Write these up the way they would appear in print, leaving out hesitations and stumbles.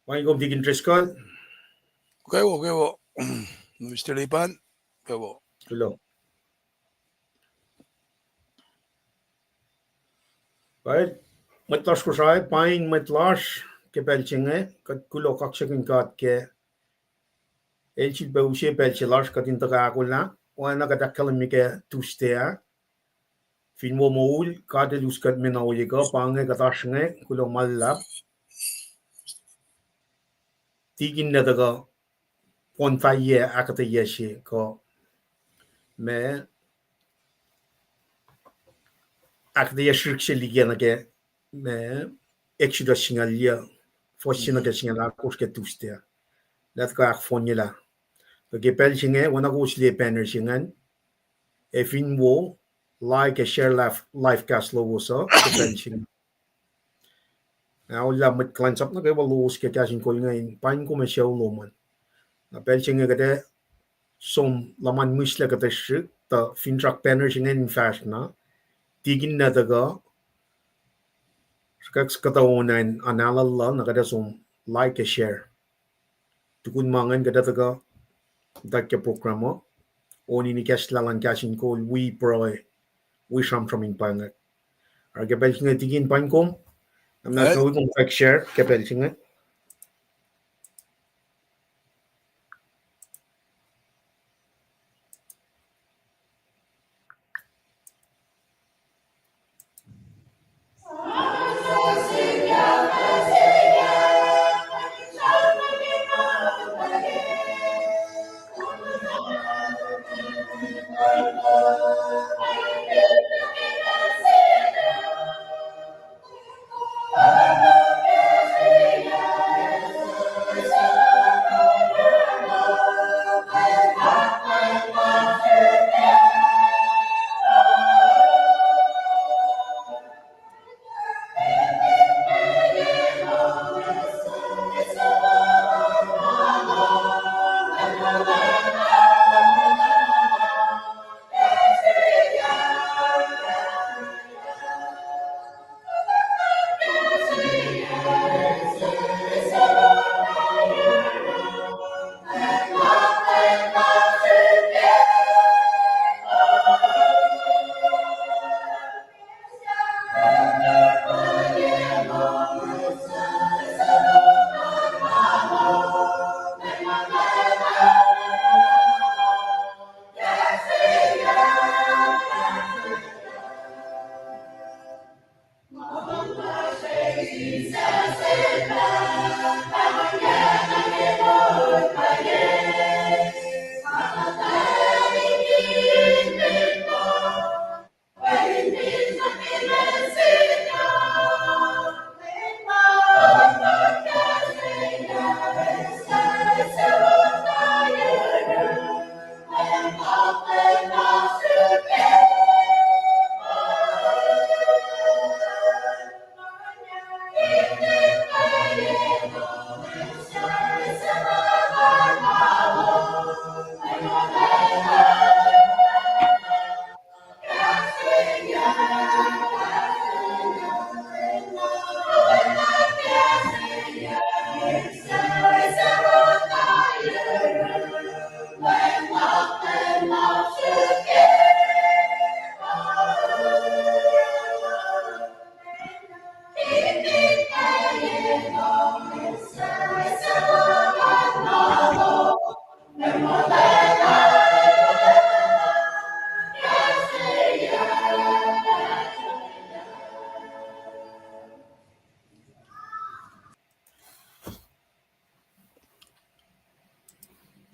Paing digin Driscoll. Kewo. Mr. Lipan. Kewo. Hello. Right. Matlas Kosrae, Paing matlas ke pelchinge, kat kulo kaksakin kat ke elchit beushe pelchilas kat intaga akollah, oana kat akketeyac Tursday. Fin wo moul kade luskat menauliga pange katashne kulo lulap. Digin nadaga ponfaye akketeyac ko me akketeyac shirkse likiyac me exodus singalia fosina ke singala koske Tursday. Dat ka fonjela. De pelchinge wana go sle panel singan. Efin wo like a share life cast lowos ke pelching. Nou la mutlensap na ke lowos ke KahsInKol ngayon pain ko me siya loman. Na pelchinge kade som laman musla kade shit ta finrak panel singan in fast na tigin na daga skaks kata onan analala na kade som like a share. Tukun mangan kade daga dakya programa oni ni lalan KahsInKol we pro we from in Paing. Ke pelchinge tigin pain kom. I'm not going to back share ke pelchinge.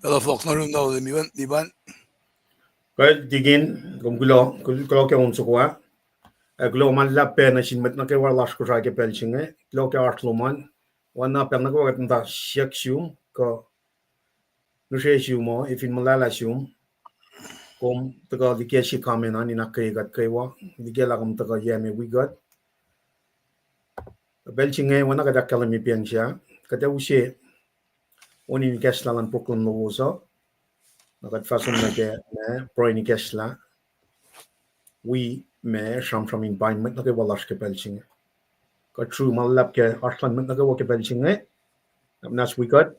Hello, folks. No room now. Liban. Well, digin kulo ke unsukwa. Glo man la pena sinmet na ke warlas ko sa ke pelchinge. Glo ke artloman. Wana pena ko gatanda seksium ko nushesiumo ifin malala sium. Kom taga likiyac kamena ni nakke gat kaywa. Ligela kom taga yame we got. Pelchinge wana ka dakkalami piansya. Kata ushe oni ni lalan pokon lowoso. Nakat fason na ke pro ni kesla. We me from in Paing na ke walas ke pelchinge. Ka true malap ke arslan na ke wo ke pelchinge. Nas we good.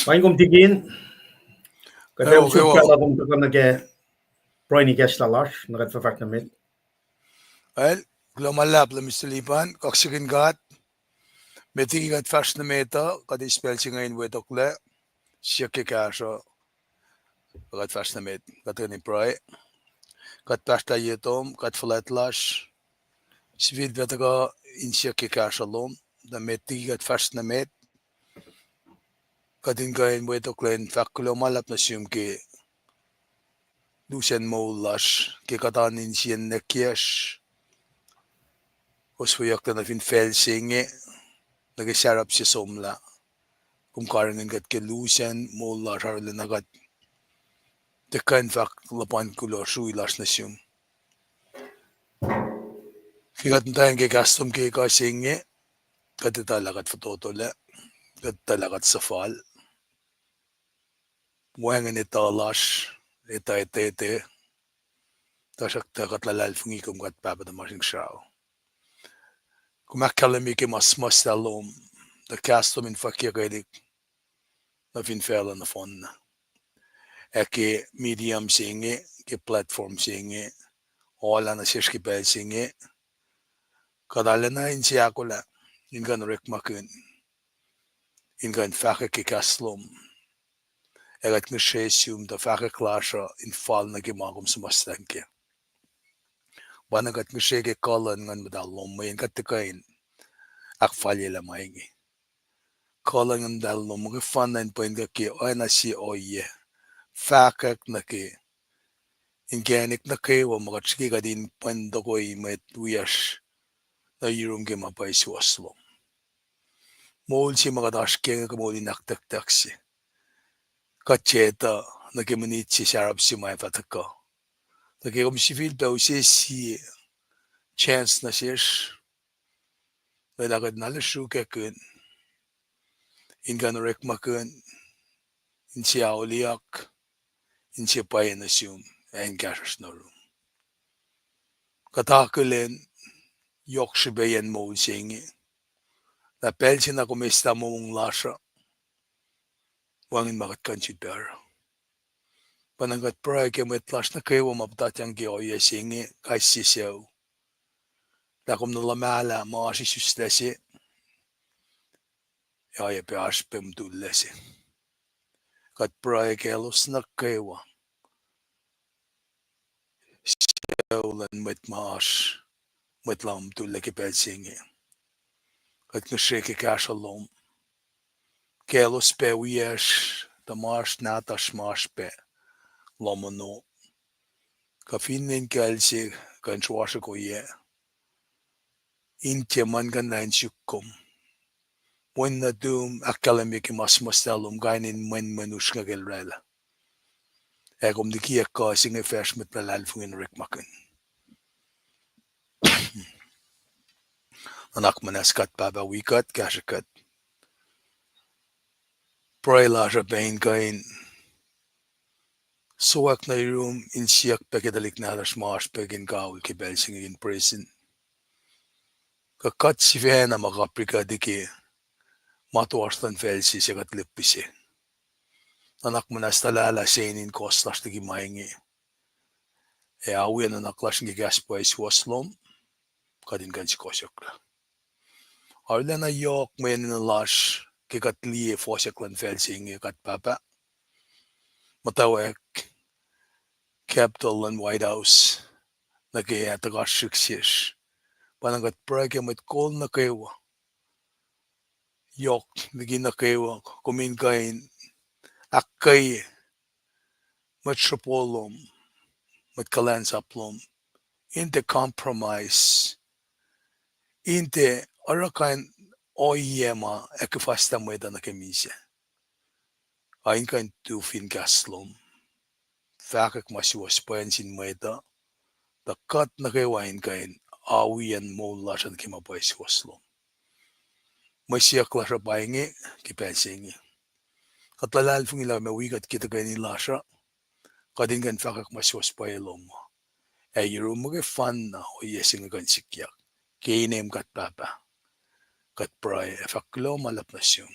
Paing tigin. Kada usuk kala kung tukar nage proini gestalas nagat fa fact namin. Well, lulap la mislipan kaksakin gat. Meti gat fast na meta kad spelling ngayon wetokle. Siya kikasho gat fast na met gat ni pray. Gat pasta yetom gat flatlash. Svid vetaga in siya kikasho lom. Da meti gat fast na met. Gat ngayon wetokle fact lulap na siyum ki dusen molash kikatan in siya nekiyac. Osfuyak na fin fel singe nagisarap si somla kung karangan gat kelusen mola harle nagat tekan fak lapan kulo Srui las nasyum kigat ntayan ke custom ke ka singe gat talagat fototole gat talagat safal muangan italas ita tasak tagat lalal fungi kum gat papa da masing shao kumakalami ke mas talom the custom in fakir gadik na fin fela na fon ke medium singe ke platform singe oana siya bel singe kadala na in siya akollah ingan rekmakun ingan faka ke kaslom egat ngesesium da faka klasha in fall na gimagum sumastanke banagat ngesege kalan ngan madalom mayin katikain akfalila maingi kalan ngan dalom mga fanan po inga ki oana si oye fakak na ki ingenik na kewa mga tsiki kadin pandokoy met wiyash na yirum ke mapay suwaslom mol si mga dashke nga kamoli naktak-taksi kacheta na kemanit si sarap si may fataka na kekom si filpa si chance na siya nalagad nalashuke kun ingan rekmakun in siya likiyac in siya payan asyum en kasas na rum katakulen yok sibayan mo singi na pelsin ako mesta mong lasa wangin makat kanchit pera panangkat pray ke Mwet na kewa mapatatyang kiyoya singi KahsInKol lakom na lamala maasi sustasi ya peas pemtulesi kat pray ke los na kewa siulan Mwet maas Mwet lam tulle ke pelsingi kat ngeseke kashalom ke los pe wiyash da maas natas maas pe lomono kafinin kalsi kan chwasha ko ye intia man kan nain syukum when na dum akalamik mas talum gainin men menush nga gelrela egom likiyac ka singe fesh met palal fungin rekmaken anak manaskat baba wikat kashakat Praila Paing kain suwak na room in siyak pagkadalik na alas maas pagin kawal kibel singing in prison kakat si Vena makaprika diki Mutunfacl sikat lippisi. Anak mo na stalala senin koslas tigi maingi. Awian anak las ngi gaspais waslom kadin gansi kosyokla. Arlena yok men na las kikat liye fosyoklan felsingi kat papa. Mutawaek Capital and White House nagaya tagashikshish. Panangat prake met kol nukewa. Yok nagi nukewa kuminkain akkay metropolom met kulacnsaplom inte compromise inte arakain oiema ekfasta mweda na kemise ain kain tu fin gaslom fakak masiwas pensin mweda the cut na kewain kain awian molashan kimapais waslom masiak lasha painge kipensingi katalal fungila me wigat kita kain lasha kadin kan fakak masiwas pailom ayro mga fan na o yesing kan sikiyak kinem kat papa kat pray efaklo malap na siyong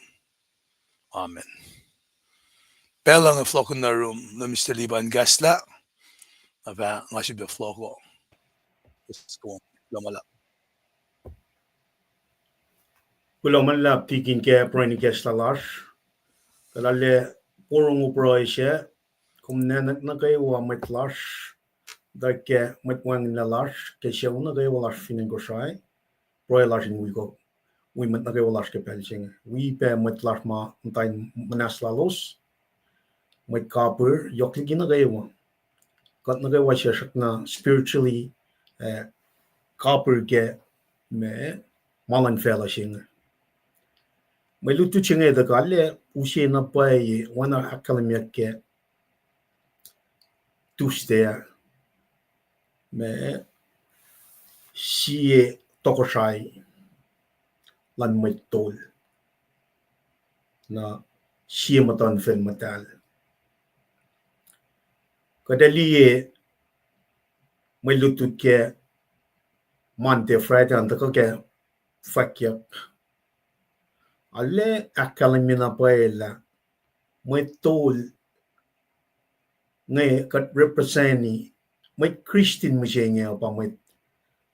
amen pelang a floko na room na Mr. Liban Gasla aba ngasib a floko isko malap Kulomala pigin ke proini ke stalash. Kalale porong uproishe kumne na kay wa matlash. Darke matwang na lash ke shawna kay wa lash finin Kosrae. Proy lash in wigo. We mat na kay wa lash ke pelching. We pe matlash ma untain manaslalos. Mat kapur yokli na kay wa. Kat na kay wa shashak na spiritually kapur ke me malan fela shing. May lutu chinge da kalle ushe na pai wana akketeyac ke Tursday me sie Tokosrai lan Mutal na sie Mutunfacl Mutal. Kadali may lutu ke mante Friday anta ke fakyak alle akketeyac na pai la Mutal ngay kat representi may Christian mjenge pa may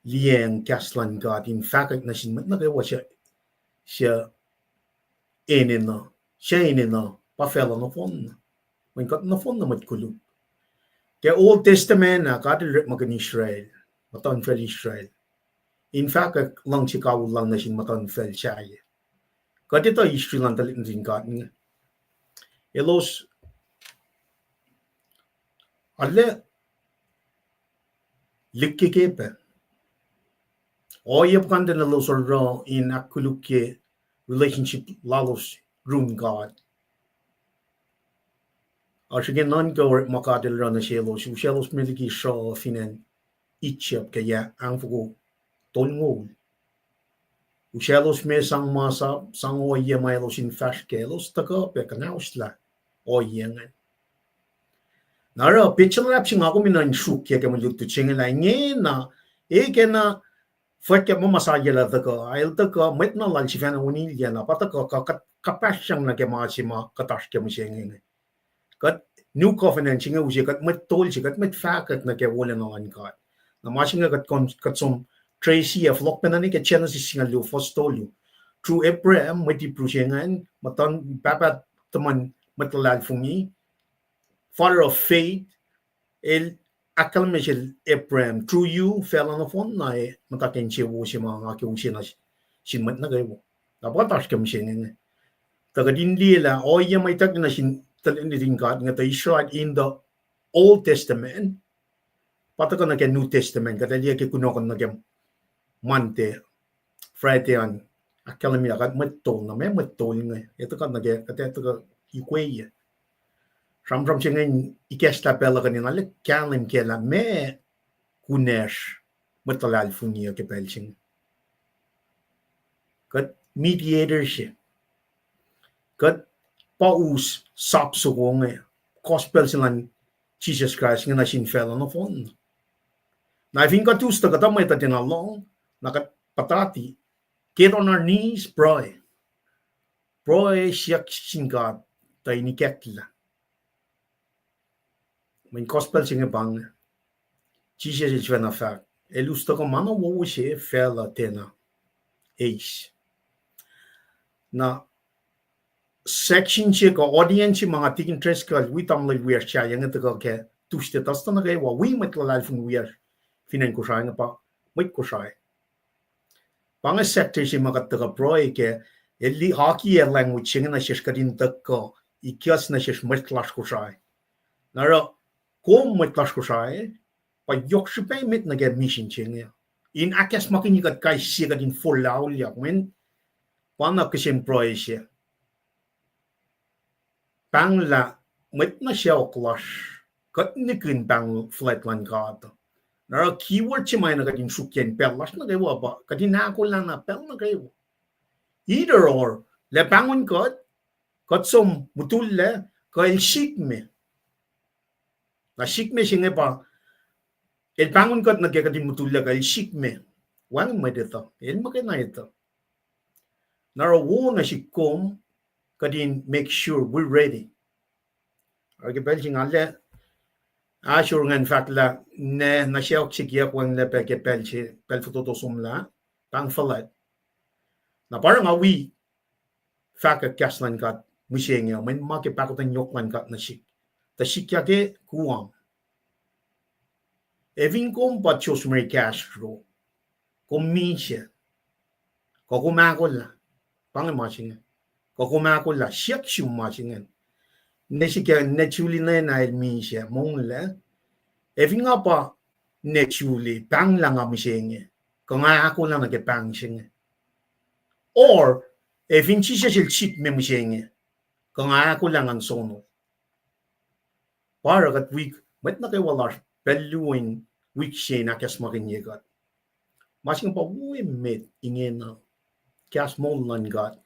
liang LEUM God in fact na sin na kay wa siya enena pa fela no fon when kat na fon na mat kulub ke Old Testament na kat magan Israel Mutunfacl Israel in fact lang chikaw lang na sin Mutunfacl siya kat ito Israel lang talit din kat elos alle likiyac oyep kan den los ro in akuluke relationship lalos LEUM God ashige non go makadel ron na shelos miliki sho finen ichep ke ya angfugo tongo shelos me sang masa sang oye mailos in fashke los taka pe kanausla oyengan nara picture rapsing ako minan shuk ke malutu chingela nge na eke na fakya mo masajela taka ayl taka met na lal chifana unil ya na pataka kapasyang na ke masima katash ke mshenge kat new covenant chinga uje kat met tol kat met fakat na ke wala na an kat na machinga kat som Tracy of Lokpenani ke Genesis singa lu fostolu through Abraham met di prusengan matan papa teman metalal fungi father of faith el akketeyac Abraham through you fell on the phone na mataken che wo sima ake wo sina sinmat na gayo dapat tas kem singen tagadin lila oye may tag na sin talin din God nga Israel in the Old Testament pataka na ke New Testament kada liya ke kunokon na ke mante Friday an akketeyac at matol na me matol nga ito kan na ke ito ka ikweye From singen ikesta pela kanina le kalim kela me kunesh mutalal fungi ke pelching kat mediatorship kat paus sap sugonge gospel silan Jesus Christ nga sin fela no fon na finka tusta kata may tatina long nakat patati get on our knees pray Proe siak singat ta inikekla. Min gospel singe bang. Jesus is vena fact. Elusto mano wo se fela tena. Eis. Na section che ko audience mga tikin interest ka witam le wear cha yang ta ke tuste tastan ge wa wi met la fun wear finan ko sa nga pa mit ko sa bang sector si mga ta pro ke eli hockey language sing na shishkadin ta ko ikias na shish met class ko sa na ro ko met class ko sa pa yok shpe met na ge mission ching in akas makin kat kai sigadin full laul ya men wana kisim pro se Paing la met na siya clash. Kat ni kin Paing flatland God. Nara keyword si may nagating sukyan pelas na kayo ba? Kati na ako lang na pel na kayo. Either or, le Paingon God, kat som Mutal le, ka el shikme. Na shikme siya pa, el Paingon God nagkakating Mutal le ka el shikme. Wang may dito, el makina ito. Nara wo na si kom, kadin make sure we're ready. Okay, pero sing alle asur ngan fakla ne na siya sikia kwang le pe ke pel foto sumla pang falat na parang awi faka kaslan kat musyenga men ma ke pakotan yoklan kat na sik ta sikya ke kuam evin kom pachos mer Castro komisya ko kumakola pang masinga ko kumakola siyak sium masinga ne sikya ne chuli na na misya mong le evin nga pa naturally pang lang ang misenge kung ako lang nagpang singe or evin siya chip me misenge kung ako lang ang sono para kat week met na kay wala peluin week siya na kas makinyegat masing pa uwi met inge na kas mo lan gat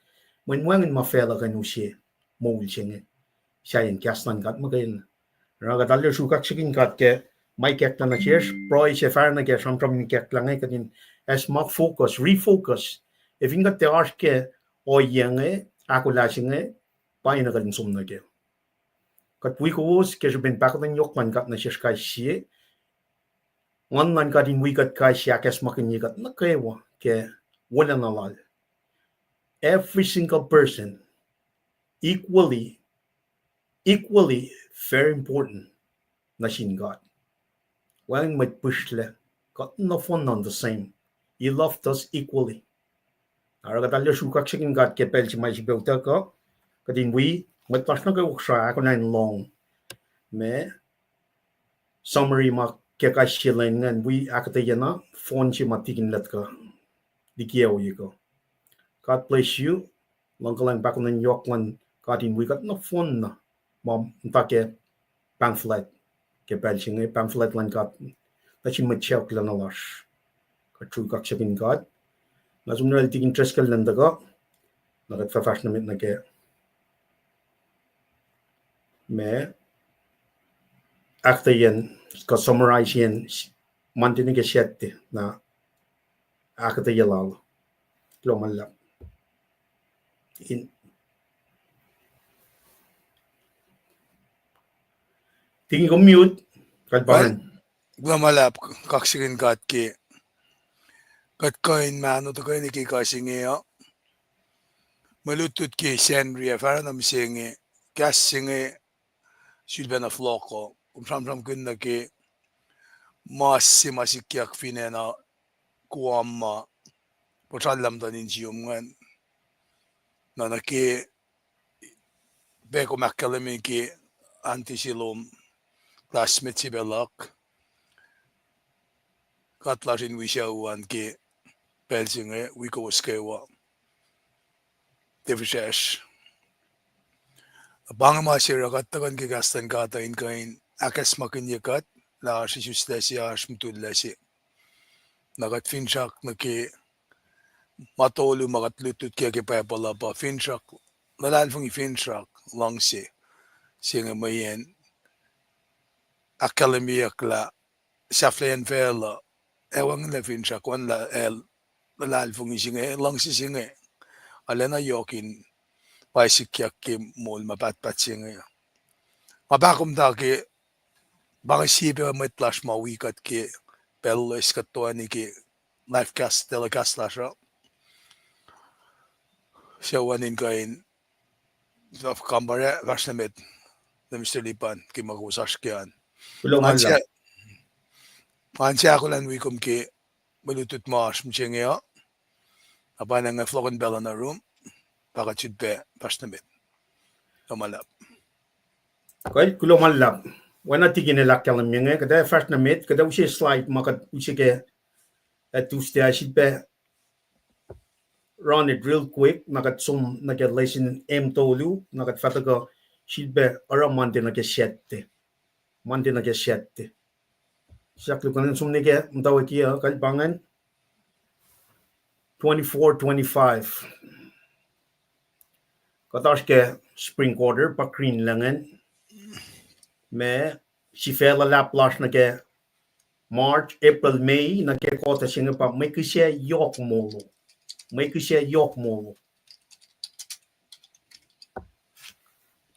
when wangin mafela kanu siya mo singe siya yung kas lan gat magayin raga dalyo sukak sikin gat ke may kekla na cheers, pro is a na ke from kekla ngay kadin as ma focus, refocus. If ingat te arke o yange, akollah singe, pa ina kadin sum na ke. Kat wiowos ke ben pakatan yok man kat na cheers kai siye. Wan man kadin wikat kai siya kes makin yikat na kewa ke wala na lal. Every single person equally very important na sin God. When we push le, got no fun on the same. He loved us equally. Ara ka talyo sukak sikin gat ke pel si may si belta ko. Kadin we, matpas na kayo sa ako na long. Me, summary ma ke ka shilling and we akketeyac na phone si matikin let ka. Likiyac ko. God bless you. Long ka lang bako ng yoklan. Kadin we got no fun na. Mom, ke pamphlet. Ke pel si ngay pamphlet lang kat. Tachi matchak lang alash. Katru kaksakin God. Nasumnal tikin interest kal nanda ko. Nakat fa-fashion namit na ke. Me. Akketeyac ka summarize yan. Mantin ke siyete na akketeyac lalo. Kloman lang. Tingin ko mute. Kalbahan. Lulap kaksakin kat ki kat kain mano to kain ki KahsInKol ya malutut ki senria fara nam singe KahsInKol sülbena floko from kun na ki masikyak finena kuamma potallam danin jiumgan na ki beko makkalemi ki antisilum classmate si belak katlarin wisauan ki pelsinge wikoskewa devishesh bangma sirakat takan ki gastan katain kain akas makinyakat la sisustasi as Mutullasi nakat finshak na ki matolu makatlutut ki pacl pa finshak nalalfong finshak langsi singa mayen akademiyak la safleyan fela ewang la finshak wan la el nalalfong singa langsi singa alena yokin paisikiak ki mol mapat singe mabakum da ki bang sibe met plash ma wikat ki pel iskatoni ki life cast telecast lasha shawanin kain of kambare vasnamet na Mr. Lipan ki magusaskian Kuloman ansia lang. ako lan wikum ki malutut marsh mchengia apa nang flogan bella na room pakachid pe vasnamet kamalap Kaya kuloman lang. Wana tigin nila kalam yung kada first na met kada usi slide makat usi ke Tuesday should be run it real quick nakat sum nakat lesson tolu nakat fataga should be around Monday nakat sette Monday nakat sette saklo kanan sum nige mtawaek ya kalbangan 24-25 katash ke spring quarter pa green langan me si fela lap lash na ke March, April, May na ke kota singa pa may kisya yok molo. May kisya yok molo.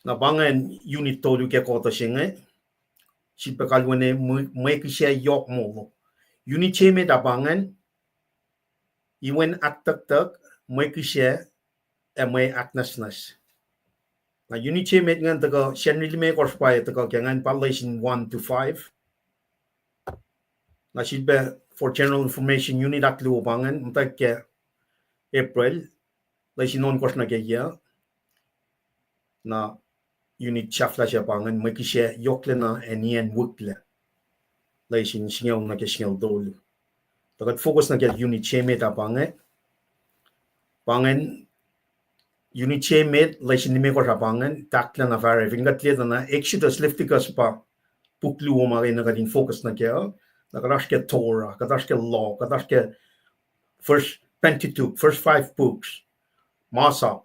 Na bangan unit tolu ke kota singa si pakalwane may kisya yok molo. Unit cheme da bangan iwen tak may kisya may aknasnas. Na unit cheme ngan taga shenri me korspaya taga kangan palation 1 to 5. Na shidbe for general information unit atlu bangan mtak ke April lesson non kors na ke ya na unit chafla siya bangan may kisya yokle na enien wukle lesson singaw na ke singaw dolu tagat focus na ke unit cheme ta bangan unit cheme lesson ni me kors bangan takla na vare vingat le na exodus leftikas pa puklu umare na kading focus na ke nakarash ke Torah, kadash ke law, kadash ke first Pentateuch, first 5 books, Masa.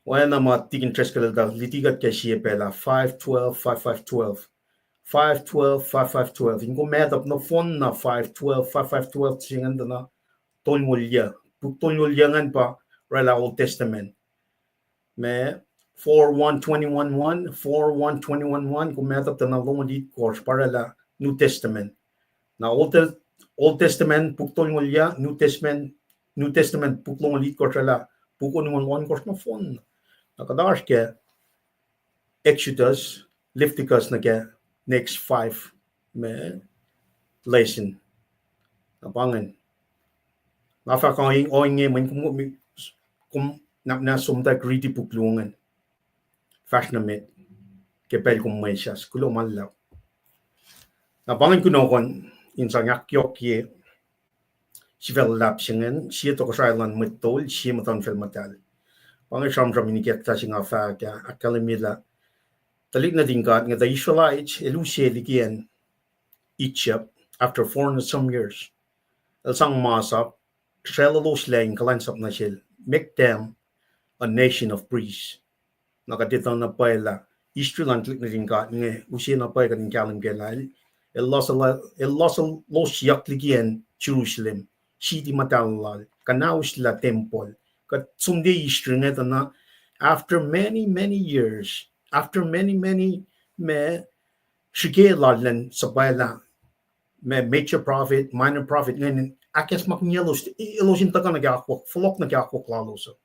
When I'm taking interest ke da litigat ke siya pela 5:12, 5:5:12, 5:12, 5:5:12. Ingo med up no phone na 5:12, 5:5:12 singan na tonwolya. Tonwolya ngan pa rela Old Testament. Me 4:1:21:1, 4:1:21:1 kung med up na lomodit course para la New Testament. Now Old Testament puktol ngolya, New Testament puklong ulit ko sila. Pukon ngolwan ko na phone. Nakadash ke Exodus, Leviticus na ke next 5 me lesson. Napangan. Nafa ko oinge man kum na sumta greedy puklungan. Fashionamet ke pel kum may siyas. Kulo malaw. Napangan ko nokon insang yakyok ye sivel lap singen si Tokosrai lan Mutal si Mutunfacl Mutal. Pangai sam ini kita singa fa ka akalemila talik na dingat nga the Israelites elusia likiyan Egypt after 400 some years. El sang masap shelalos lang kalansap na sil make them a nation of priests. Nakatito na paila Israel ang talik na dingat nga usia na paila ng kalim kelal el los yak likiyan Jerusalem. City Mutal kanaus la temple kat sumde istringa na after many years after many me shike ladlen sabala me major prophet minor prophet ngayon akes maknyelos ilosin ta kana gakwo flok na gakwo klaloso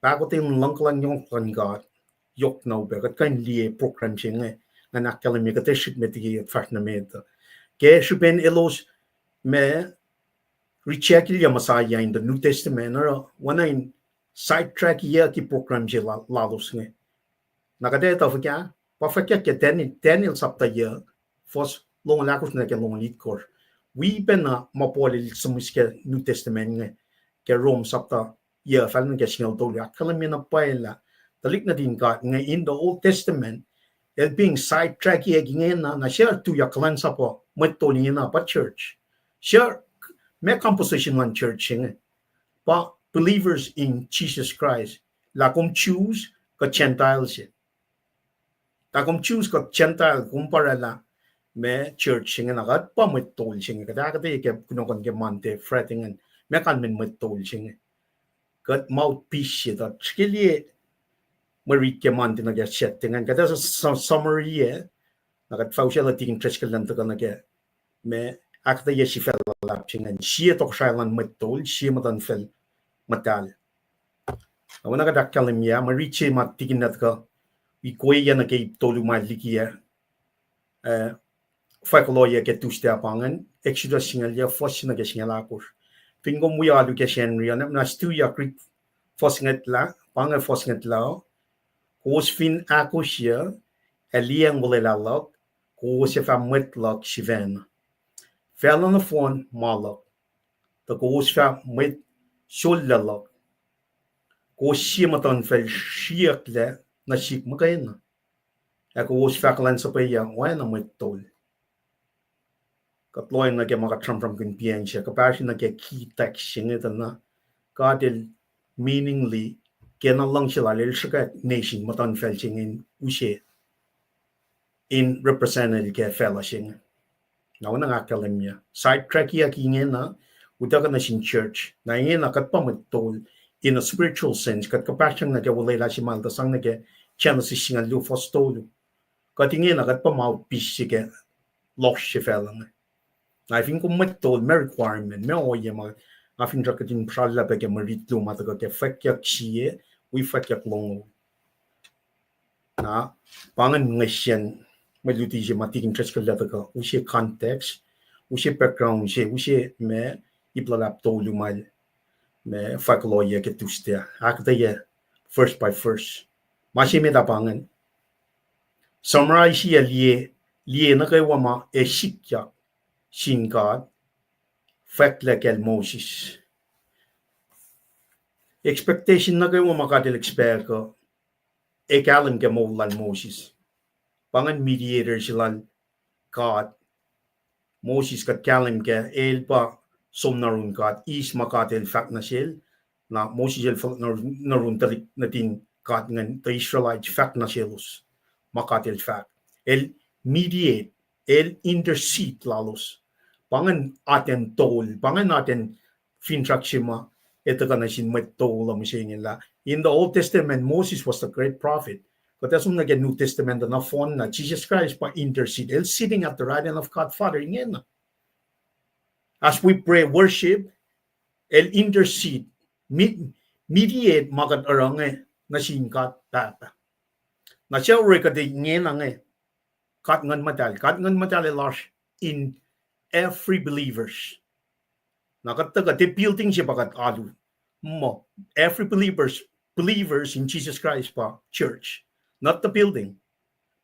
bago tim langklan yung kan God yok no be kat kan lie program singa na akademi kat shit metigi farnamento ke shupen elos me recheck ya Masaya in the New Testament or wana in sidetrack ya ki program je lalos nge. Nakadeta fakya pa fakya ke Daniel sapta ya fos long lakos na ke long lead course. We ben na mapoli sumuske New Testament nge ke Rome sapta ya falun ke singal to ya kalami na paila talik na din ka nge in the Old Testament it being sidetrack ya nge na share to ya kulacnsap po Mwet na pa church. Share may composition on church pa believers in Jesus Christ la kung choose ka Gentiles ta kung choose ka Gentile kumpara la may church nakat pa may tol kada ke kuno kon ke monte fretting may kan men may tol got mouthpiece that skilly Mwe Read command na get setting and get a summary na got functionality in triskelen to gonna get me akketeyac sifel lapching and she Tokosrai lan Mutal she Mutunfacl Mutal. I want to get kalimia Mwe Read che mat tigin that go we go na ke tolu my likiyac akollah get Tursday Paing exodus singalia first na get singalakos. Pingom we are education rian na stu ya crit forsinget la Paing forsinget la Kowos fin akosyu liang wolacna Kowos Mwet lok shiven. Fel on the phone malok. The Kowos Mwet sholalok. Kowos Mutunfacl shiakle na shik makain. Kowos kulacnsap oana Mutal. Katloy na ke mga from kumpiyan siya. Kapasyon na ke key text siya na kadil meaningly kena lang sila lil siya nation Mutunfacl siya in ushe in represented ke fella siya. Now na akalim niya. Sidetrack iya kingin na udaga na sin church. Na ingin na katpa Mutal in a spiritual sense kat kapasyon na ke walay la si malta sang na ke channel si singa lufos tolo. Kat ingin na katpa mouthpiece siya ke lox siya fella nga. I think Mutal may requirement may oye mga I think rakatin prala pa ke marit lumata ka ke fakyak siye we fakyak longo na pangan ngasyan maluti siya matiging treskalata ka ushe context ushe background siya ushe me iplalap tolu mal me fakloya ke Tursday akketeyac first by first masih me tapangan summarize siya liye na kay wama likiyac Sin God, fact-like Moses. Expectation na kayo makadil expect ko, ekalim ka mo lan Moses. Pangan mediator sila God, Moses kat kalim ka, pa somnarun God, is makadil fact na sil, na Moses el narun talik natin God ngan the Israelites fact na silos, makadil fact. El mediate, el intercede lalos. Pangan aten tol, pangan aten fintraksima, ito ka na sin Mutal ang masingin la. In the Old Testament, Moses was the great prophet. But that's when the New Testament na phone na Jesus Christ pa intercede. El sitting at the right hand of God Father. As we pray, worship, el intercede, mediate magat arang na sin God Papa. Na siya ka di ngayon ang kat ngan Mutal large in every believers. Nakataga the building siya bagat alu. Every believers in Jesus Christ pa church. Not the building,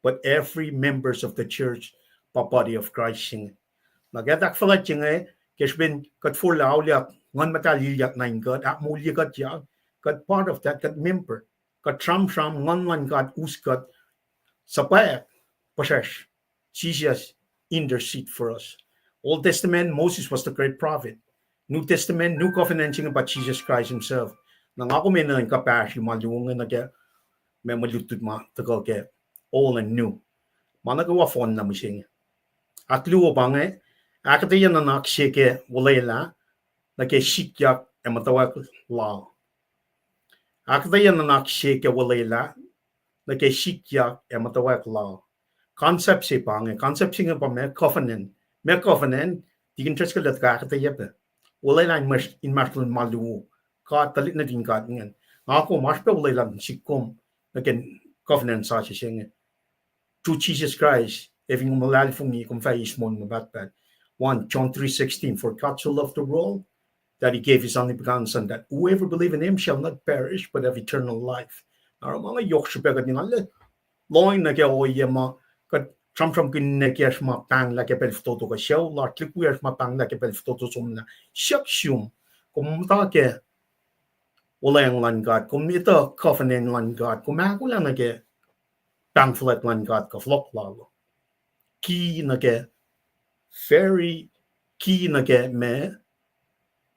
but every members of the church pa body of Christ. Nagadak falat yung kesben kat for lauliak ngan mataliyak na God at muli kat ya kat part of that kat member kat tram ngan kat uskat sapaya pasas Jesus intercede for us. Old Testament, Moses was the great prophet. New Testament, New Covenant about Jesus Christ himself. Nang ako may nang kapasyon, maluungan na kaya may malutod ma, tagal kaya all and new. Managawa phone na mo siya. At luwa bang akketeyac na naksya kaya walayla, na kaya likiyac mutawaek law. Akketeyac na naksya kaya walayla, na kaya likiyac mutawaek law. Concept siya bang, concept siya pa may covenant. May covenant, di kan treskalata ka akketeyac. Walay lang in maslan maluwo. Ka talit na din ka ngayon. Ako, mas pa walay lang sikom na kan covenant sa siya nga. Through Jesus Christ, having malal for me, kung fayis mo about that. 1 John 3:16, for God so loved the world, that he gave his only begotten son, that whoever believe in him shall not perish, but have eternal life. Naro mga yok siya pa din ala. Loin na kaya oye ma, kat From kinnekias ma pang la ke pel foto ka show la klikuas ma pang la ke pel foto somna shakshum kum ta ke ulang lan God kum ito covenant lan God kum ako lang na ke pang flat lan God ka flok lalo ki na ke very ki na ke me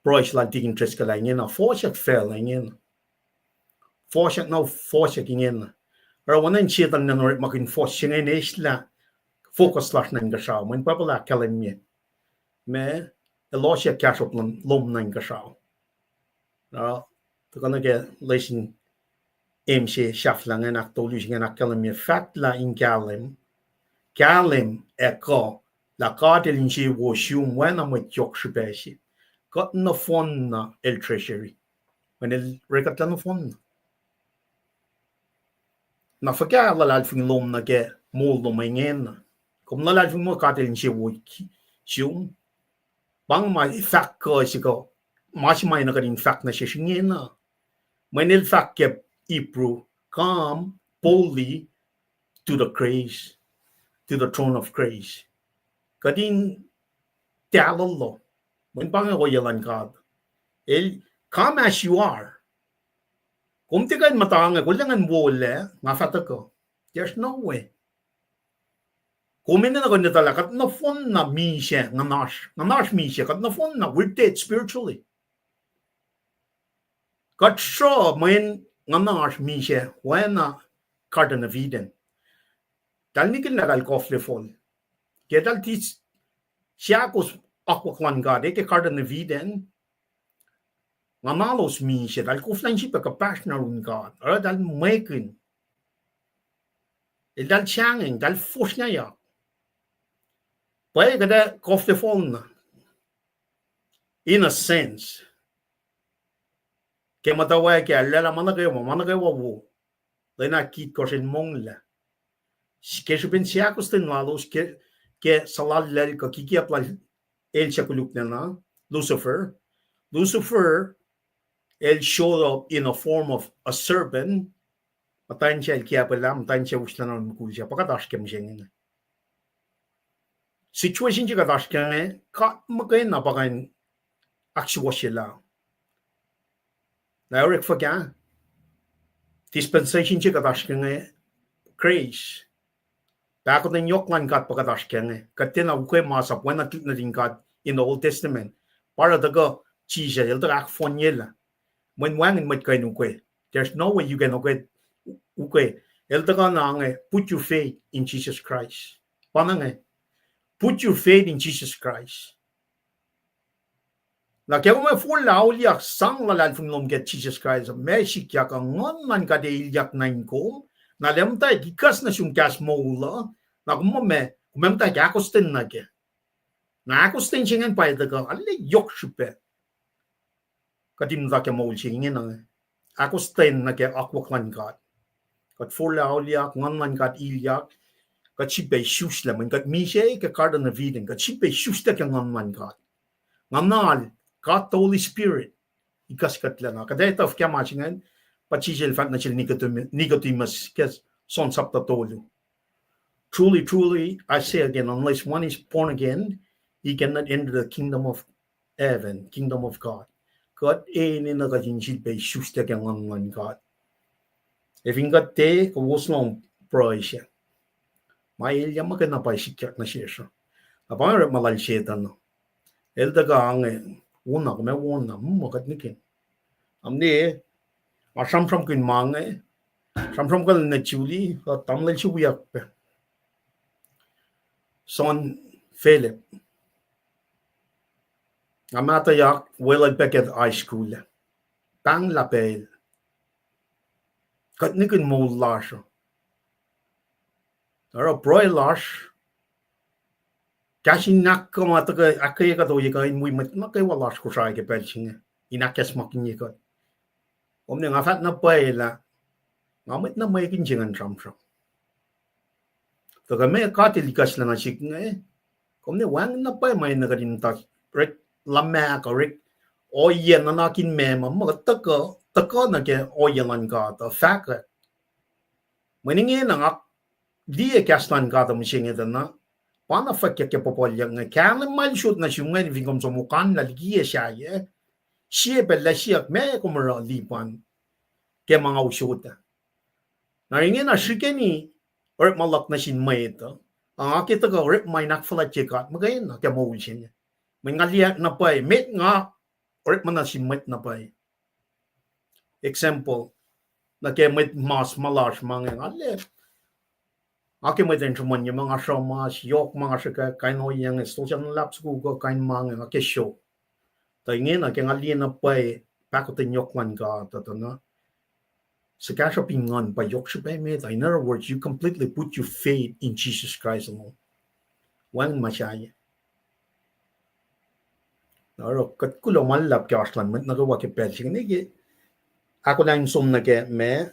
broish la tigin tres ka lang na forshak fell lang forshak no forshak ngin pero wanan chitan na no makin forshak ngin isla focus last nang gashaw when pabla kalim me elosya kashop lom nang gashaw to gonna get listen MC shuffling and actualizing and academy fact la in Galim eko la cartel she was you when I'm with Yorkshire got no fun el treasury when el record no fun na forget la alfing lom na get mold on my end come la alfing mo cartel she would you bang my fact ko she go much my na in fact na she na when el fact kept Hebrew come boldly to the grace, to the throne of grace. Kadin tialolo. When bang ako yalan God. Come as you are. Kung tigan matanga, kulangan wole, mafata ko. There's no way. Kung minna ko nitala, kat na fon na mi siya, nganash mi siya, kat na fon na, we're dead spiritually. Kat sure, when nganash mi siya, when na Garden of Eden. Dal nikin na dal kofle fol. Kaya dal tis siya kos akwakwan God, ke Garden of Eden, nga malos mi siya, dal koflan siya pagkapassional un God, or dal mekin. Dal changing, dal fos niya ya. Pwede kada kofle fol na. In a sense, kaya mutawaek kaya lala managawa wo. Dahil nakit ko sin mong la. Kaya siya ko sin malos, kaya salalal ka kikiaplal el siya kuluk na Lucifer. Lucifer, el showed up in a form of a serpent. Matayin siya el kiapala, matayin siya usla na mukul siya. Pagkatash kaya mo siya nga. Situation siya katash kaya nga, makayin na pakayin aksyo siya lang. Naurik fa kaya, dispensation siya katash kaya nga, grace. Bakit na nyoklan kat pagkatash kaya nga, katina ukay masap, wana kit na din kat in the Old Testament, para daga Jesus, el daga akfon nila. When wangin mat kayo ukay, there's no way you can ukay. El daga na nga, put your faith in Jesus Christ. Paano nga? Put your faith in Jesus Christ. Na kaya kung may full lauliak sang lalal fung lom get Jesus Christ, may sikya ka ngon man ka de ilyak na inkom, na lem tayo gikas na siyong kas moula, na kumame tayo akostin na kaya. Na akostin siya nga pa ka, alay yok siya. Katim na kaya moul siya nga na. Akostin na kaya akwaklan ka. Kat full lauliak, ngon man ka ilyak, kat siya bay shus laman, kat mi siya ka kardan na vidin, kat siya bay shus na kaya ngon man ka. Nganal, God the Holy Spirit, ikaskat lang. Kada ito, kaya machingan, pachijel fact na sila Nicodemus, kes son sapta tolo. Truly, truly, I say again, unless one is born again, he cannot enter the kingdom of heaven, kingdom of God. God, na kajinjil bay shusta kaya ngan God. If ingat te, kawos lang pray siya. May ilya magana pa sikyak na siya. Apang malal siya no. El daga ang una ko may una magat nikin. Amni asam kin mange. Sam kal na chuli tamlal chuyak pe. Son Philip. Amata yak welad peket high school. Pang lapel. Kat nikin mo lasho. Ara broy lash. Kasi nakka mata ka akketeyac to yeka in mat na kay wala Kosrae ke pelchinga inakas makin yeka omne ngafat na paela ngamit na may kinjingan tramtram to ka me katilikas lang asik nga omne wang na pa may nagarinta rek lamma ka rek oyen na nakin mema taka na ke oyelan ka ta fact meninge na ngak di kaslan ka ta msinge na Pana fakya ke popolya nga kaya mal shoot na siya nga vingom sa mukan na likiyac siya bella siya me kumara lipan ke mga usyota. Naringin na siya ni or malak na siya Mwet ang akita ka or may nakfalat siya magayon na kaya mawul siya niya. May ngaliyak na pa met nga or man na siya Mwet na pa example na kaya Mwet mas malash mga ngalit. Aki may din naman yung mga shomas, yok mga sika, kain o yung social laps ko, kain mga akosyu. Tayo nga, kaya nga liyan na pa akketeyac one God that no. Sekashapingon by Yokshipe. In other words, you completely put your faith in Jesus Christ alone. One Mashaya. Naro katkulo malap kaslan met nagawa ke pelching nige. Ako lang sum nage me.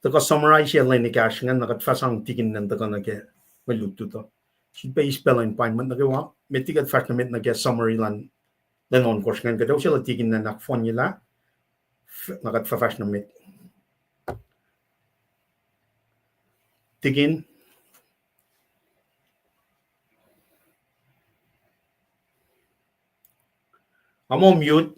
Taka summarize yan lang ni kashingan nagat fasang tigin nan taka nage maluto to. Si base spelling point met nagawa. Metigat fast na met nage summary lan on course ngan kadaw sila tigin na nakfon nila. Nagat fast na met. Tigin. Amo mute.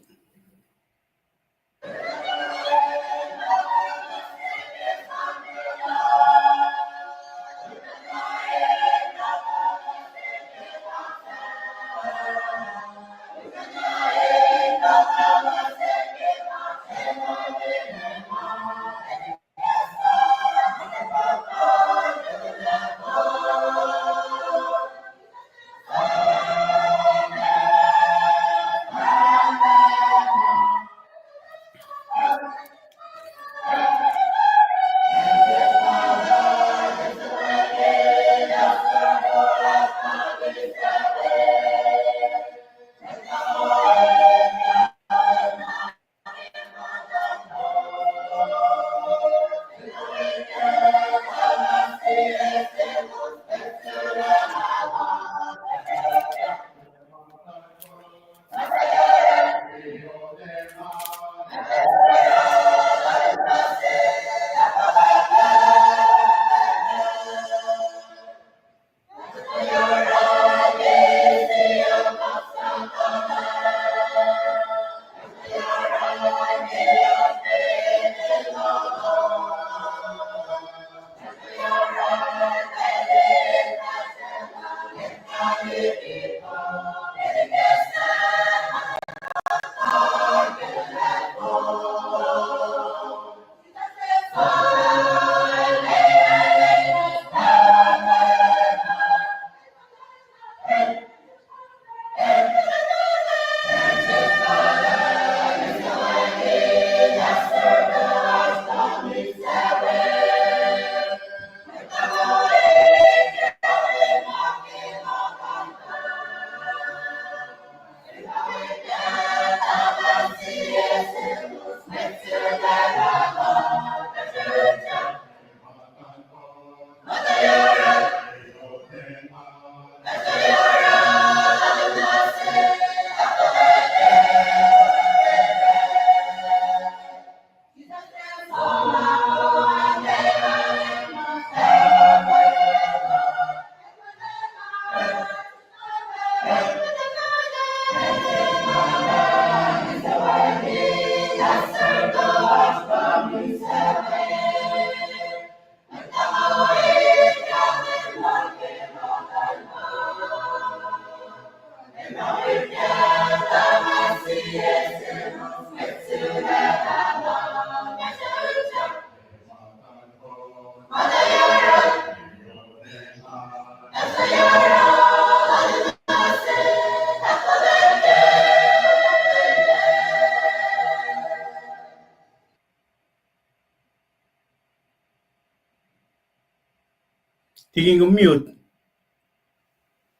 Tigin mute.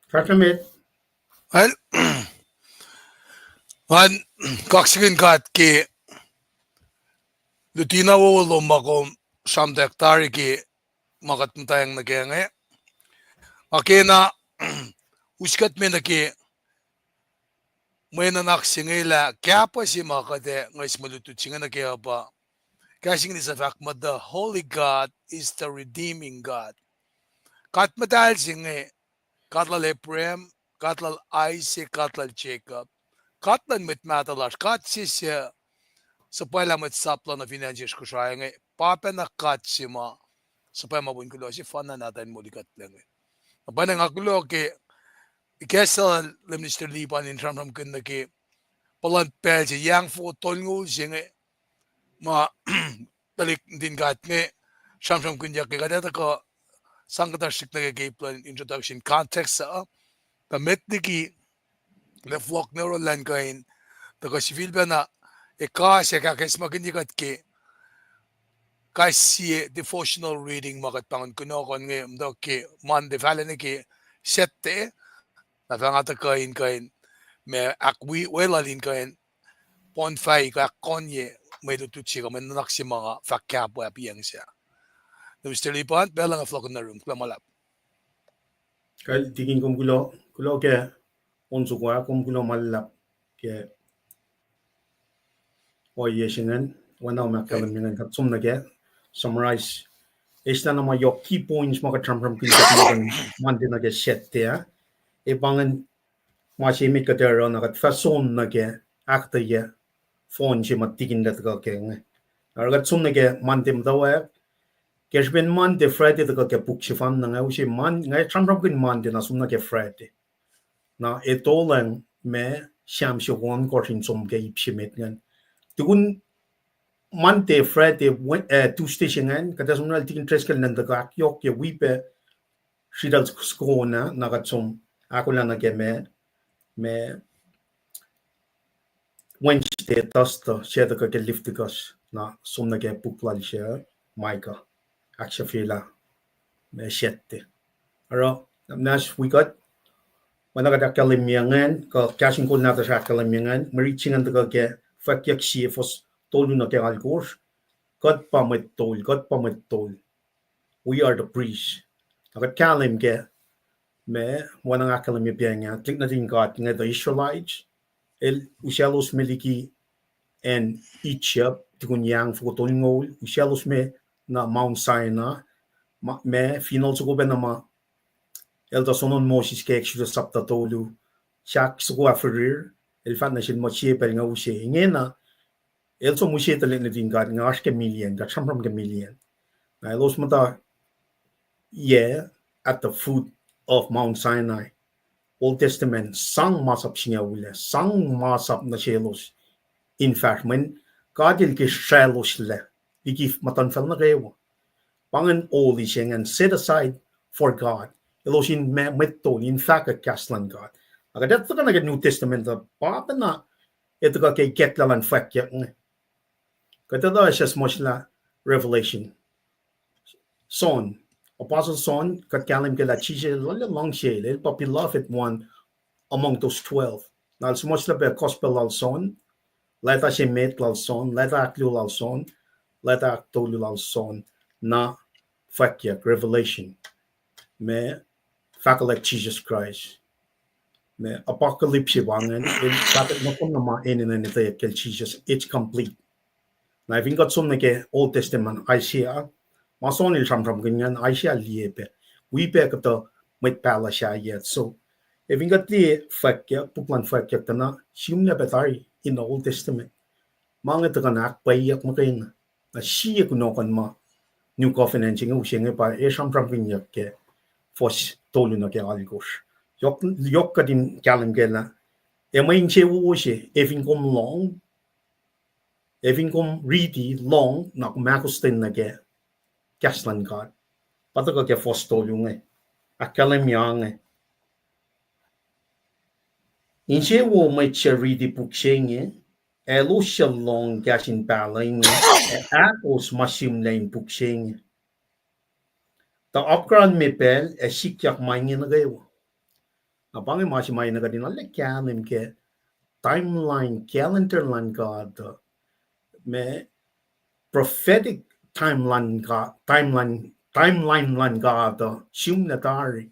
Fast na met. Well, one kaksakin kat ki lutina wo makom samdak tari ki makat tayang nagenge. Akena uskat me naki Mwe naksingila kya pa si makade ngais malutut singa na kaya pa. Kasi ni sifac the Holy God is the redeeming God. Kat madal singa katlal Ephraim, katlal Isaac, katlal Jacob. Katlan mit matalar, kat sisya sa pala mit sapla na finances ko siya nga papa na kat sima sa pala mabun kulo si fana natin muli katlang. Abana nga kulo ke ikesa lemnister lipan in ramram kun na ke palant pel si yang fo tolngu singa ma talik din gat nge shamsham kun jak ke gada ko sangkatashik na ke plan introduction context sa the metniki le flock neural line kain the ko civil ba na Kasi kakis magindikat ki kasi devotional reading makat pangon kuno kon ngayon daw ki Monday falan ki sette na fangata kain me akwi welalin kain ponfai ka konye may tututsi ka man naksi mga fakyapo apiyang siya. Mr. Lipan, belang a flock in the room, klamalap. Kal tingin kum kulo ke onsu kwa kum kulo malap ke oyesingen wana ma kalam ngan kat sum na ke summarize esta na ma yok key points maka from kin kan man din na ke set there e bangan ma che mit ka der na kat fason na ke akta ye phone che ma tigin dat ka ke nge ar kat sum na ke man tim da wa ke ben man de friday da ka ke puk che fan na ngai che man ngai from kin man din na sum na ke friday na e tolen me sham sho gon ko tin sum ke ip shimet ngan tugun Monday, Friday, Tuesday singen, kada sumnal tikin treskel nanda ka akyok ke wipe shidal skona nagatsum akollah na ke me Wednesday Thursday sheda ka ke lift kas na sumna ke puklal she maika aksha fila me shette. Aro nas we got wana ka kalimiangan ka KahsInKol na ta sa kalimiangan marichingan ta ka ke fakyak fos tolu na ke algor God pametol. We are the priests. Akat kalim ke me wanang akalim ye pianga tik na din God nga the Israelites el ushalos meliki and Egypt tikunyang fotolingol ushalos me na Mount Sinai me final suko ben ma el da sonon Moses ke Exodus sapta tolu chak suko aferir el fan na shin mo che per nga ushe ngena el so mushe talen na din God nga ash ke million da champram ke million na los mata at the foot of Mount Sinai. Old Testament, sang masap siya ule, sang masap na shelos. In fact, when God il ki shelos le, ikif Mutunfacl na kayo. Pangan oli siya and set aside for God. Elosin metol, in fact, a kaslan God. Aga dito ka na New Testament, papa na, ito ka kay ketlalan fakyak nga. Kata daw siya smoshla Revelation. Son, Apostle Son, katkalim ke la chije long shade, el beloved one among those 12. Now, so much like a gospel al son, let us emit al son, let us aklu al son, let us tolu al son, na fakyak, revelation. Me fakalek Jesus Christ. Me apocalypse wangan, el bakit mo kung nama inin na nito kel Jesus, it's complete. Now, if you got some like Old Testament, Isaiah, mason il from ganyan Isaiah liebe. We back at the pacl yet. So if you got the fakya, puplan fakya na simla betari in the Old Testament. Mga taganak payak mo kayo na siya kunokan ma New Covenant nga using pa from ganyan ke fos tolu na ke aligos. Yok ka din kalam gela. E may inche uushe, evin kom long, evin kom ready long na kumakustin na ke kaslan God. Pato ka fos tolu nga. Akalam yang inche wo may ready puksenge, elo siya long kasin palay nga, akos masim na yung puksenge. Ta upground me pel, sikyak maingin na gayo. Napangin masim maingin na gadin, kalim ke timeline, calendar lang God, me prophetic timeline lang God, siyum na tari.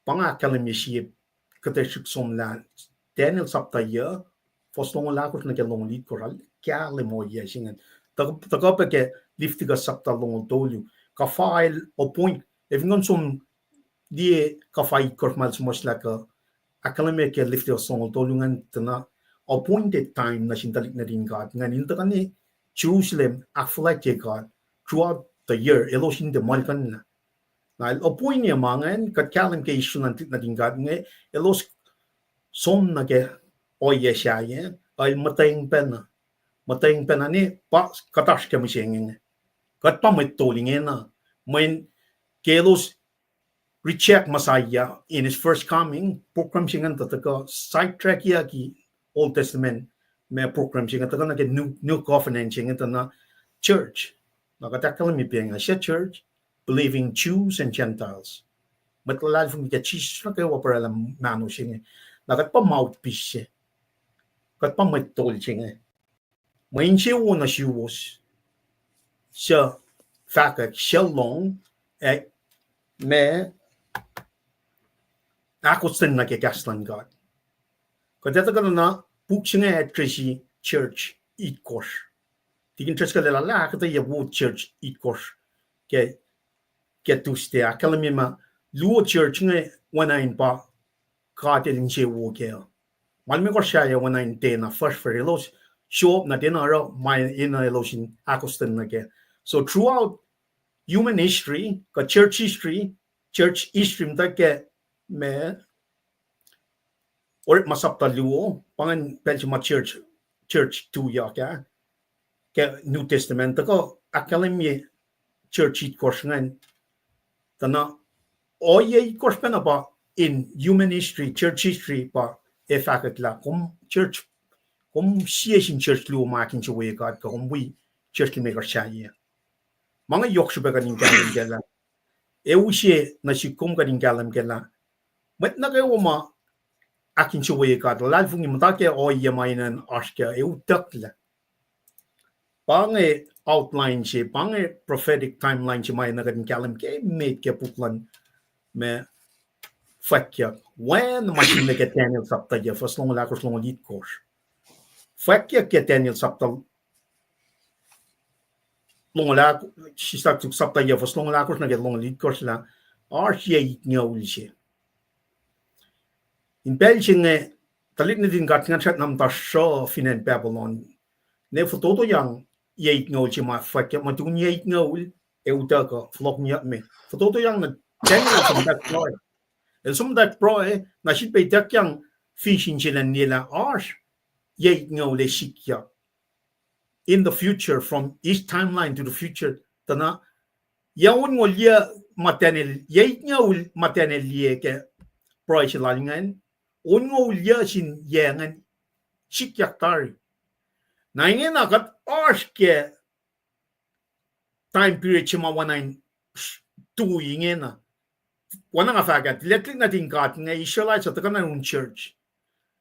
Pangakalim yiship, kateshik som lan, Daniel saptaya, foslong lakos na kelong lit koral, kalim mo yesingan. Tagapa ke liftiga sapta long tolu, ka file o point, if ngon som die ka file kormal sumos laka, akalim ke liftiga song tolungan tana, appointed time na sintalik na din God. Ngayon ito kani Jerusalem afflicted God throughout the year. Elosin de malkan na. Na appoint niya mangan katkalim kay isu na din God. Ngayon elos som na ke oye siya yan ay matayang pena. Matayang pena ni pa katash kami siya ngayon. Kat pa may tuling na. May kelos reject Messiah in his first coming. Program siya nga tataka sidetrack yaki Old Testament me program singa ta kana ke new covenant singa ta na church na ka ta kala mi piang a church believing Jews and Gentiles but la fu mi ke chi na ke wa para la manu singa na ka pa mouthpiece ka pa mai tol singa mai che wo na wiowos siya fakak siya long me akosyu na ke gaslan God ko deta ka na puksinga at krisi church eat course tigin church ka la akketeyac wood church eat course ke Tursday akala ma luo church nga wanain pa ka te che wo ke mal me ko sha ya wanain te na first for los show up na den ara my in a lotion akosyu na ke so throughout human history ka church history that ke me or masapta luo pangan pelchima church 2 ya ke New Testament ko akala church eat course ngan tana oye course pena ba in human history church history pa fakatla kom church kom siyesin church luo makin chwe God ko we church ki maker shaye mga yokshu ba kaning galam gela ushe na si kom kaning galam gela met na kayo ma akin chwe God lal fungi mtake oye mainan ashka utakla pange outline si pange prophetic timeline si may nagaling kalam ke made ke putlan me fakya when machine me ke Daniel sapta ya first long la kos long lead course fakya ke Daniel sapta long la si sapta ya first long la kos na ke long lead course la RCA nyol si in Belgium talit na din gat ngat nam ta show finan Babylon ne foto yang ye ngol chi ma fakya ma tu ye ngol uta ko flok nyat me foto yang na Daniel from that ploy and some that ploy na shit be tak yang fishing chilan nila arsh ye ngol le shikya in the future from each timeline to the future tana yaun ngol ya matenel ye ngol matenel ye ke ploy chilan ngol ya sin yangan shikya tari na ingen na kat arsh ke time period chima wanain tu ingen na wana nga fagat letlik na din kat nga Israelites at kana un church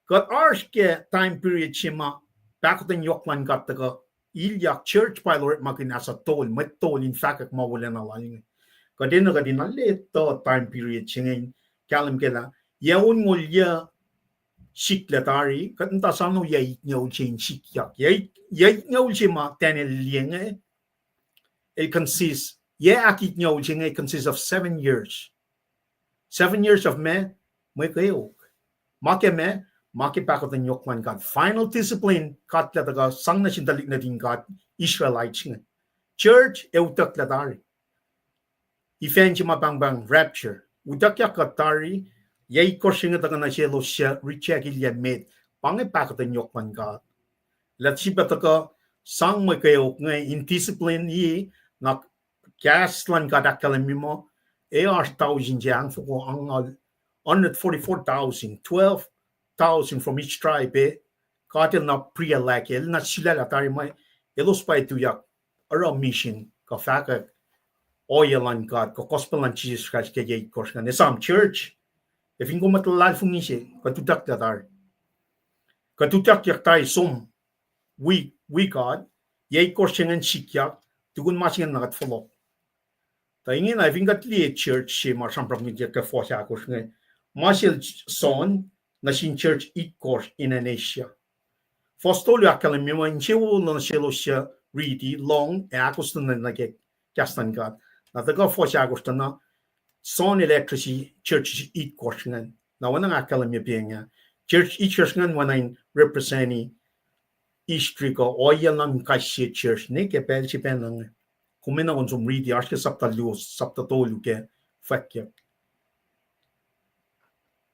kat arsh ke time period chima bakoten yoklan kat ka likiyac church pacl makinasa tol metol in fact mawala na lang kadin ka din leto time period chingen kalam kela yaun ngolya shiklatari kanta sano yai ngol chen shikyak yai ngol chima tanel lienge it consists akit ngol chen it consists of 7 years 7 years of me kayok make pakot ng yokman God final discipline kat lataga sang na sindalik na din God Israelites church utak latari ifen chima bang rapture utak yakatari yay korsing at na siya lo siya recheck ilya made pangi pakot ng yokman God lat siya taka sang mo kayo in discipline yi na kaslan God akalamimo 1,000 jang fuko ang 144,000 12,000 from each tribe katil na pre-elect na sila latari may elos pa ito yak ara mission ka faka oyalan God ka gospel ng Jesus Christ kaya ikos ka nesam church if ingo matalal fungisi katutak yak tayo sum we God yay ikos siyangan sikyak tugun masingan nakatfolok tayo na if ingat liye church si marsam pramidya ka fosya akos nga masil son na sin church eat course in Asia. Fostolio akalamima inchewo na silo siya ready long akosyu na nage kastan God. Na taga fosya akosta na son electricity church eat course ngan. Na wana akalamia piya church eat course ngan wana representing history ko oya lang kasi church ne ke pel si penang kumena on some ready aske sapta tolu ke fakya.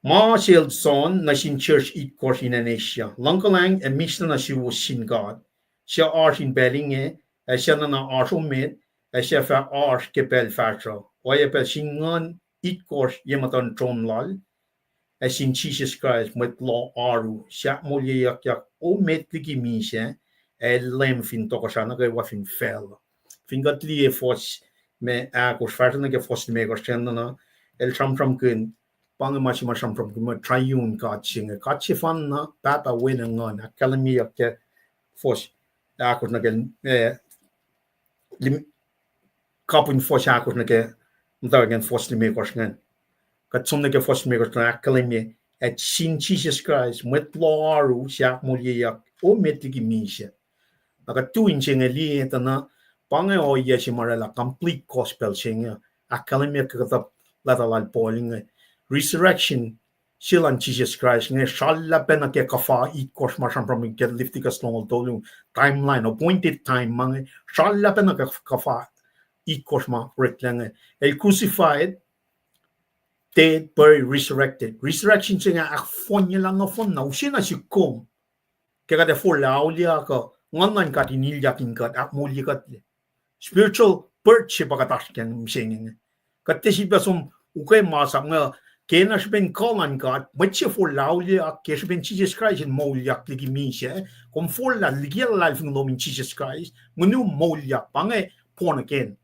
Marshall son na sin church eat course in Asia. Langkalang e mission na siya was sin God. Siya ars in Bellinge, siya na ars omit, siya fa ars ke pel fatro. Oya pel singan eat course yematan tromlal. as in Jesus Christ met law aru siya mo liyak o met liki misha lem fin Tokosrai na wa fin fel fin got li fos me akos farten na fos me gostenda na el tram kun pang ma tram kun triune God singa katsi fan na papa win ngon akalami yak fos akos na lim kapun fos akos na mutawaek fos me gostenda kat som na fos me gostenda akalami at sin Jesus Christ met law aru siya mo liyak o met liki misha tuin singa li na pange o yesi marala complete gospel singa akalami ka latalal polling resurrection silan Jesus Christ nge shalla pena ke kafa I kos marsham from get liftikas long tolu timeline appointed time mange shalla pena ke kafa I kos ma reklange el crucified dead buried resurrected resurrection singa akfonya lang afon na usina si kom kaya de for laulia ka ngan ka tinilyakin ka ak mulikat spiritual birth siya pagkataskyan singing katte siya som ukay masak nga kena siya ben kalan ka but siya for laulia kaya siya ben Jesus Christ in molyak ligi misya kung for la likiyac life ng lomin Jesus Christ munu molyak pange born again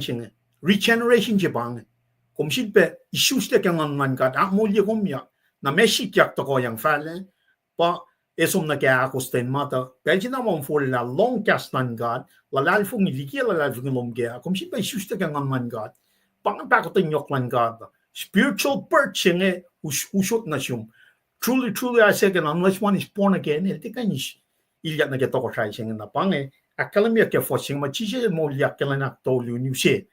siya regeneration siya pange kung siya be isus na kaya ngan ka ak molyak kumya na mesikyak to ko yung fale pa esom na kaya akosten mata kaya na mo for la long cast nan God la lalfong likiyac la lalfong lomgea kung siya be isus na kaya ngan God pang pakoten yok lan God spiritual birth siya usot na siya truly I say again unless one is born again iti kanyis ilyak na kaya Tokosrai siya na pange akalami kaya fos siya machisya mo ilyak kaya na tolu niyo siya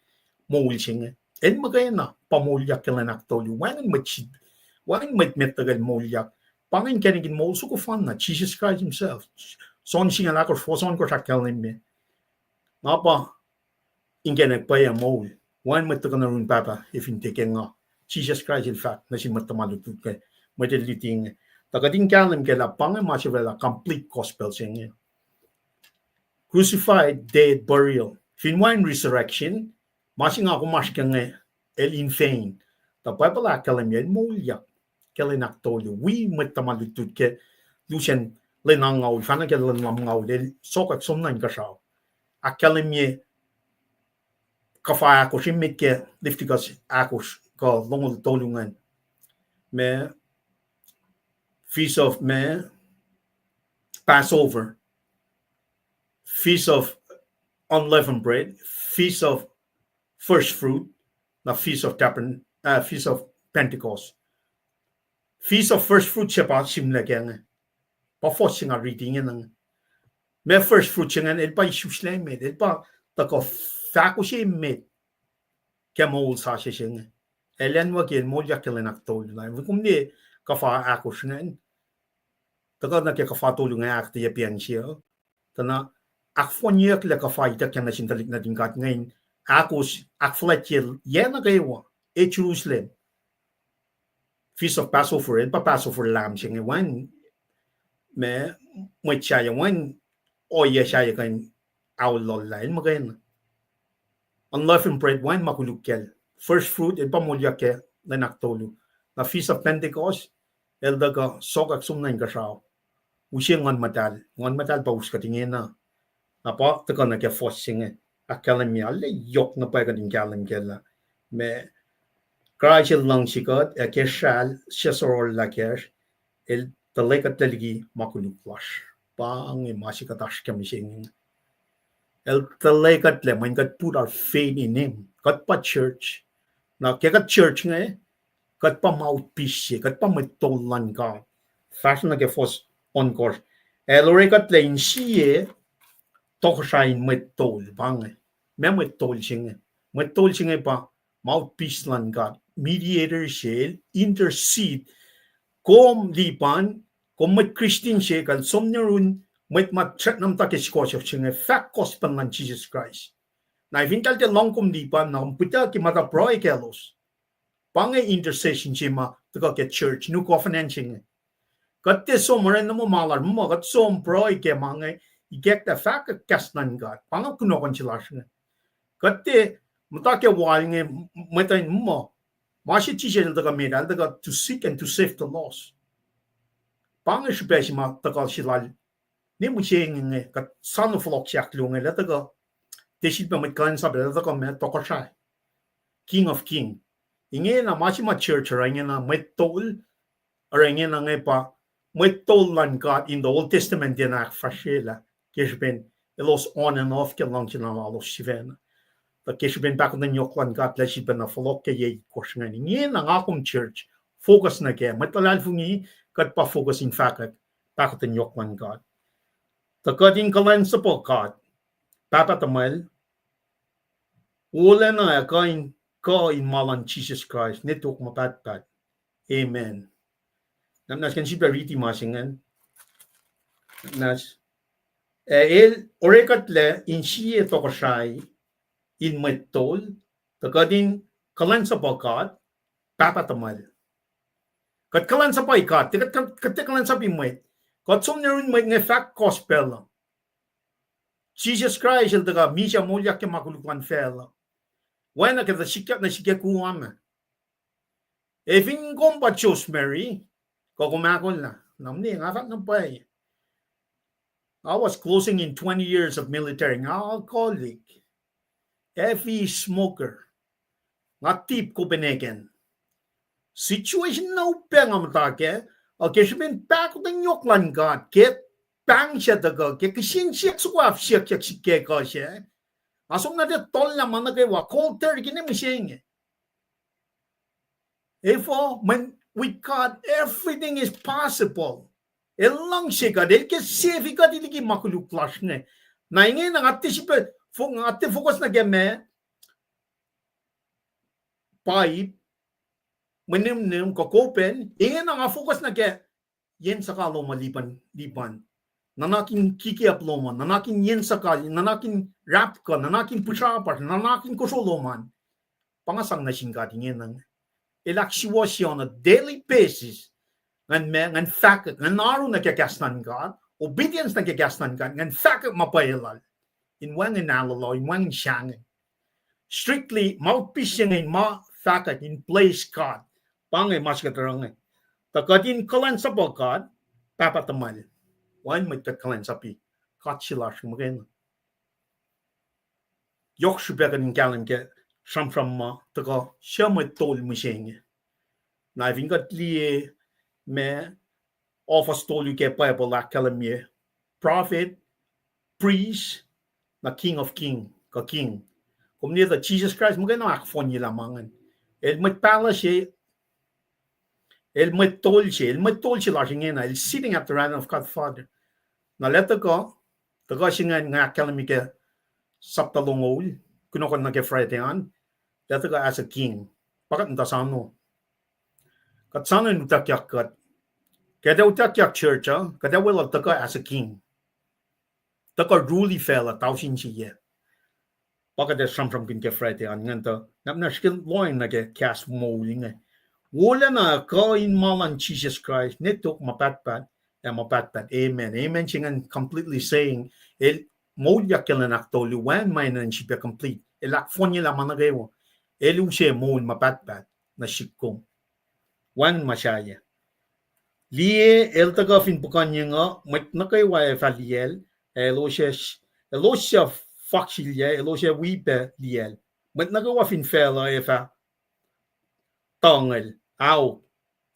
mo il siya en magaya na pamolyak kaya na tolu wangan met tagal mo ilyak pangin kenigin mo so ko fan na Jesus Christ himself son siya na ko foson ko sa kalimi mapa inge nagpaya mo wan met tagal na rin papa if inte nga Jesus Christ in fact na si matamalutut kay matiliting tagading kalim kaya pangin masivela complete gospel siya crucified dead burial finwine resurrection masing ako maskang el infame tapay pala kalim yan mo ilyak kaya naktolo we matamalutut ke lucian lenangaw fana ke lenangaw del sokak somnan kasaw akalemi kafa ako simit ke liftikas ako ko longol tolungan me feast of me Passover feast of unleavened bread feast of first fruit na feast of Pentecost Feast of first fruit siya pa simla kaya pa fos siya nga reading yan may first fruit siya nga el pa isus lang med el pa tako fako siya med kaya mo ulsa siya nga elen wagin mo jak kaya naktol na kung di kafa ako siya nga tako na kaya kafa tolo nga akketeyac pian siya tana akfonya kaya kafa ita kaya na sintalik na din kat ngayon akos akfletchel yan na kayo Jerusalem Feast of Passover, el pa Passover lamb siya ngayon. Me, Mwet siya ngayon, oya siya ngayon, akollah lain magayon. Unleavened bread, wine makulukyal. First fruit, el pa mulya ke, na naktolo. Na Feast of Pentecost, el daga sokak sumnayin kasaw. Usya ngon Mutal pa uskatingin na. Napa, taka na kaya fos siya ngayon. Akalami, ala yok na pa yung kalam kaya. Me, Christ lang sikat kesal sesarol laker el telekat teligi makuluklas pang masikatas kami sing el telekat le man kat put our faith in him kat pa church na kekat church nga kat pa mouthpiece kat pa metolan ka fashion na ke fos on course el rekat le in siye Tokosrai metol bang metol sing pa mouthpiece lan God mediator siya intercede kom lipan kom met Christian siya kan somnarun met matchat nam takiskosyo siya fact gospel ng Jesus Christ na ivintal te long kom lipan na puta ki mata proy kelos pangay intercession siya ma taga ke church nukewa financing katte so maran mo malar mo kat so proy ke mangay igek the fact kas nan God pangak kuno kon sila siya katte mata ke wal nge metain mo Mashi teacher daga mera daga to seek and to save the lost. Paing shpeshi ma daga shilal. Ni mushing ka son of lock yak lunga daga. Deshit ba mit kan sabe daga me Tokosrai. King of King. Inge na mashi ma church range na Mutal range na ngepa Mutal and God in the Old Testament na fashela. Kishben elos on and off ke lang china alos shivena. The kishben back on the Nyoklan God leshi ben a follow ke ye koshngani. Inge na ngakum church focus na ke Mutal fungi kat pa focus in fact back on the Nyoklan God. The KahsInKol God. Papa tamal wolacna ka in malan Jesus Christ netok mapatpat. Amen. Namnas kan siya riti masingan. Nas el orekatle in siya Tokosrai in Mutal the KahsInKol God papa tamal. Kat kulacnsap ikat kat kulacnsap Mwet. Kat som nerun Mwet nge fact gospel. Jesus Christ el daga misha molyak ke makulukwan fel. Wena ke the sikat na sikat kuwana. Evin gomba Chos Mary kokumakollah. Namni ngafat na pay. I was closing in 20 years of military. Alcoholic. Heavy smoker. Natip Copenhagen. Situation na upeng amatake. Okay, she been back with the Nyoklan God. Get bang siya daga. Get kishin siya suwaf siya ka siya. Asong na de tol na managawa. Coulter gini mo siya. Therefore, when with God, everything is possible. Elang siya God. El ke save God iliki makuluklas nga. Na ingay nang ati focus na game. Pipe. Menim kokopen. Ingay nang focus na ke. Yen sakalo malipan. Nanakin kikiap loman. Nanakin yen sakal. Nanakin rap ka. Nanakin pushapat. Nanakin kosoloman. Pangasang na singkat ingay nang. Elaksiwasya on a daily basis ngan fact ngan naru na kakasnan God obedience na kakasnan God ngan fact mapayalal in wang inalalo in wang shang strictly mouthpiece in ma fact in place God pangay mas katarang ta KahsInKol God papa tamal wan mit kaksakin katsilash magain yok shubegan in galan ke from ma taga shamoy tol mushing na vingat liye me office tol you ke Bible la kalamye prophet priest na king of king ka king kumni the Jesus Christ mo gana akfon nila mangan el mutawaek siya el mutol siya la singena el sitting at the right of God Father na leto ko taga singan nga kalamye ke saptalongol kuno ko na ke Friday on leto ko as a king pakat ntasano katsana nukewa kat kada nukewa church kada wala taka as a king taka ruli fella tausin siya pakat de from kin ke Friday an nganta napna skill loin na ke cast moling wolacna ka in malan Jesus Christ netok mapatpat amen chingan completely saying el molyak kelan aktolu when mine shipa complete elak fonye la managayo elu she mol mapatpat na shikkom wan masyaya. Liye el taga fin pukan nga mat nakay wa faliel elosha faksilya elosha wipe liel mat nagawa fin fela efa tangel au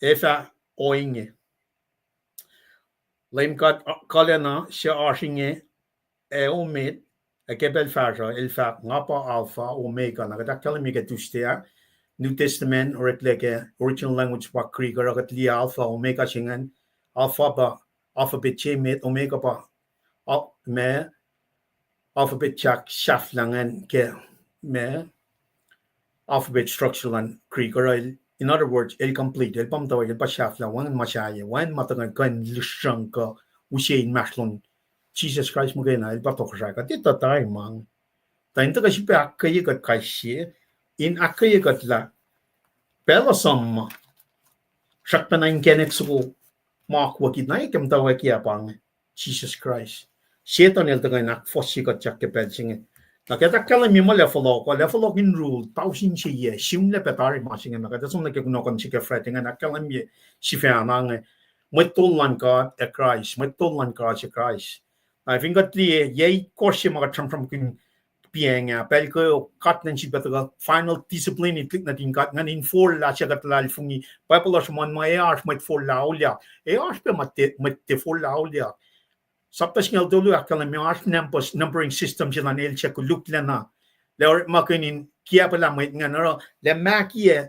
efa oinge lem kat kalena sha ashinge omet akebel farja elfa ngapa alpha omega nagada kalamiga tustea New Testament or like original language pa Greek or alpha omega singan alpha ba alphabet chemet omega pa me alphabet chak shaf langan ke me alphabet structure lan Greek or in other words el complete el pam tawa el pa shaf la wan masaya wan matangan kan lusang ka usain maslon Jesus Christ mo gena el pa Tokosrai ka tita tayo mang tayo ka si pa akketeyac kaisi in akketeyac la pela som shakpanain kenek so mark wakid na ikem tawek ya pang Jesus Christ Satan el tagay nak fosi ka chak ke pelsinge 那个他讲了明白level lock in rule 到星期一新的betari machine那个从那个那个这个 Friday 那讲了明是非常难的Mutal God a Christ Mutal God a Christ I think that the ye course ma term from Paing pelko kat nan si betaga final discipline it na din kat nganin for la siya kat la fungi Bible mon ma ar met for la ulia ar pe mat for la ulia Saptas ngel dulu akala me art numbering system sila nel check look lana. Le makunin kia pala met ngano le makie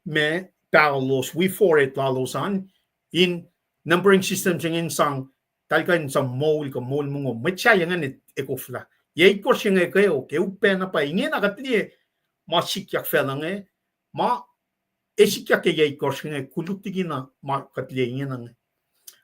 me pacl we for it lalosan in numbering system in sang talkan sa mol ko mol mo metcha yangan ekofla. Ye ko singe kayo ke upena pa ingin akatli ma sikyak felange ma esikyak ke ye ko singe kulutigina ma katli ingin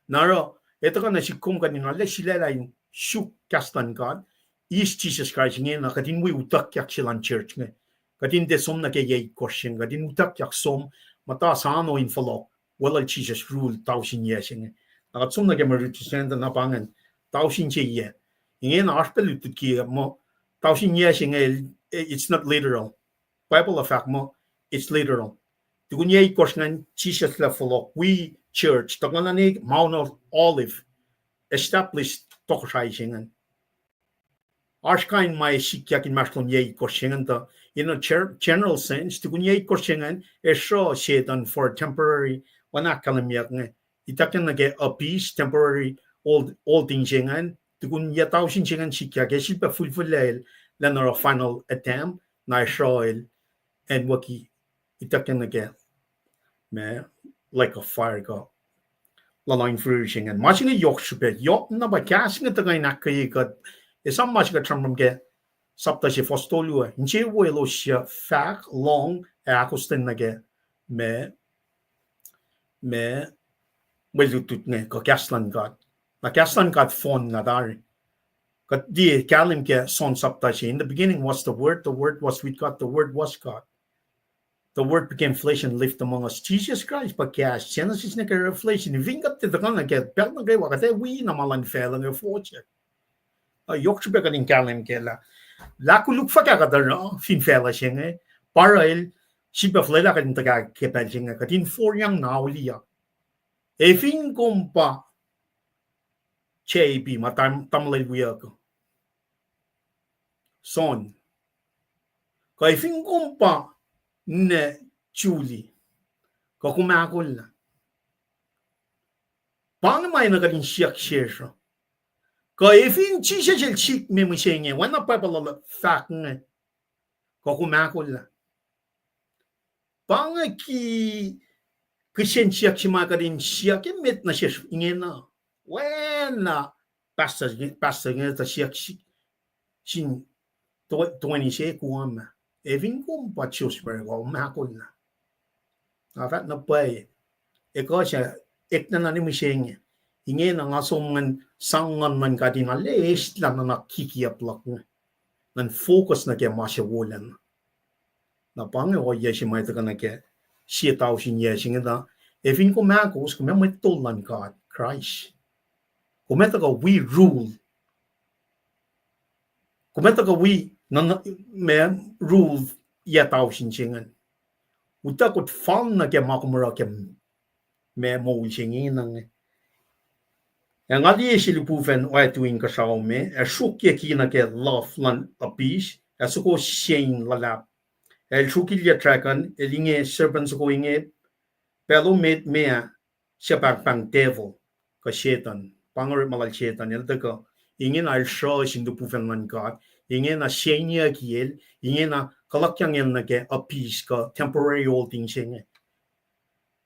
naro ito ka na si kung kanina le sila la yung shuk kastan God is Jesus Christ ngayon na kadin mo utak yak silang church nga kadin de som na kaya question kadin utak yak som mata sa ano in follow wala Jesus rule tausin yes nga nakat som na kaya marutisenta na pangan tausin siya ngayon na arpel ito kaya mo tausin yes nga it's not literal Bible effect mo it's literal tukun yay question Jesus la follow we church taglani Mount of Olive established Tokosrai singen Arshkain mai sikiak in mashlon yay korsingen ta in a general sense tukun yay korsingen show Satan for temporary wana kalamiak nge itakan nage a peace temporary old thing singen tukun yataw singen sikiak esipa fulfillel lan a final attempt na shoel and waki itakan nage me like a fire go la line fruiting and matching a yorkshire yok na ba casting at the guy nakay got is some much got from get sapta si fostolu inche welo sia fac long akosten nage me welutut ne ko caslan got phone na dar got die kalim ke son sapta si in the beginning was the word was with God the word was God the word became flesh and lived among us. Jesus Christ, but cash, Genesis na revelation. Vingat te dakan na get, pel na kay wakate, we na malan fell ang fortune. Yok siya ka din kalim kela. Lakuluk fa ka kadar no, fin fella siya nga. Para siya flela ka din taga kepel siya nga. Katin for yang nauliya. E fin kumpa, chebi, matamlay wiya ko. Son. Kaya fin kumpa, ne Julie ko kumakol na paano may nagaling siyak siya ko ifin chi siya chik me mo siya nga wana pa pala fact nga ko kumakol na paano ki kisyen siyak si makarin siyak met na siya ingin na wena pasta nga ta siyak sin 20 siya kuwama Evin kung pachos pero makol na. Arat na pay. Eko siya ekna na ni miseng. Inge na nga soman sangan man kadin alis lang na nakikiaplak na. Nan focus na kaya masya wulan. Na pangi o yesi may taga na kaya siya tao sin yesi nga na. Evin kung makos kung may tulan God, Christ. Kung may taga we rule. Kung may taga we may rule yataw sinsingan. Utakot fan na kaya makumura kaya may mawul singin ng ang adi silipufen o tuwing kasaw me shuk kaya kina kaya love lan apis suko siyang lalap shukil ya trakan inge serpent suko inge pero mea siya pang devil ka Satan pangarit malal Satan yun taka ingin al show sindupufen man God ingin na siyanya kiel ingin na kalakyang yan na ke apis ka temporary old thing siya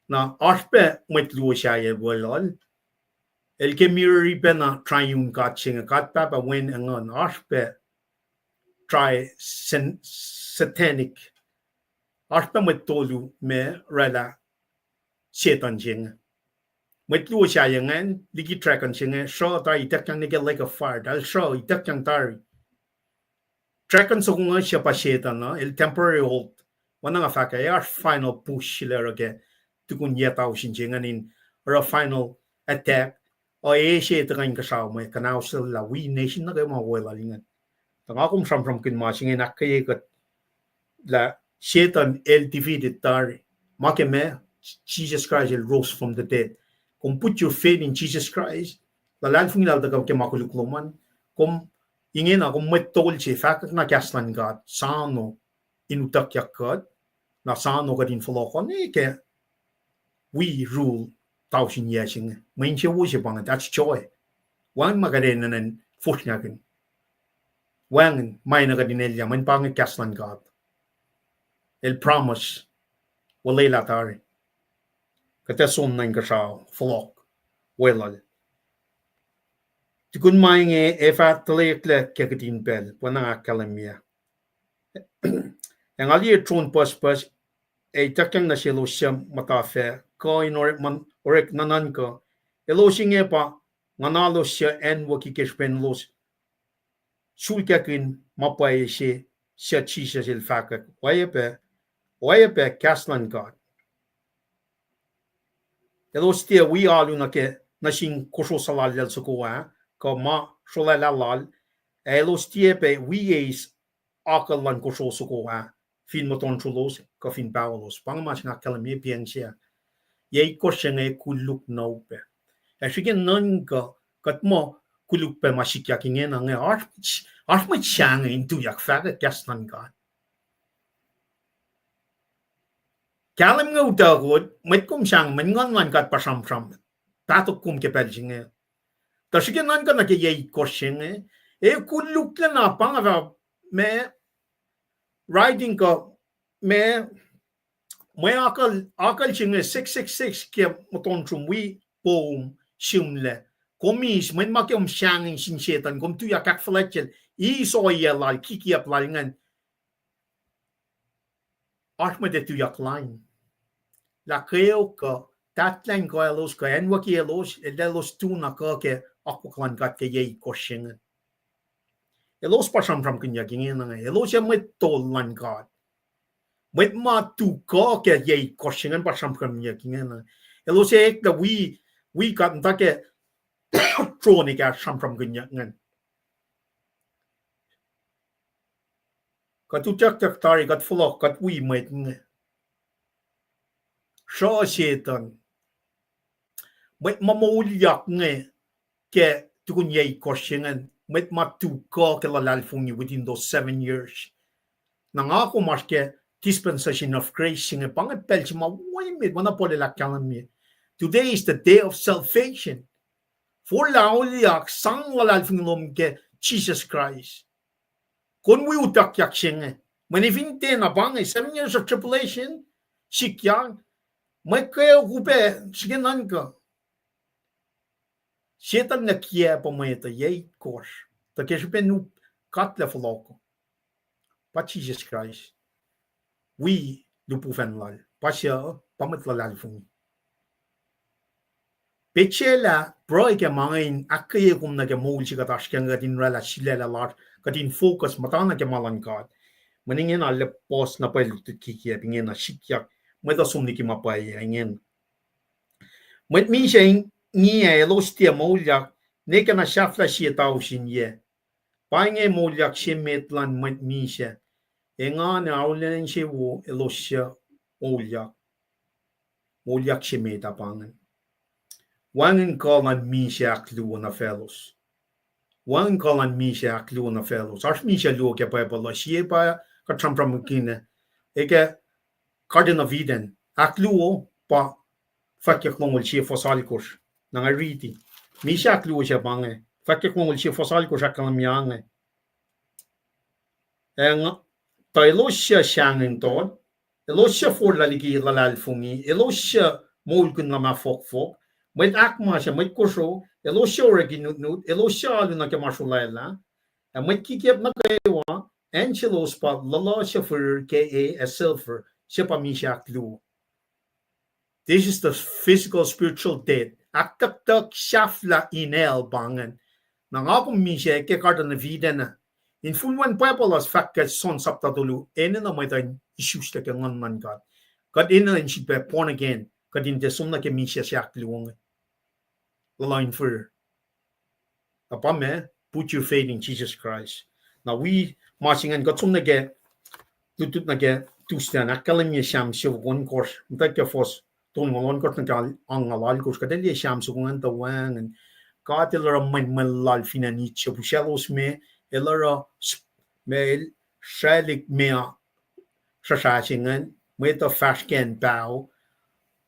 na aspe met luo siya walol el ke mirror pe na triune God siya kat papa when angon aspe try satanic aspe met tolu me rela Satan siya met luo siya yan likiyac siya show tayo itakang nige like a fire dahil show itakang tayo Trakan sa kung siya pa Satan, no? El temporary hold. Wana nga faka, final push sila rage. Tukun yataw sinjinganin. Or a final attack. O siya ito kanyang kasawa mo. Kanaw sila, we nation na kayo mawala lingan. Tangakum from kin marching in akketeyac la Satan el defeated tari. Makeme Jesus Christ rose from the dead. Kung put your faith in Jesus Christ, la lalfung la da ke makulukloman. Kung inge na kung metol che fakak na kaslan God sano inutak God na sano ka din folokon ke we rule 1,000 years inge. Main che wo che bang that's joy. Wan magarenen en fushnakin. Wan may nagadinelya man pangit kaslan God. El promise walay tari. Kata son nang kasao flok welal. Tikun mainge efa tlekle kekatin bel wana kalamia. Ang ali tron pas e takang na silo siyam matafe ko inorek man orek nanan ko elo singe pa nganalo siya en waki kespen los sulkakin mapay siya chisa sil fakak wayepe kaslan God. Elo stia we alu na ke nasing kusho salal sa kuwa ko ma sholalal elo stia pe we is akollah kusho sa kuwa fin Mutunfacl ko fin pacl pangamas na kalami piang siya yay ko siya ngay kuluk na upe sige nan ka kat mo kuluk pe masikya kingen na ngay arf siya ngay into yak faga kaslan God. Kalam nga utagod, may kum siyang mangan kat pasam. Tatok kum ke pelsing eh. Tasikin nan ka nakiyay korsing eh. Kuluk ka na pangara me riding ka me akal sing 666 ke Mutunfacl we boom simle. Komis may makyam siyang sinsetan kum tuya kaksakin isoya lal likiyac ngan. Arf de tuyak line. La creo que tatlan ko elos ko enwaki elos elos tuna ko ke akuklan kat ke yei koshing. Elos pasam from kanya gingin na elos ya met tolan God. Met ma tu ko ke yei koshing pasam kanya gingin na. Elos ek da we kat ta ke troni ka sam from kanya ngan. Katutak tari kat fulok kat we met nge. So Satan met mamuliak nge ke tukun yay koshingan met matuko ke lalalfungi within those 7 years. Nangako mas ke dispensation of grace nge pangapel si mawimit wana po lila kalami. Today is the day of salvation. For lauliak sang lalalfungi lom ke Jesus Christ. Kun we utak yak shinge. Manifinte na bangay 7 years of tribulation sikyang may kaya kupe, sige nan ka. Satan na kia pa mo ito, yay kors. Ta kaya nu katla faloko. Pa Jesus Christ. We lupufen lal. Pa siya, pamatlalal fung. Pechela, bro, ike mangain, akaya kum na kemul si katash kaya gatin rala silela lar, gatin focus, matana kemalan God. Maningin ala pos na pa ilutit kikia, pingin na sikyak, may tasum ni kimapay ingin. May mi siya niya elos tiya molyak neka na shafla siya tao sinye. Paing molyak siya metlan may mi siya. Nga na aulan siya wo elos siya molyak. Molyak siya metapangan. Wangin kalan mi siya akluwa na fellows. Wangin kalan mi siya akluwa na fellows. Ars mi siya luwa kaya pa pala siya pa katrampramakina. Eka Cardinal Viden, akluo pa fakyak mongol siya fosalikos nang ariti. Misha akluo siya bange. Fakyak mongol siya fosalikos akalamyange. Tayo siya siyangin to. Elo siya for laligi lalalfungi. Elo siya molkun na mafok-fok. May akma siya, may kurso. Elo siya originut. Elo siya alo na kamasulala. May kikiap na kayo. Angelos pa lala siya for Ka as silver. Siya pa misha akluo. This is the physical spiritual death. Akketeyac shafla inel bangan. Nangako misha ke karta na vida na. In fulwan papalas fakka son saptatulu. Ene na may tayo issues na kangan man God. God ina in siya born again. God in the sum na ke misha siya akluo. Lalain for. Apame, put your faith in Jesus Christ. na we marching got some nage tutut nage tustan akalim sham shivon course take fos ton molon course nagal angalal course kadeli sham sugun the wang and got a min lal finani chapushalos me elara me shalik me shashingen with the fashken bow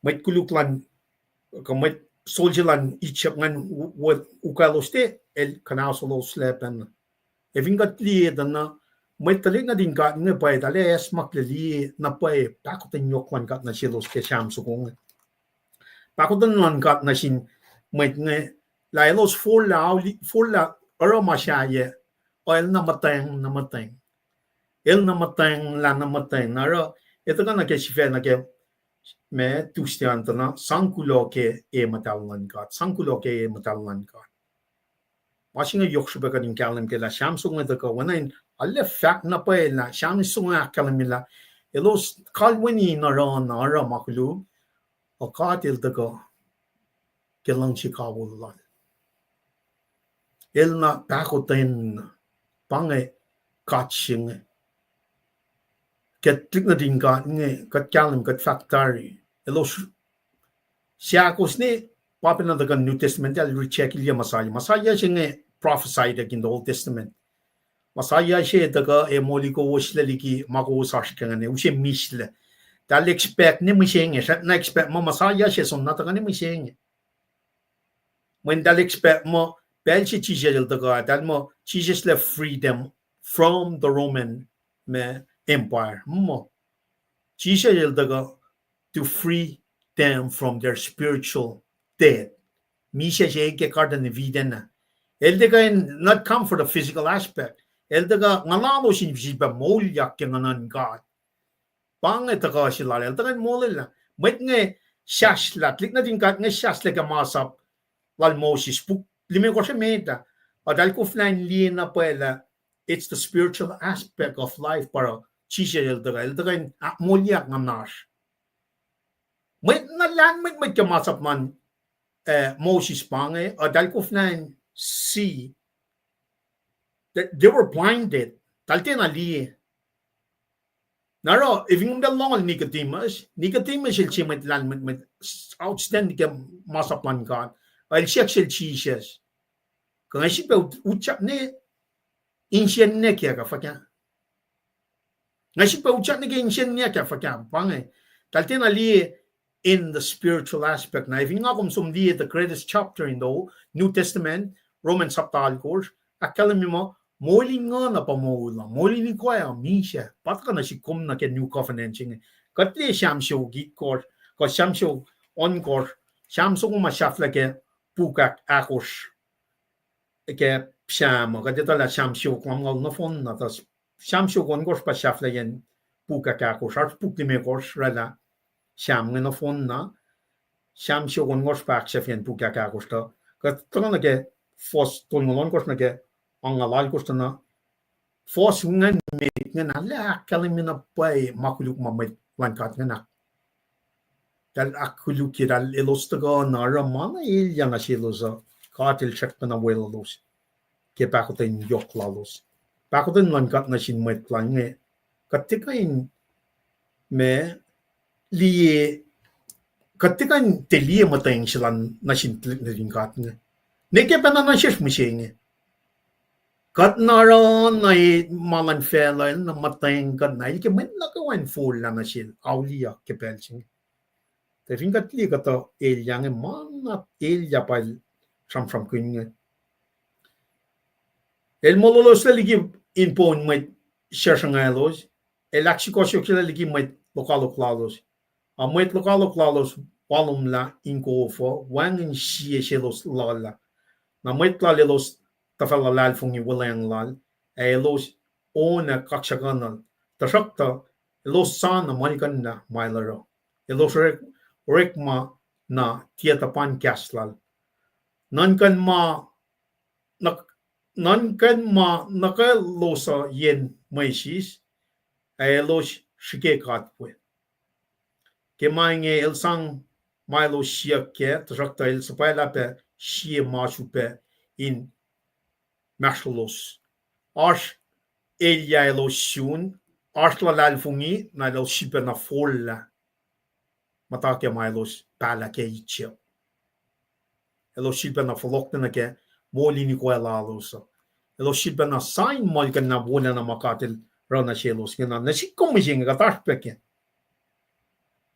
met kuluklan met soldier ichapngan with ukaloste el canal solo slap and if you got clear then met talik na din got nge pa dale smak li na pa pakoten yokwan got na silos ke sham sugong pakoten lan got na sin met nge lai los for la aro mashaye oil na mateng el na mateng la na mateng na ro ito ka na ke sife na ke me tustian na sankulo ke matalan got sankulo ke matalan got watching a yokshuba ka din kalam ke la sham sung na ko wanin alle fact na pa la sham sung na kalamila elos kalwini na ra makulu o katil de ko ke lang chikawo la el na pakoten pange katching get na din got nge kat kalam kat factory elos siakos ni Papina the New Testament, I'll recheck Ilya Masaya. Masaya sing prophesied in the Old Testament. Masaya she the moliko washliki mako sashkan and ushe mishle. They'll expect Nimising, not expect Masaya she son not a Nimising. When they'll expect more Belchi Chijel the God, that more Jesus left freedom from the Roman Empire. More Chijel the God to free them from their spiritual dead. Misha ke kardan videna. Eldega not come for the physical aspect. Eldega ngalalo sin visiba molyak ke nganan God. Bang etaka sila eldega molila. Met nge shashlat lik na din kat nge shashlat ke masap wal Moses puk lime ko siya meta. Adal ko flan lina pala. It's the spiritual aspect of life para chisha eldega molyak nganash. Met na lan met ke masap man Moses Pange or Dalkofnan see that they were blinded. Taltena li. Naro, if you long Nicodemus will chimit land with outstanding masaplan God. I'll check cheeses. Can I ship out uchap ne insien nekia faka? I ship out uchap ne insien nekia faka. Pange. Taltena li. In the spiritual aspect. Now, if you know the greatest chapter in the New Testament, Roman Saptal course, akalamimo, moli nga na pamola, moli ni kwaya, misha, patka na si kum na ke New Covenant ching. Katli shamsho git course, ko shamsho on course, shamso kuma shafla ke pukak akos, ke sham, katita la shamsho kwangal na fon na tas, shamsho on course pa shafla yen pukak akos, art pukli me course, rala. Sham na phone na sham show on ngos pak chefian pu ka kosta ka tong na ke fos ton molon kos na ke angalal kosta na fos ngan me ngan la kalimina pai makuluk mamet wan kat na dal akuluk kiral elostago na ramana il yana shilosa katil check na welos ke pakoten yoklalos pakoten wan kat na shin met plan nge katikain me li katikan telia mateng silan na sintlik na ringat nga. Neke pa na siya sumishing. Kat naroon na malan fela na mateng kat na ike men nakawan full na na siya aulia ke pelching. Te ringat li kato elyang man elya pa sam kun nga. El mololos la ligi inpon met siya sangalos. El aksikosyo kila ligi met lokalo-klalos. Mwet lokalo-klalos walum la inkofo wangin shelos lala. Na mwet la lelos tafala lal fungi walang lal. Elos oana kaksakan tasakta elos sana manikanda mailaro. Elos rekma na tiatapan kaslal. Nankan ma nakalosa yen maisis. Elos shike katwe. Kemange el sang Milo shiake trakta el sapala pe shie machupe in marshalos. Ash Elia elosion, Arsla lalfungi, na lo shipa na folla. Matake maelos pala ke itchio. Elo shipa na folokta na ke, moli ni ko elalosa. Elo shipa na sign molka na bola na makatil rana shelos kena. Na shikomishing ka tashpeke.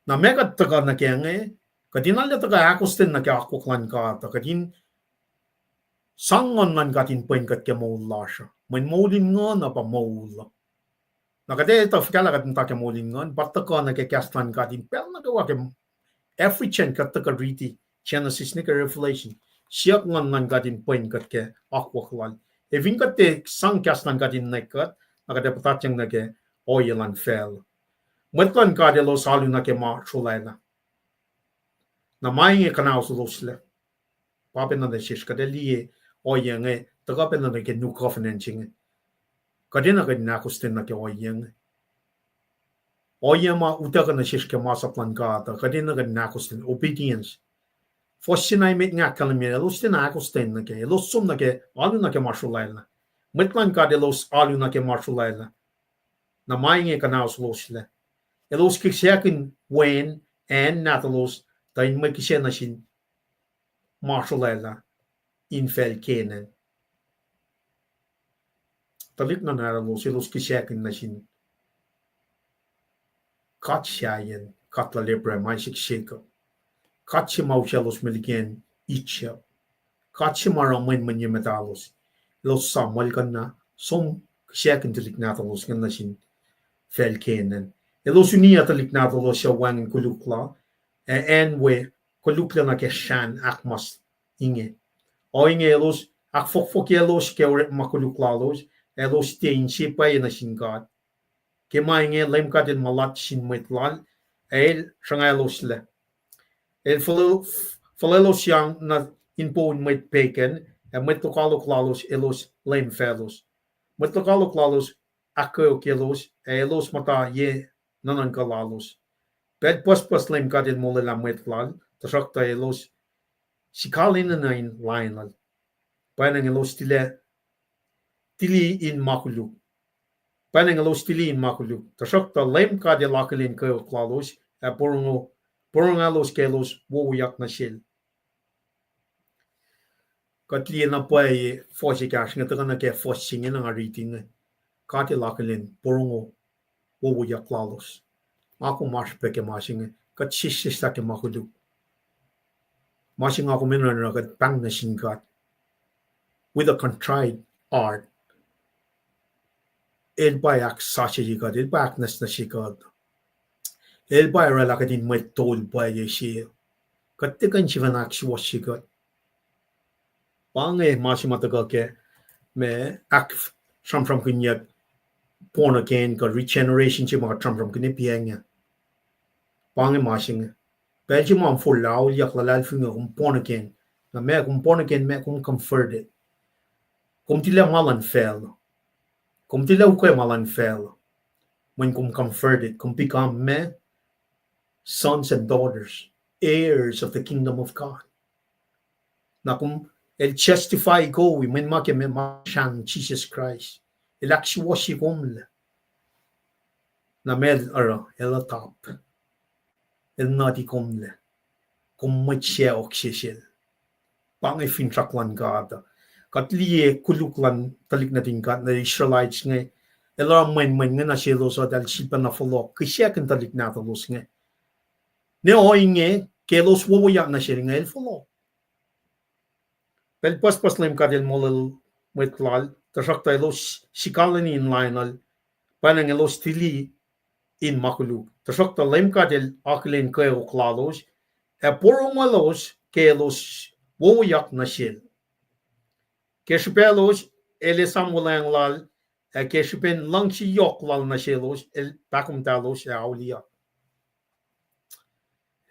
Na mega taka na ke nge, kadin ala taka akosten na ke akoklan ka, kadin sangon man katin poin kat ke maulasha. Main maulin nga na pa maula. Nakade ito fikala katin ta ke maulin nga, bataka na ke kastan katin, pel na gawa ke every chen kat taka riti, Genesis ni ke Revelation, siyak ngan katin poin kat ke akwaklal. E vin kat te sang kastan katin na kat, nakade patachang na ke oilan fel. Mwetlan kade lo salu na ke ma chulena. Na mai kanao su lo sile. Pape na de shish kade liye oyenge, tagape na ke new covenant chinge. Kade na kade nakusten na ke oyenge. Oyema utaka na shish ke masa plan kata, kade na kade nakusten obedience. Fossinai met nga kalamia, lo sten nakusten na ke, lo sum na ke alu na ke marshulaila. Mwetlan kade los alu na ke marshulaila. Na mai kanao su lo sile. Elos kisyakin wen and natalos tayin may kisya na sin marshulaila in fel kenen. Talik na naralos elos kisyakin na sin katsyayan katla lepra may siksika. Katsi mausyalos miligyan itcha. Katsi maramin manyametalos. Elos samal kan na som kisyakin talik natalos kan na sin fel kenen. Elos unia talik natalos siya wangin kulukla. En we kulukla na ke shan akmas inge. O inge elos ak fok elos ke ore makuluklalos elos tein sipa na singat. Ke mainge lem kadin malat sin metlal el shanga elos le. El falelos yang na inpo met peken metlokaluklalos elos lem felos. Metlokaluklalos akko kelos elos mata ye nanan kalalos. Bed pas lem kadin molela metlal tasakta elos sikalin na in lainal. Panang elos tili in makuluk. Panang elos tili in makuluk. Tasakta lem kadin lakalin kayo klalos porongalos kelos wowiyak na shil. Katli na pay fosikash nga taga na ke fosingin ang ariting kati lakalin porongo wowiyak klalos. Ako mas peke masing kat sisista ke makuluk. Masing ako minan na kat pang na singkat. With a contrite heart, el bayak sashigad, el bayak nas nashigad. El bayra lakadin may tol baye siya. Katikan siya na akswashigad. Pange masimataga ke me ak from kunyat born again ka regeneration siya mga from kunipiyang. Pange masing. Belgium ang full lao yak lalal finga born again. Na me kung born again me kung converted. Kung tila malan fel. Kung tila ukay malan fel. When kung converted, kung become me, sons and daughters, heirs of the kingdom of God. Na kung el justify ko, when make me siyang Jesus Christ. El akswashi kumle. Na med el top. El nadi kumle. Kung matya oksishil. Pangay fintraklan gada. Katliye kuluklan talik na tingkat na Israelites nga elara main nga na siya sa dal sipa na follow kisya kan talik na talos nga ne oinge kelos wowoyak na siya nga el follow pel pas lem kadel molel metlal tasakta elos sikalani in linal panang elos tili in makulu tasakta lem kadel aklen kayo klalos e poromalos kelos wowoyak na siya Kespelos, ele samulang lal, kespen langsi yok lal na shelos, el takumtalos ya aulia.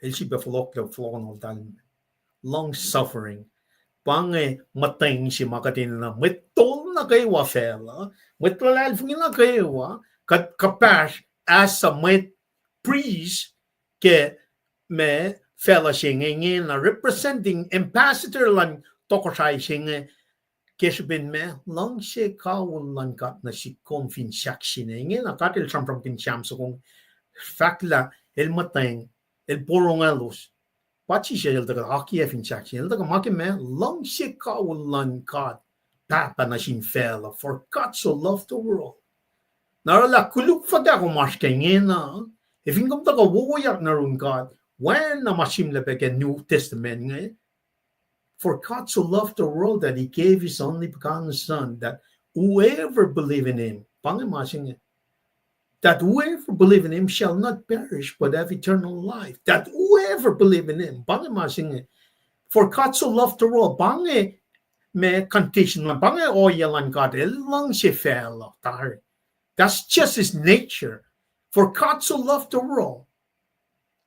El si beflok le flon al dal. Long suffering. Pange mateng si makatin na metol na kayo wa fela. Metol alfing na kayo wa. Kapash as a met priest ke me fela singing na representing ambassador lang Tokosrai singing Kesben me lang she kawun lan kat na si konfin shaksine inge na katil from kin cham so kung fakla el mateng el porongalos pachi she el daga hockey fin shaksine el daga make me lang she kawun lan kat papa na shin fella for God so loved the world narala kuluk fada ko maske ngena if ingom daga woyak na run God when na mashim lepeke New Testament nge for God so loved the world that he gave his only begotten son, that whoever believe in him, that whoever believe in him shall not perish but have eternal life. That whoever believe in him, for God so loved the world, me condition oyalan God, that's just his nature. For God so loved the world.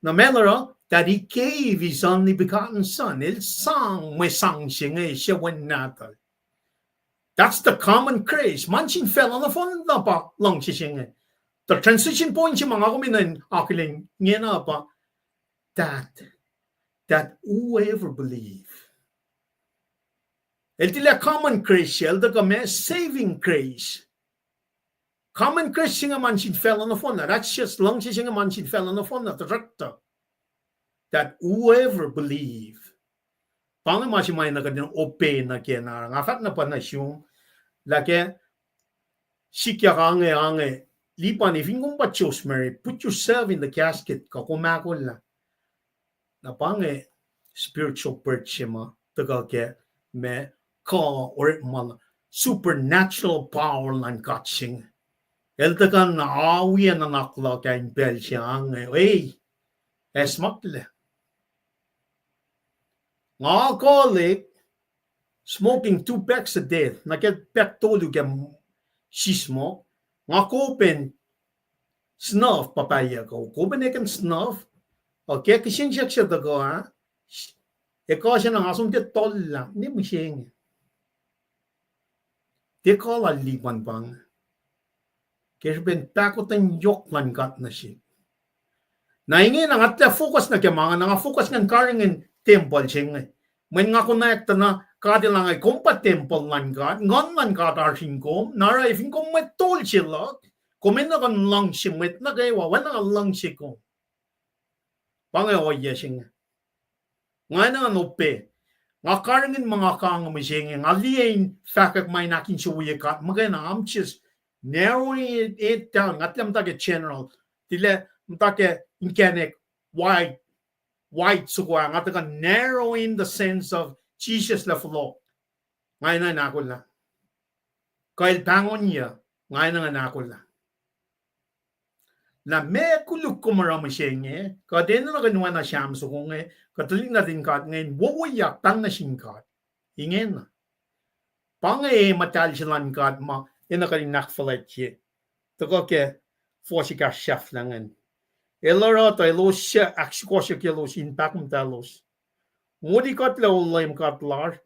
No matter that he gave his only begotten son. That's the common craze. Mutunfacl on the phone ba long sing. The transition point that whoever believe. El common craze, the saving craze. Common craze sing a Mutunfacl on the phone. That's just long sing a Mutunfacl on the phone, the director. That whoever believe, pangamasi may nakadin open na kena, ngafat na panasyon, lake sikya ange lipan if ingong pachos Mary, put yourself in the casket ka kumakol na pange spiritual purchase tagal ke me ka or mal supernatural power lan catching. El tagan na awian na nakla kain bel siyang esmakle. Alcoholic smoking 2 packs a day. Naket pack tolu gam she smoke. Open snuff papaya ko. Open ekan snuff. Okay, kishin siya to go ha. Eko siya nang asum te tol lang. Ni mo siya. Te ko la lipan bang. Kaya ben takot ang yok man kat na siya. Na inge nang atla focus na kaya mga nang focus ng karingin temple siya. When nga connect na kadi lang ay kumpa temple lan God, ngon lan God KahsInKol, nara if ingkom may tol sila, kumin na kan lang si Mwet na kayo, wana ka lang si ko. Pangay o yesing. Nga na nupe, nga karingin mga kang umising, nga liyain fakak may nakin si wiyokat, magay na just narrowing it down, nga tila mtake general, tila mtake inkenek white sukwa nga taga narrowing the sense of Jesus la flow. Ngayon na nakol na. Kahit pangon niya, ngayon na nakol na. Na me kuluk kumarama siya nga, kadena na kanuwa na siyam so kung katuling natin kat ngayon, wawayak tang na singkat. Ingen na. Pangay matal silang kat ma, ina kaling nakfalat siya. Taga ke, fosika chef langan. Elora to elos siya akosyu kilos in pakmtalos. Modi kat la LEUM kat lar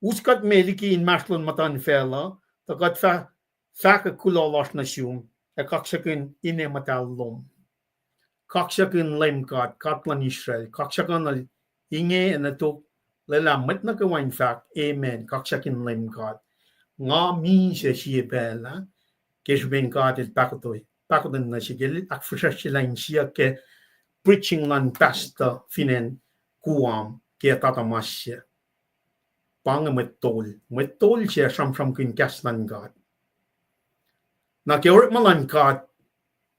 uskat meliki in maslon Mutunfacl takat fa kulolos na siyum kaksakin ine Mutal kaksakin LEUM kat katlan Israel kaksakan al inge na to lalamat na kawain fact amen kaksakin LEUM kat nga mi siya pela kesben kat il paktoy pakodan na sigil ak fresh line siya ke preaching lan pastor finen kuam ke tatamasya pang metol siya from kin kaslan God na ke or malan God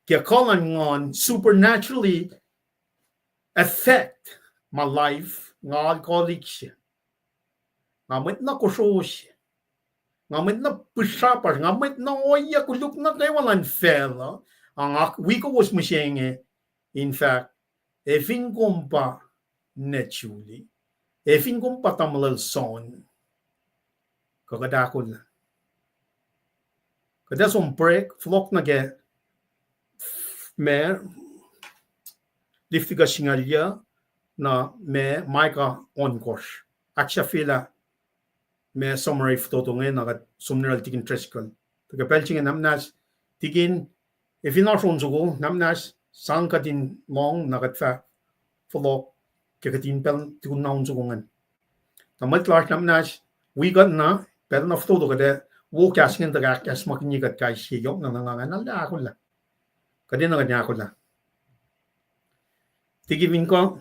ke kalan ngon supernaturally affect my life nga alcoholic siya ngamit na kusosya ngamit na pusapas, ngamit na oya kuluk na kay walang fella. Ang wiowos mo siya in fact, efing kumpa naturally, efing kumpa tamalal son, kakadakol na. Kada som break, flok na ge, me, liftiga singalya na me, maika onkos. At siya fila, me summary foto ngayon nakat sumneral tikin tricycle. Tagapelching namnas tikin if inason sugo namnas sangkatin long nakat fa follow kakatin pel tikun naon sugungan. Tamat class namnas we got na pero na foto ko de wo kasing da kas makni gat kai si yok na na akollah kadin na nya akollah tigi min ko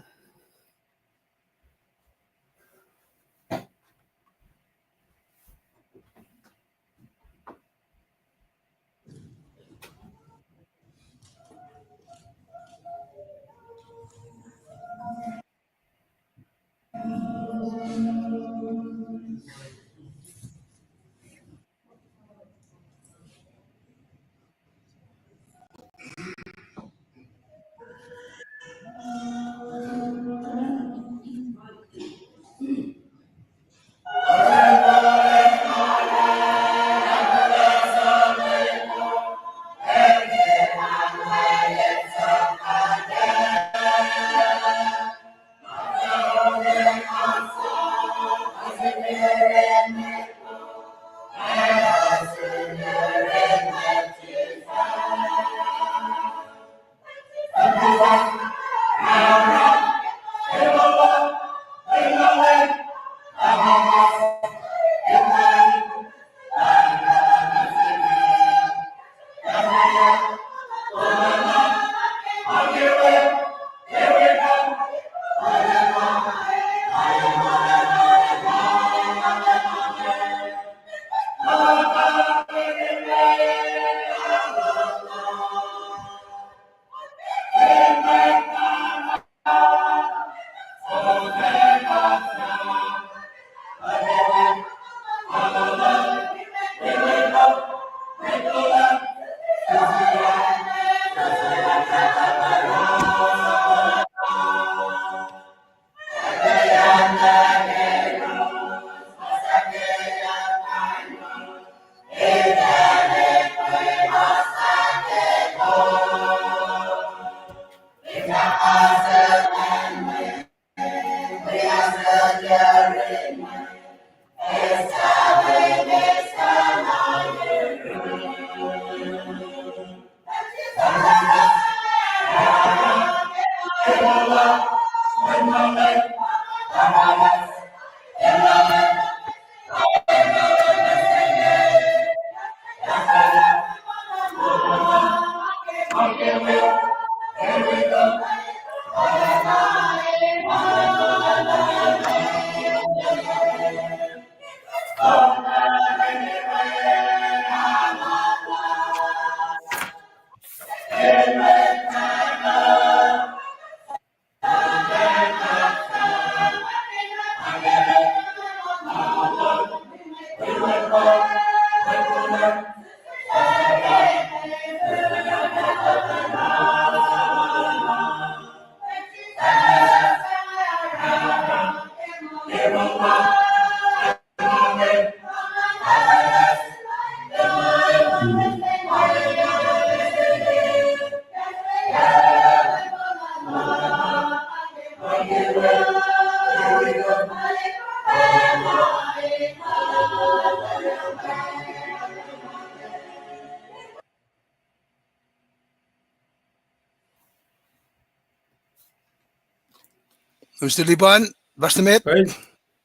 Mr. Liban, basta met.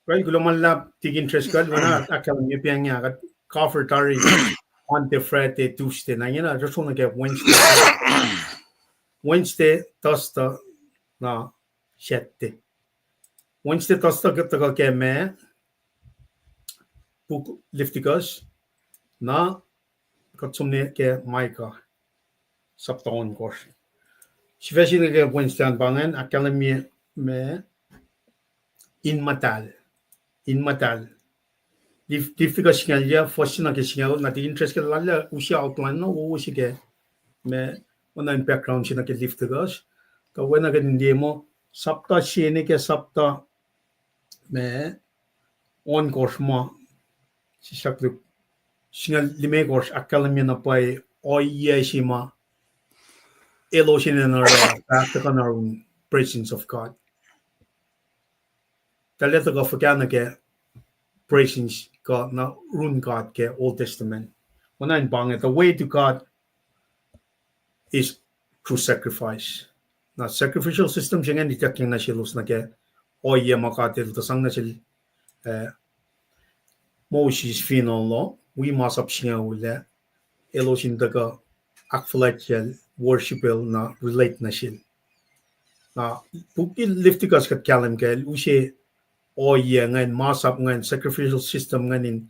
Right, guluman lab tigin trescal wana akal ni piang ya kat cover tari on the Friday Tuesday na yun just wanna get Wednesday tosta na shette Wednesday tosta gata ke me book liftikas na katsumne ke maika sapton course Sveshin ke Wednesday an bangen akal me in Mutal. Difficult singalya first na ke singal na di interest ke lalla usi outline no usi ke me online background sina ke lift gas ka wena ke demo sapta shene ke sapta me on course ma sisaklu singal lime course academy na pai oye sima elo sina na practical na presence of God taleta ka fakana ke presence God na run God ke Old Testament. When I'm bang the way to God is through sacrifice. Now sacrificial system siya nga nitaking na silos na ke o iya makatil to sang na sil Moses finolo we masap singa ule elosin daga akflachel worshipel na relate na sil na puki liftikas kat kalam kel ushe oye ngan masap ngan sacrificial system nganin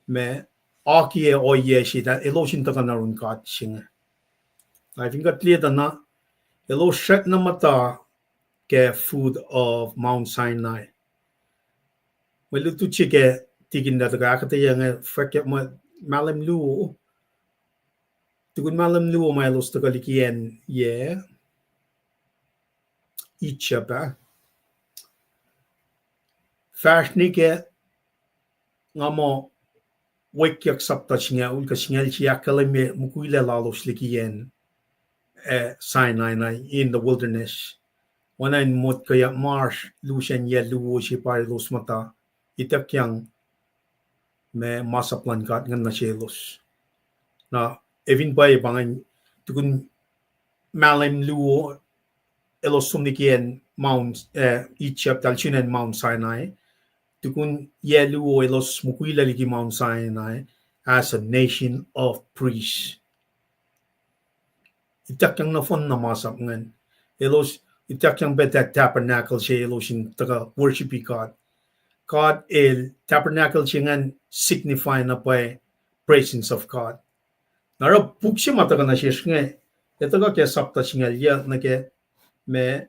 me akie oye shi da elosin daga narun kat singa I think at clear na elo shet na mata ke food of Mount Sinai welu tu chike tigin da daga akketeyac faket ma malam lu tukun malam lu ma los daga likiyac ye ichapa fashnike ngamo wikiyac sapta singa ul ka singal chi akalame mukuile lalos likiyac Sinai in the wilderness when I mot kaya marsh lucian ye luwo si pare los mata itakyang me masaplan kat ngan na selos na evin bay bangan tukun malam luwo elos sumnikian Mount Egypt talchinan Mount Sinai tukun ye luwo elos mukuila liki Mount Sinai as a nation of priests itakyang na fon na masap ngan elos itakyang betak tabernacle siya elosin taga worshipi God el tabernacle siya signify na pa presence of God. Nara puksi mata ka na siya nga ito ka kaya sapta siya liya na kaya me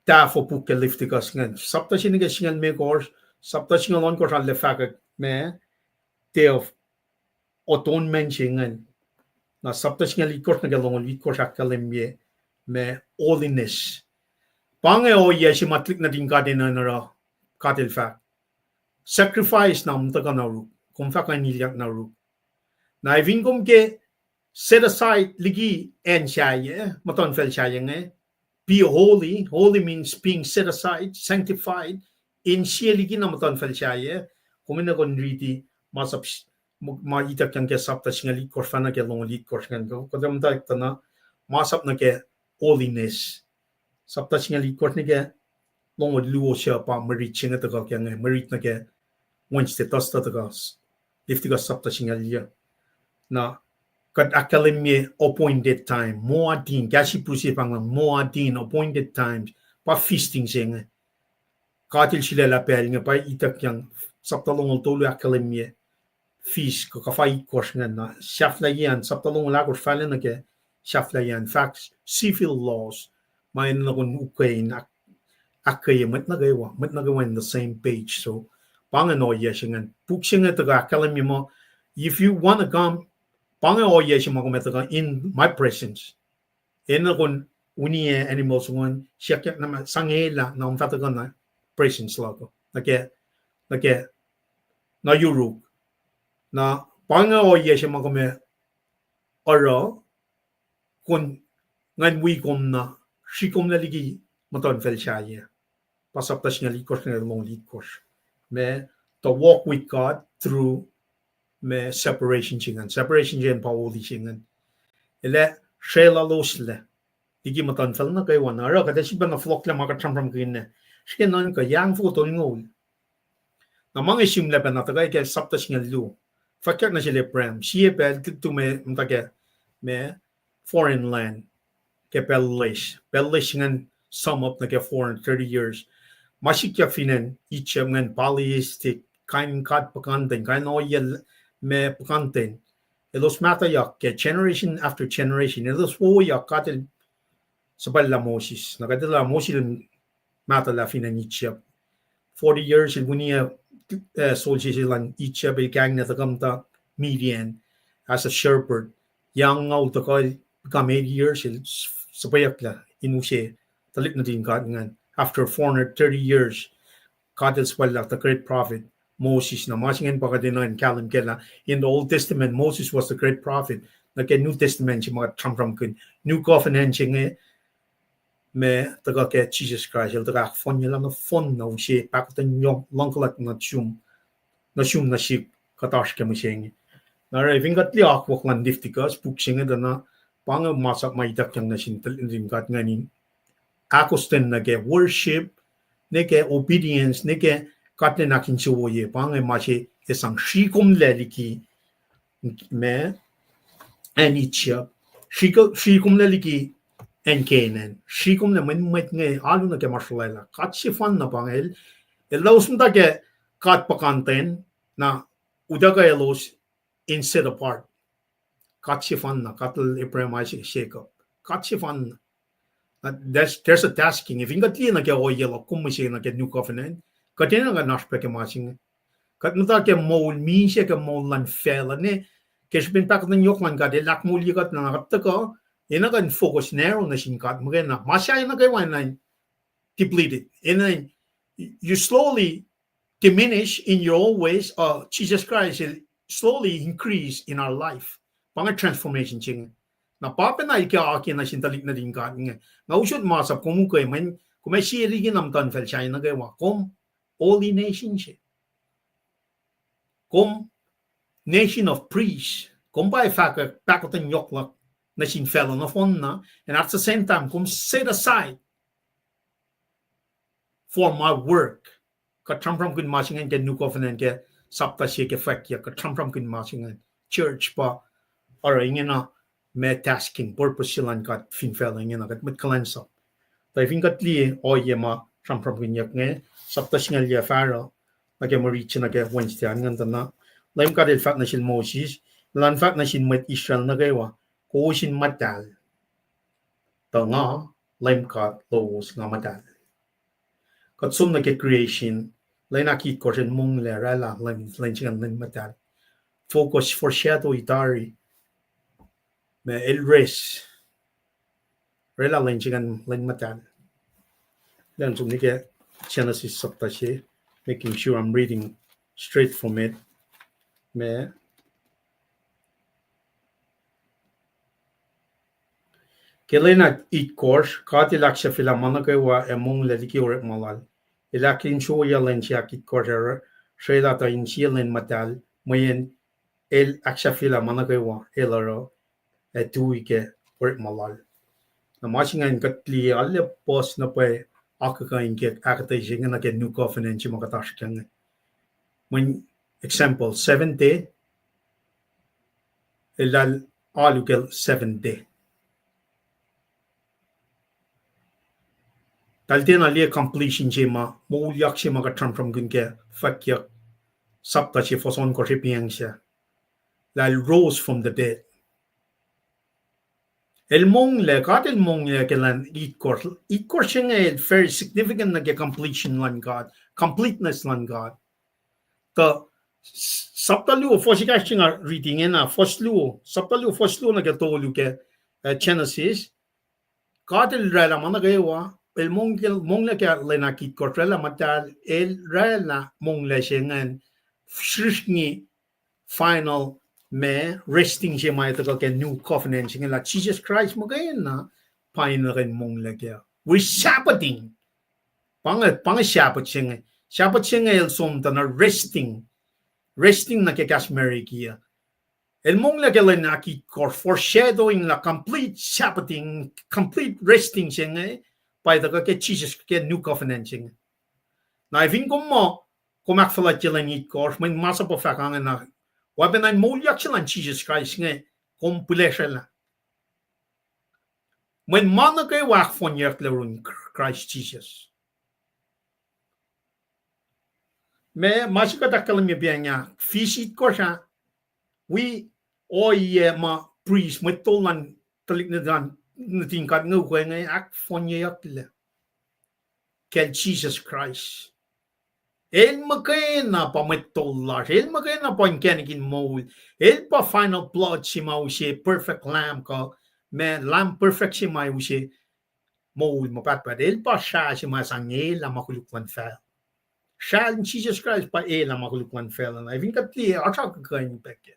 tafo pukke liftikas nga sapta siya nga siya me kors sapta siya lon kors al lefaka me day of atonement siya nga na sapta siya likors na galong likors akalimye me holiness pange o ye si matlik na din kadin na nara katil fact sacrifice na mutaka na ru kung fa kaniliak na ru na ivingom ke set aside ligi en shaye Mutunfacl shaye nge be holy means being set aside sanctified in siya ligi na Mutunfacl shaye kumina kon riti masap maitak yang ke sapta singa likor fa na ke long likor ngan ko kadam ta na masap na ke holiness sapta singa likor ni ke long luo siya pa merit singa ta ka yang merit na ke Wednesday tosta ta ka liftiga sapta singa liya na kat akalimye appointed time moadin gashi pusi pang moadin appointed times pa feasting singa katil sila la pel nga pa itak yang sapta long tolu akalimye feast ko kafai kors nga na shaflayan sapta long la kors falen na ke shaflayan facts civil laws may na kun ukay na akketeyac mat na gawa in the same page so panganoya singan puksinga taga akalimye mo if you want to come panganoya singa ko in my presence na kun uniye animals ngon siyak na sangela na umfataga na presence lago nake na yuruk na panganoya singa ko oro kun ngan wikom na shikom na ligi Mutunfacl shaye pasaptas nga likos nga long likos me to walk with God through me separation singan pauli singan ele shela losle ligi Mutunfacl na kay wana ra kada siba na flock la makatram kin siya nan ka yang fu to ngol na mga sim leban na tagay kay saptas nga lu fakyak na sila prem siya pel to me mtake me foreign land ke pellish ngan sum up na ke 430 years masikya finan icham ngan polyistic kain kat pakanten kain oyel me pakanten elos matayak ke generation after generation elos woyak katil sabal la Moses nakadala Moses mata la finan icham 40 years in bunia soldiers ilan icham gang na takamta median as a shepherd yang ngau to become 80 years sabayak la inushe talit na din ngan after 430 years katil spalak the great prophet Moses na masingen pa in kalam kela in the Old Testament Moses was the great prophet like New Testament si mga tram kun New Covenant singe me taga ke Jesus Christ el taga fon nila na fon na ushe pakatan yung langkalat na shum na ship katash ke musenge na vingat li akwak lan diftikas puksinge dana panga masak maitak yang nasintal in kat nganin akosten na ke worship neke obedience neke katne nakin chuoye pange machi esang shikum leliki me anicha shikum leliki en kenen shikum le met nge alu na ke marshlela katsi fan na pangel elosunda ke kat pakanten na udaga elos instead apart katsi fan na katel ipremaisi shake up katsi fan there's a tasking if inga tina ke oyelo kumisi na ke new covenant katena ga nashpe ke masing kat muta ke mol mi se ke mol lan fela ne ke spin pak na yok man ga de lak mul yigat na gat ko ina kan focus narrow na sin kat mo na masya ina ke wan na depleted ina you slowly diminish in your own ways Jesus Christ will slowly increase in our life pang transformation ching na papa na ikya akin na sintalik na din ka nga usod masap kung kay man kung may sirigin ang Mutunfacl siya na gawa kung holy nation siya kung nation of priests kung ba pakotan yoklak na sinfelo na fon na and at the same time kung set aside for my work ka trampram kun masingan ke new covenant ke sapta siya ke fakya ka trampram kun masingan church pa or ingin na may tasking purpose silang kat finfelling na kat kulacnsap tai fingat li oye ma trampram kun yak nge sapta singal ya faro na ke reach na ke Wednesday ngan na LEUM God el fat na sin Moses lan fat na sin Mwet Israel na gawa ko sin Mutal ta nga LEUM God lowos nga Mutal kat sum na ke creation lain akit ko sin mong le rala lain singan len Mutal focus foreshadow itari me el res rela lain singan len Mutal dan sum ni ke Genesis sapta she making sure I'm reading straight from it me kelena it course katilac siya fila managawa emong likiyac malal ilakin siya yalen siya it course siya ta in siya len Mutal mayen el aksya fila managawa elaro etui ke work malal na masingan katli alle pos na pa akakain ke akketeyac na ke new covenant siya makataskang when example 7 day elal alukel 7 day talten ali completion jema wiowos siya mga trampram gun ke fakya sapta siya foson ko Paing siya lal rose from the dead el mong le kelan it course siya very significant na ke completion lan God completeness lan God the sapta luo fosika siya reading na sapta luo na ke tolu ke Genesis God el rela managawa el mong le ke lena kit kortrela Mutal el rela mong le siya shrishni final me resting siya may ito ke new covenant siya la Jesus Christ magayon na pain na rin mong le ke we sabbating pang sabbat siya el som ta na resting na ke kasmeri kia el mong le ke lena kit kor foreshadowing la complete sabbating complete resting siya by the ke Jesus ke new covenant siya na ifin ko mo kumakfalat siya lang it course may masa po fakangan na wapen ay wiowos siya lang Jesus Christ nga kompulesya lang when mana kay wak fon yak lerun Christ Jesus me masika takalam ya biya niya fisit ko siya we oye ma priest metolan talik na dan natingkat nga kwe nga ak fon yak le kel Jesus Christ el makena pa metollar el makena pa kenikin mold el pa final plot si mausi perfect lamb ka me lamb perfect si mausi mold mo patpad el pa siya si masangel la Mutunfacl siya Jesus Christ pa la Mutunfacl na even katli acha ka kain peke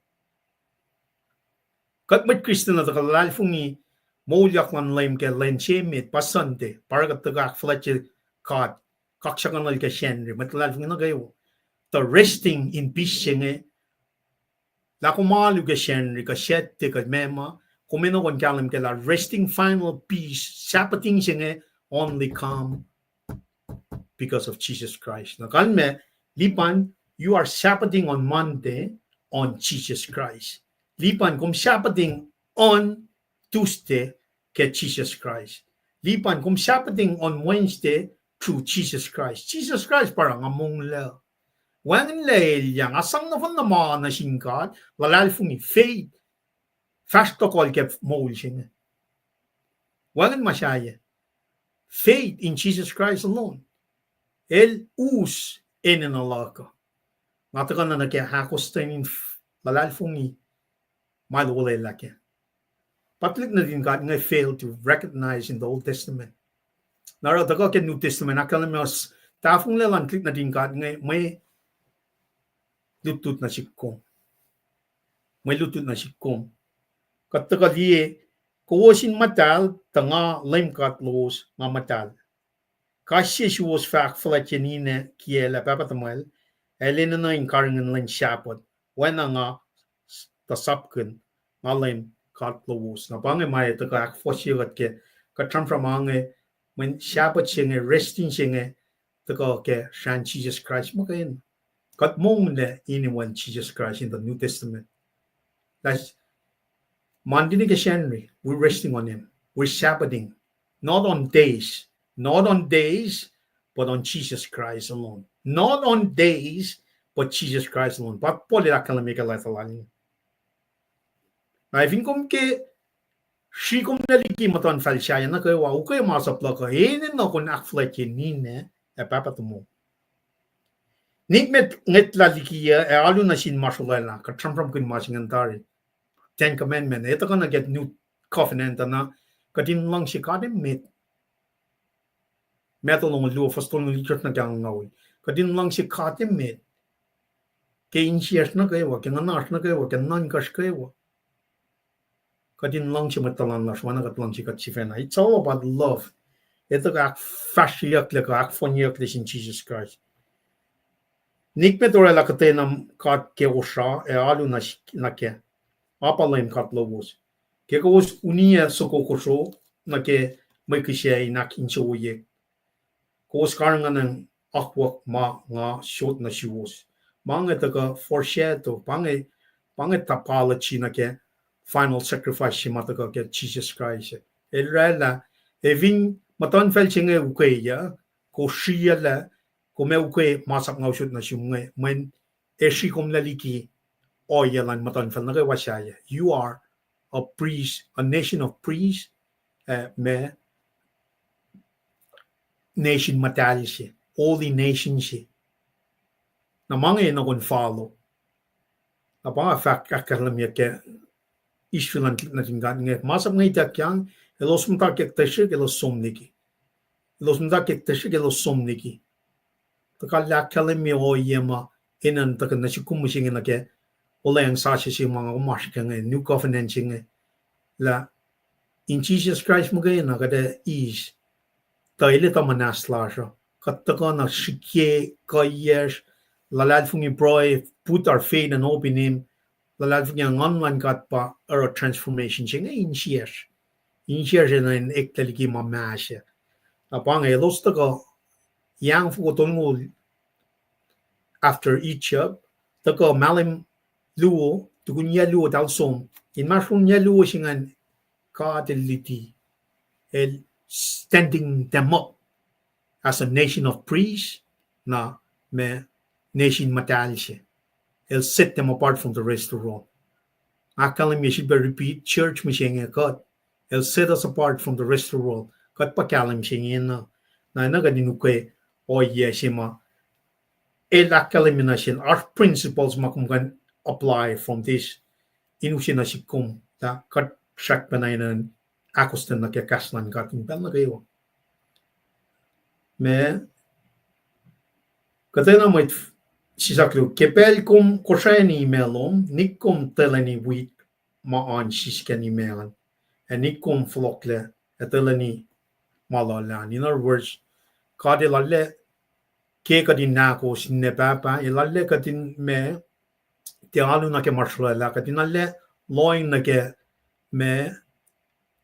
kat met Christian na kalal fungi mold lan lem ke len chemit pasante para katagak fletche kad kaksakin ke shenri matlal ng nagayo the resting in peace siya la kumalu ke shenri ka sette ka mema kumeno kon kalam ke la resting final peace sapating siya only come because of Jesus Christ. Nakan me lipan you are Sabbathing on Monday on Jesus Christ. Lipan kum Sabbathing on Tuesday ke Jesus Christ. Lipan kum Sabbathing on Wednesday through Jesus Christ. Jesus Christ parang among le. Wangan le yang asang na von na ma na singkat lalal fungi faith. Fast to call ke mol singa. Wangan masaya. Faith in Jesus Christ alone. El us en alaka. Natakan na nake hakos tayo lalal fungi malwala lake. Patlik na din God nga failed to recognize in the Old Testament. Nara daga ke New Testament akala mas tafung lelan klik na din God nga may lutut na sikkom. May lutut na sikkom. Kataka liye Kowosin Mutal tanga LEUM God lowos nga Mutal. KahsInKol was fact fletjenine kiela papatamel elena na inkaringen len shapot when nga tasapken nga LEUM God lowos. Na bange may taka akosyu ke katram from ange when shapot singe resting singe taka ke shan Jesus Christ mo kain. Kat mong na anyone Jesus Christ in the New Testament. That's Mandini Keshenri, we're resting on him. We're Sabbathing. Not on days, but on Jesus Christ alone. Not on days, but Jesus Christ alone. But polila kalamika latalani. Na vinkum ke shikum na liki Mutunfacl siya na kayo wa ukay masapla ka hinin na kun akfleke nine e papatumo. Nikmet ngetla likiya e alu na sin masulala ka trampram kun masingantari. 10 Commandment. Ito ka na get new covenant na kadin lang si kadin met. Metal ng luo fastol ng likiyac na kang ngawin. Kadin lang si kadin met. Kaya insyers na kayo, kaya nanas na kayo, kaya nankas kayo. Kadin lang si matalan na swana kat lang si katsifena. It's all about love. Ito ka fashiyak le ka akfonyak le sin Jesus Christ. Nikmet orela katay nam kat Kowos e alu na ke. Apa LEUM God lowos. Ke Kowos unia soko na ke may kisya inak insoye. Kowos karangan ng akwak ma nga shot na siwos. Mga taga foreshadow, pange tapalachi na ke final sacrifice si mataga ke Jesus Christ. Rela, evin Mutunfacl singe ukay ya, ko siya la, ko may ukay masak nga shot na siwong men eshi kom laliki. Oyalan Mutunfacl na kawasaya. You are a priest, a nation of priests, me nation Mutal siya, holy nation siya. Na mga yun akong follow. Na mga fact kakalam niya ke issulan na tinggan nga. Masap nga itak yang, elos mutak ektasya, elos somniki. Elos mutak ektasya, elos somniki. Takala kalam niya o yema, inan takan na siya kumusingin na ke, wala yang sa siya mga umasya nga, new covenant siya nga. La, in Jesus Christ mo gaya na kada is, tayo lita manasla siya. Kataka na sikye, kayers, lalad fungi broy, put our faith and hope in him, lalad fungi ang online kat pa, or a transformation siya nga in shares. In shares siya na in ektaliki mamasya. Napang elos taka, yang fukotong mo, after each up, taka malim, luo, tukun niya luo tal som, in masun niya luo siya nga katiliti, el standing them up as a nation of priests, na me nation Mutal siya. El set them apart from the rest of the world. Akalim niya siya repeat, church mo siya nga kat, el set us apart from the rest of the world, kat pakalim siya nga na nagadinukwe, o yes siya ma, el akalim na siya, our principles makumkan, apply from this inusin na sikum ta kat sak panainan akostan na kaslan katin pel na kayo me katena mo sisaklo kepel kum Kosrae ni melom nikum telani wit maan siskan email and nikum flokle etelani malalan. In other words, kadelalle ke kadin nako sinne papa ilalle kadin me tialu na ke marshalla katinalle loin na ke me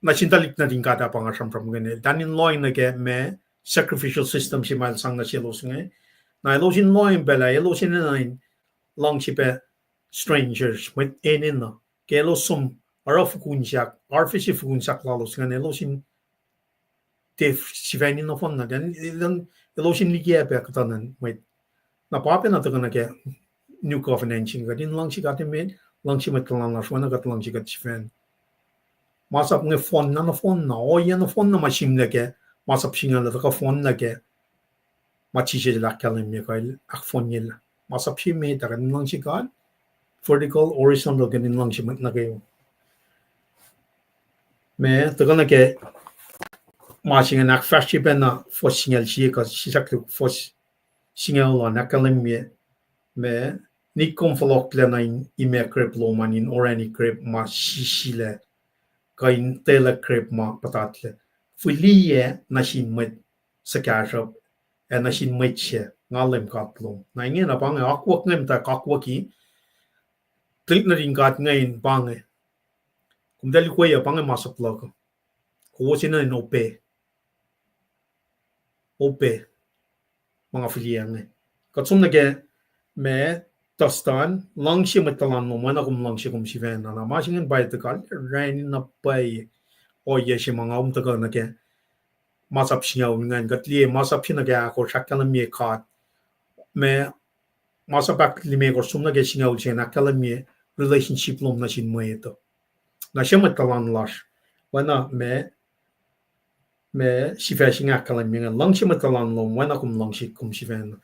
na sintalik na din kata pangasam from ganil danin loin na ke me sacrificial system si mal sang na si los ngai na losin loin bela losin nine long si pe strangers with enin no ke losum araf kunjak arfishi kunjak lalos ngai losin te si venin no fon na den losin likiyac pe katanan with na pape na to na ke new covenanting ga din long si gatin long si metlan la shwana gat long si gat fen masap nge fon na o yan fon na machine ke masap singa la ka fon na ke machi je la kalim me kail ak fon yel masap si me ta kan long si gat vertical horizontal kan long si mat na ke me to na ke ma singa nak fashi ben na fo signal si ka si sak fo signal la na kalim me ni kom verlok le na in me krip lo man in or any krip ma si le kain tele krip ma patatle fulie na sin met sakashop e na sin met che ngalem katlom na nge na bang akwak ngem ta kakwaki tlit na ring gat ngain bang kum dali ko ya bang ma saplok ko sin na no pe mga fulie nge katsum na ke me Tostan, lang si matalan mo man akong lang si kum si ven na masingin bayad takal rain na pay o ye si mga tagal na ke masap siya ngan gatli masap siya na ke ako shakalam ye kat me masap akli me ko sumna ke siya siya nakalam ye relationship lom na sin Mwe ito na siya matalan lash wana me si fe siya nakalam ye lang si matalan lom wana kum lang si kum si ven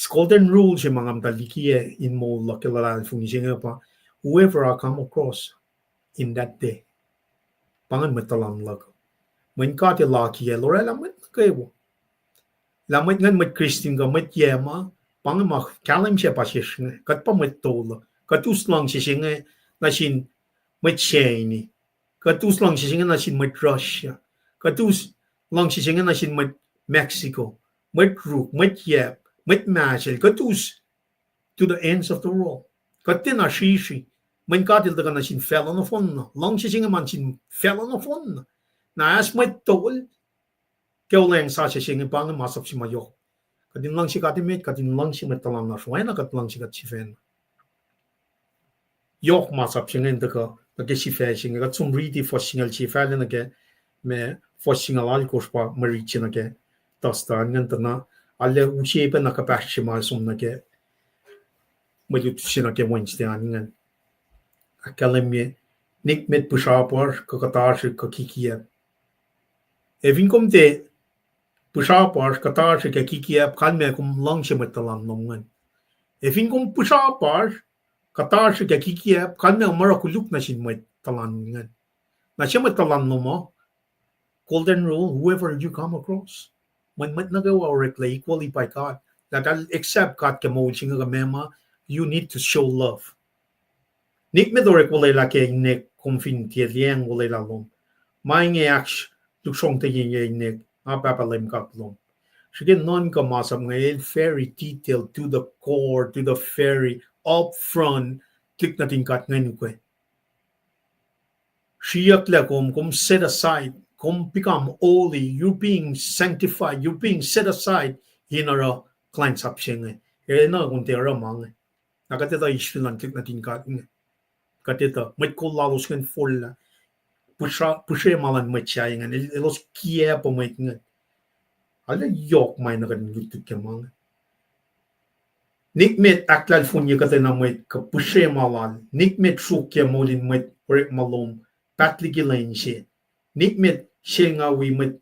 golden rule si mga likiyac in mo lakilalan funi siya pa whoever I come across in that day pangan matalang lag man ka ti lakiyac lore lamit kayo lamit ngan mat Christian ga mat yema pangan ma kalim siya pa siya kat pa mat tol katus lang siya na sin mat shani katus lang siya na sin mat Russia katus lang siya na sin mat Mexico mat Ruk mat Yep met machel katus to the ends of the world katina shishi man katil daga na sin fellow no fon long singa man sin fellow no fon na as met tol keoleng sa singa bang masap si mayo kadin lang si katimet kadin lang si metalang na shwana kat lang si kat sifen yok masap singa ndaka ke si fe singa kat sum ridi for singal si falen na ke me for singal al kospa marichi na ke tastan ngantana alle usipe na kapashi ma sum na ke mayut sina ke Wednesday aningan akalemi nik met pushapar ka katash ka kikiya evin kom de pushapar katash ka kikiya kalme kum lang se metalan nomngan evin kom pushapar katash ka kikiya kalme mara kuluk na sin met talan ngan na se metalan nomo golden rule whoever you come across man mat nagawa recla equally by God that I'll accept God ke mo singa ka mema you need to show love nik me dorek wala la ke nek konfin tie liang wala la lom mai nge aks tu song te yin nek a papa lem kat lom shigin non ka masam nge very detailed to the core to the very upfront klik natin kat ngen ko shiyak la kom set aside become holy, you're being sanctified, you're being set aside in our kulacnsap siya na kung tira mga nakatita ishilan klik natin katita may ko lalos kan full pushe malan may siya elos kiya pa may ala yok may nakalutuk ka mga nikmet aklal funya kata na may ka pushe malan nikmet shukya molin may korek malom patligilan siya nikmet siya wi met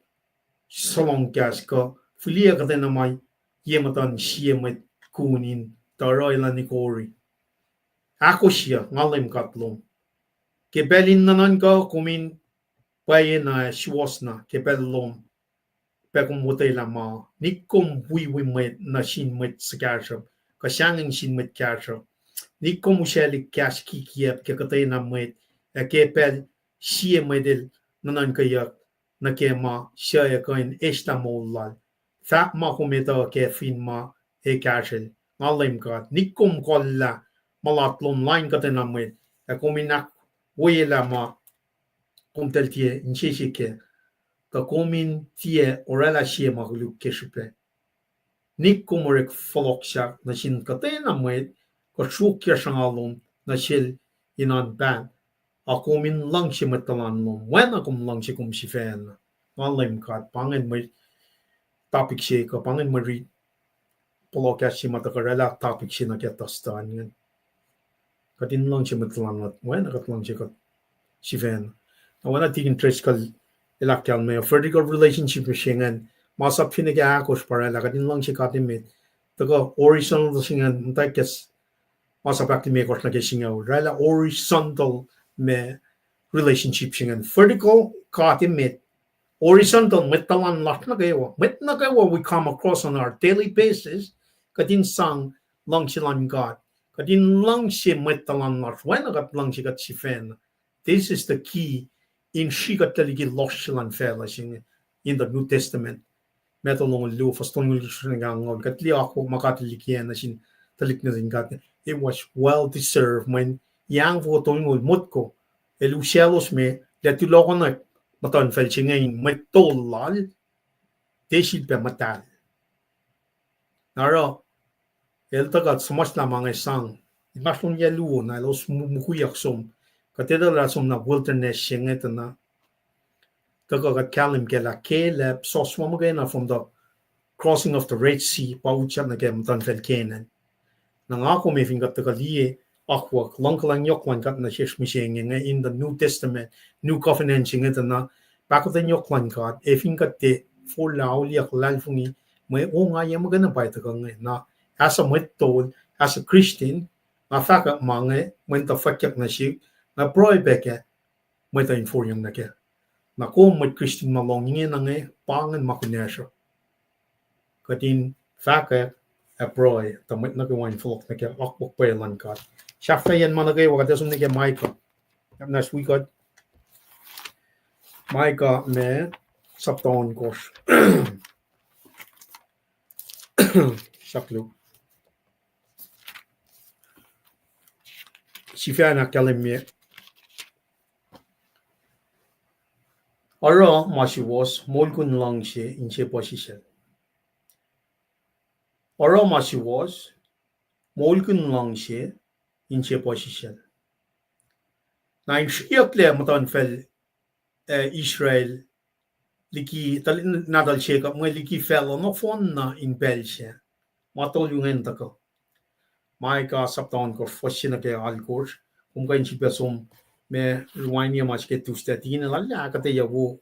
solong gas ka fulia ka na may yematan siya met kunin taroy la ni kori akosyu ngalem katlong kebelin nanan ka kumin paye na siwas na kebelom pekum wotay lama nikom wi met na sin met sakashap kasyangin sin met kashap nikom ushalik kash kikiyap kakatay na met kepel siya medel nanan kayak na ke ma siya kain esta molal fa ma kumita ke fin ma e kashel ngalem kat nikom kolla malatlom line katen amet kuminak wela ma kumteltie nchishike the komin tie orela shie magluk keshupe. Nik komorek folokshak na shin katena mwet ko shukya shangalum na shil inan ban. Akomin lang si matalan lum. When akum lang si kum si fan. Online kat pangin mo topic siya ka pangin mo read polokas si matakarela topic siya na kiatastan yan. Katin lang si matalan lat. When akat lang si kat si fan. Na wana tigin tres kal ilakal may vertical relationship siya ngan masap pinag-aakos para la katin lang si katin mit. Taga horizontal siya ngan mtay kes masap akti may kos na kesingaw. Rala horizontal may relationship siya ngan. Vertical katin mit. Horizontal metalan lat na kayo. Met na kayo we come across on our daily basis. Katin sang lang silang God. Katin lang si metalan lat. When agat lang si kat si fan. This is the key in shikat taligi lost silang fela in the New Testament. Metalong lu fastong ngang katli ako makatilikian na sin talik na rin kat. It was well deserved when yang votong mut ko. Elu cielos me letuloko na Mutunfacl ngayon may tolal desil pe Mutal. Naro el tagat sumas lamang isang imaslong yalu na los mukuyak som kateda la som na wilderness singet na tagat kalim kela kelep soswa magana from the crossing of the Red Sea pauchat na kay Mutunfacl Canaan. Nang ako may fingat tagali akwak langkalang yokwan kat na shish mishing in the New Testament New Covenant singet na bakit yung yokwan kat fingat te for lao liak lalfungi may nga yung magana pa ito kang na as a Mutal as a Christian na fakat mga when the fakyak na siya na proibeke may tayo for yung nake na kung may Christian malongin na nga pangan makunesyo katin fakat aproy tamit na kawain flok na kaya akbok pa yan kat siya yan managay wakata sum na kaya Micah nas we got Micah me sapton kos saklo si fiana kalemye aro masiwos molkun lang siya in siya position aro masiwos molkun lang siya in siya position na siyak le Mutunfacl Israel liki nadal siya ka mga liki fellow no fon na in Belgium matol yung enta ko may ka saptaon ko fossin na kaya alkos kung kayo si pesum me ruwain niya mas ke Tursday tingin na lala akketeyac wo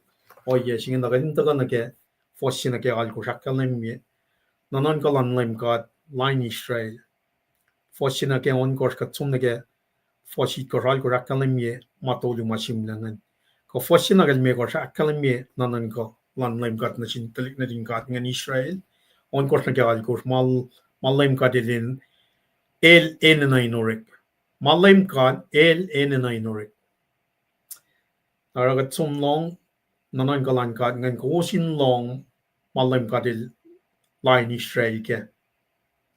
oye singin na ganito ka na kaya fossin na kaya alkos akal na mi nanon ka lan lem ka line Israel fossin na kaya on kos ka tsum na kaya fossit ko alkos akal na mi matol yung masim langan ko fossin na kaya mi kos akal na mi nanon ko lan lem ka na sintalik na din ka ng Israel on kos na kaya alkos malem ka din el na inorek malem ka el na inorek aragat sum long nanon ka lan ka ngan ko sin long malem ka din line Israel ke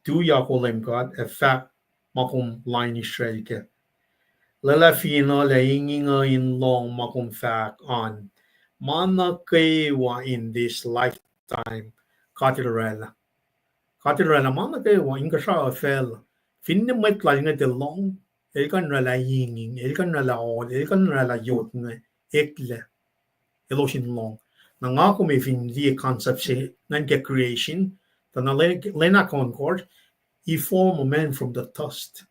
tu ya ko lem ka fa makum line Israel ke lala fino la inga in long makum fa on mana kewa in this lifetime katirela mana kewa inga sa fel finne met klang te long elkan rala yinging elkan rala on elkan rala yot nge ekle eloshin long na nga ko may findi concept se nan ke creation na lena concord he form a man from the dust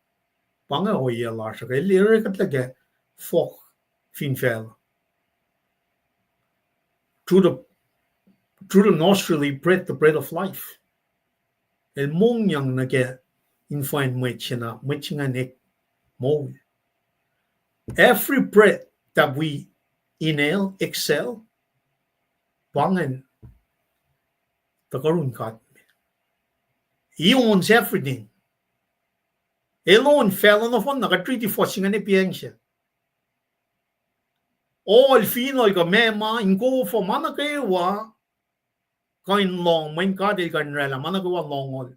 panga o ye la sa ke lere katlage fok fin fel through the nostril he breathed the breath of life el mong yang na ke infine mwechina nek mole. Every breath that we inhale, exhale, pangan takarun kat. He owns everything. Alone fell on the phone, nakatreaty forcing an EPS. All fino ka mema, ingo for manakawa, kain long, main kadi kan rela, managawa long all.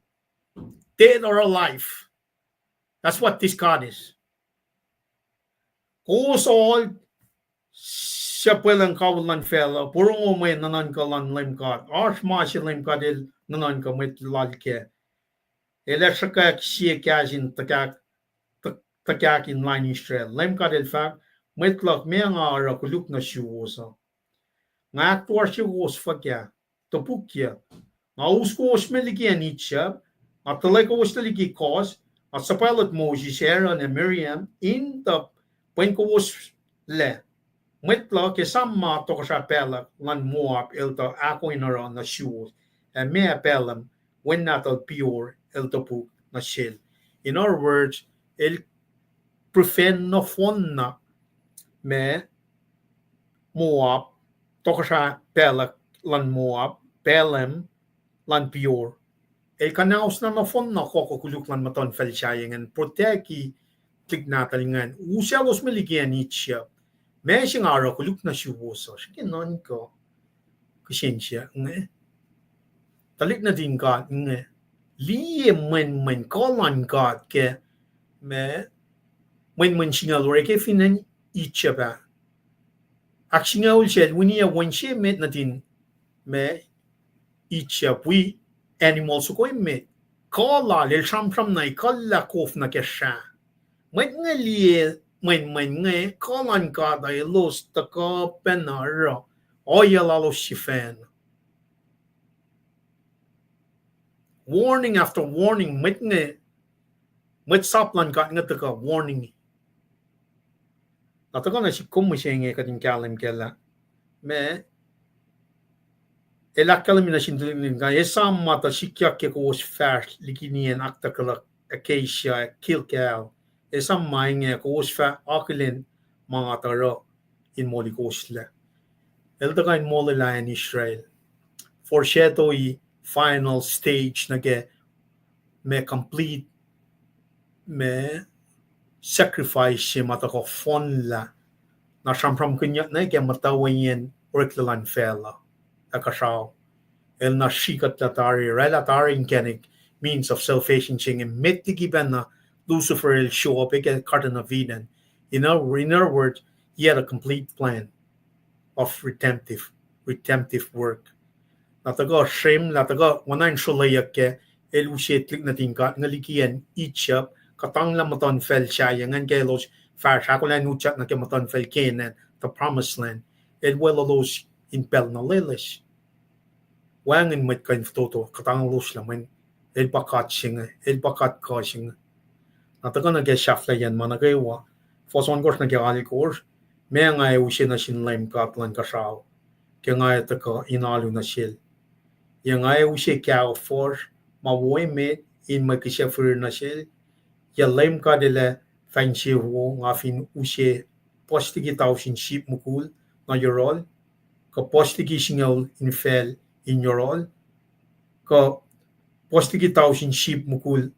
Dead or alive. That's what this card is. Kowos all siya pwedeng kawalan fela, purong umay nanan ka lan LEUM GOD. Arsh mashi LEUM GOD il nanan ka met lalke. Electrica siya kajin takak in line Israel. LEUM GOD il fact, met lak me nga ara kuluk na siwosa. Nga aktuar siwos fakya, topukya. Nga usko osmeliki anitcha, at talay ko osmeliki cause, at sa pilot Moses, Aaron, and Miriam, in the when ko was le. Mwetla ke samma Tokosrai pela lan Moab ilta ako inara na siwos, and me pelam when not al pure ilta na shil. In other words, el prefen no fonna me Moab, Tokosrai pela lan Moab, pelem lan pure. El kanaus na fonna koko kuluk lan Mutunfacl siyayangan proteki tignatalingan. Usalos meligian itcha. Mesing ara kuluk na siwosa. Sige non ko. Kusensya nge. Talik na din God nge. Liye men kolan God ke me men singalore ke finan itcha ba. Ak singaul siya winia wansye met na din me itcha pui animal su ko met. Kala lel sham na ikalla kof na kesha. Met nga liye men nga kolan God ay los taka penara. Oyalalo shifan. Warning after warning, met saplan God nga taka warning. Nataka na si kumusenge kating kalim kela. Me elakalim na sindulim nga esam mata sikyak ke Kowos fast likinien aktakala acacia kilkal. Esam mainge Kowos fa akilin mga taro in moli kosla. Eldaka in moli layan Israel. Foreshadow final stage na ke me complete me sacrifice mata ko fon la na shampram kunya na ke matawayen oriklan fela akasaw el na shikat latari relatari kenik means of salvation ching and metigiban na Lucifer el show up again carton of Eden. In other words, he had a complete plan of redemptive work. Nataga shame nataga wanan shulayak ke el ushetlik natin ka ngalikian itchap katang la Mutunfacl siyayangan ke los far akollah nuchat na ke Mutunfacl kenan the promised land el well los in pel na leles wangin met kain toto katang los laman el bakat singa el bakat ka singa nataga na ke shafla yan managawa foson gors na ke alikor me nga ushe na sin LEUM GOD lan kasaw ke nga taka inalu na shil yang ay ushe kya for mawoy met in magkisafir na shil ya LEUM GOD la fancy wo ngafin ushe postigi tawsin ship mukul na yorol ka postigi singaw in fel in yorol ka postigi tawsin ship mukul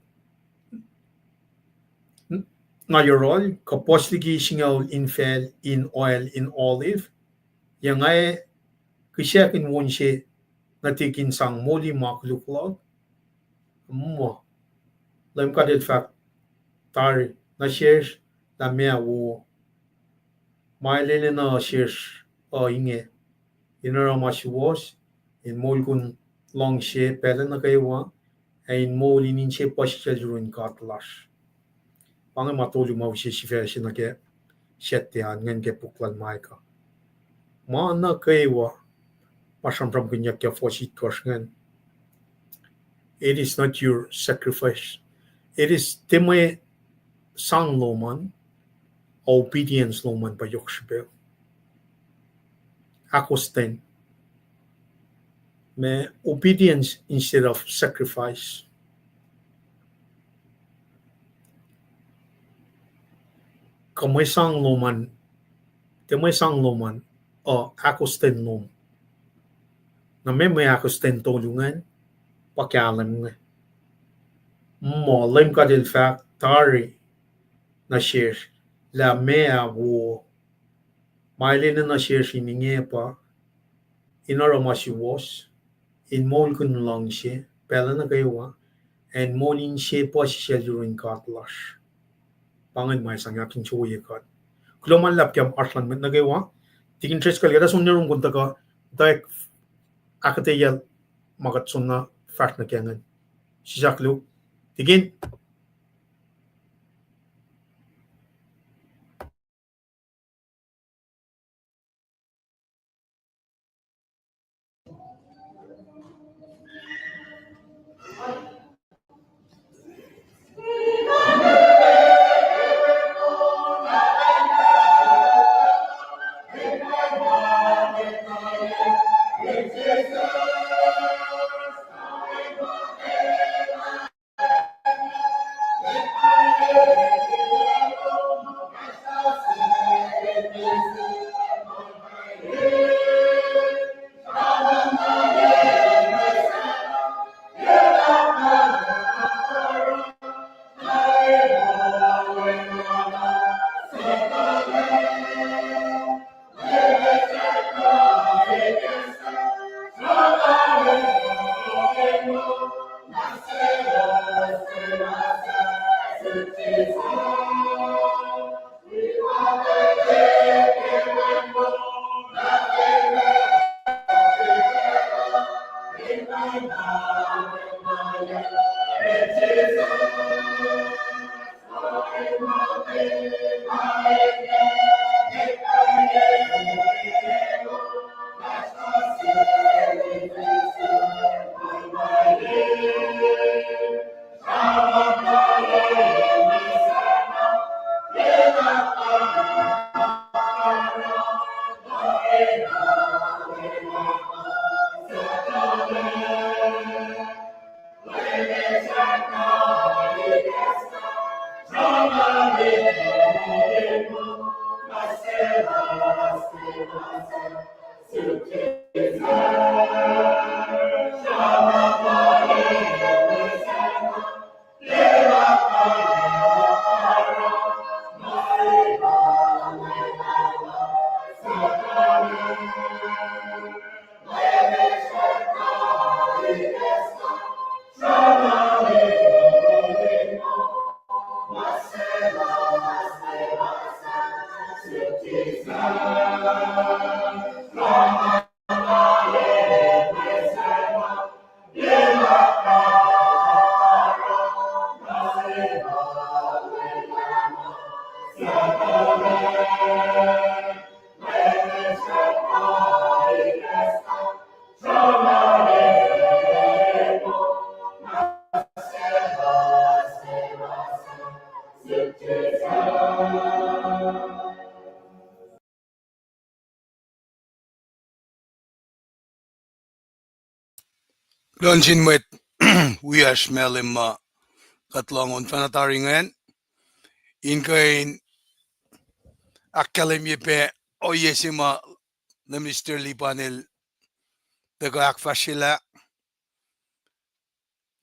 na yorol ka postigi singaw in fel in oil in olive yang ay kisyakin wonshe natikin sang moli makluklog mo LEUM GOD il fact tari na shares la mea wo mailele na shares inge inara masiwos in mol kun long she pele na kaywa ay in mol inin she pacl ruin katlash pange matolu mawshe shifeshi na ke shetyan ngen ke puklan maika ma na kaywa pasam from kunyak ke fosit korsngen. It is not your sacrifice. It is temwe sang loman, obedience loman pa yokshbel. Akosten. Me obedience instead of sacrifice. Temwe sang loman, o akosten lom. Na me akosten tolungan, pakalam nga. Mo LEUM GOD il fact tari na share la mea wo mailene na share sininge pa inara masiwos in mol kun long she pela na kaywa and molin she pa siya during katlash pangan may sang aking chuye kat kuloman lap kyam arslan met na kaywa Tigin tres kali ada sunnya rum gunta ka daik akketeyac magat sunna fact na kengan. Sisak lu tigin Lanchin Mwet, we are smelling katlong on fanataringen. Inge akkalem yepe o yesima the Mr. Lipanel the Gak Fashila.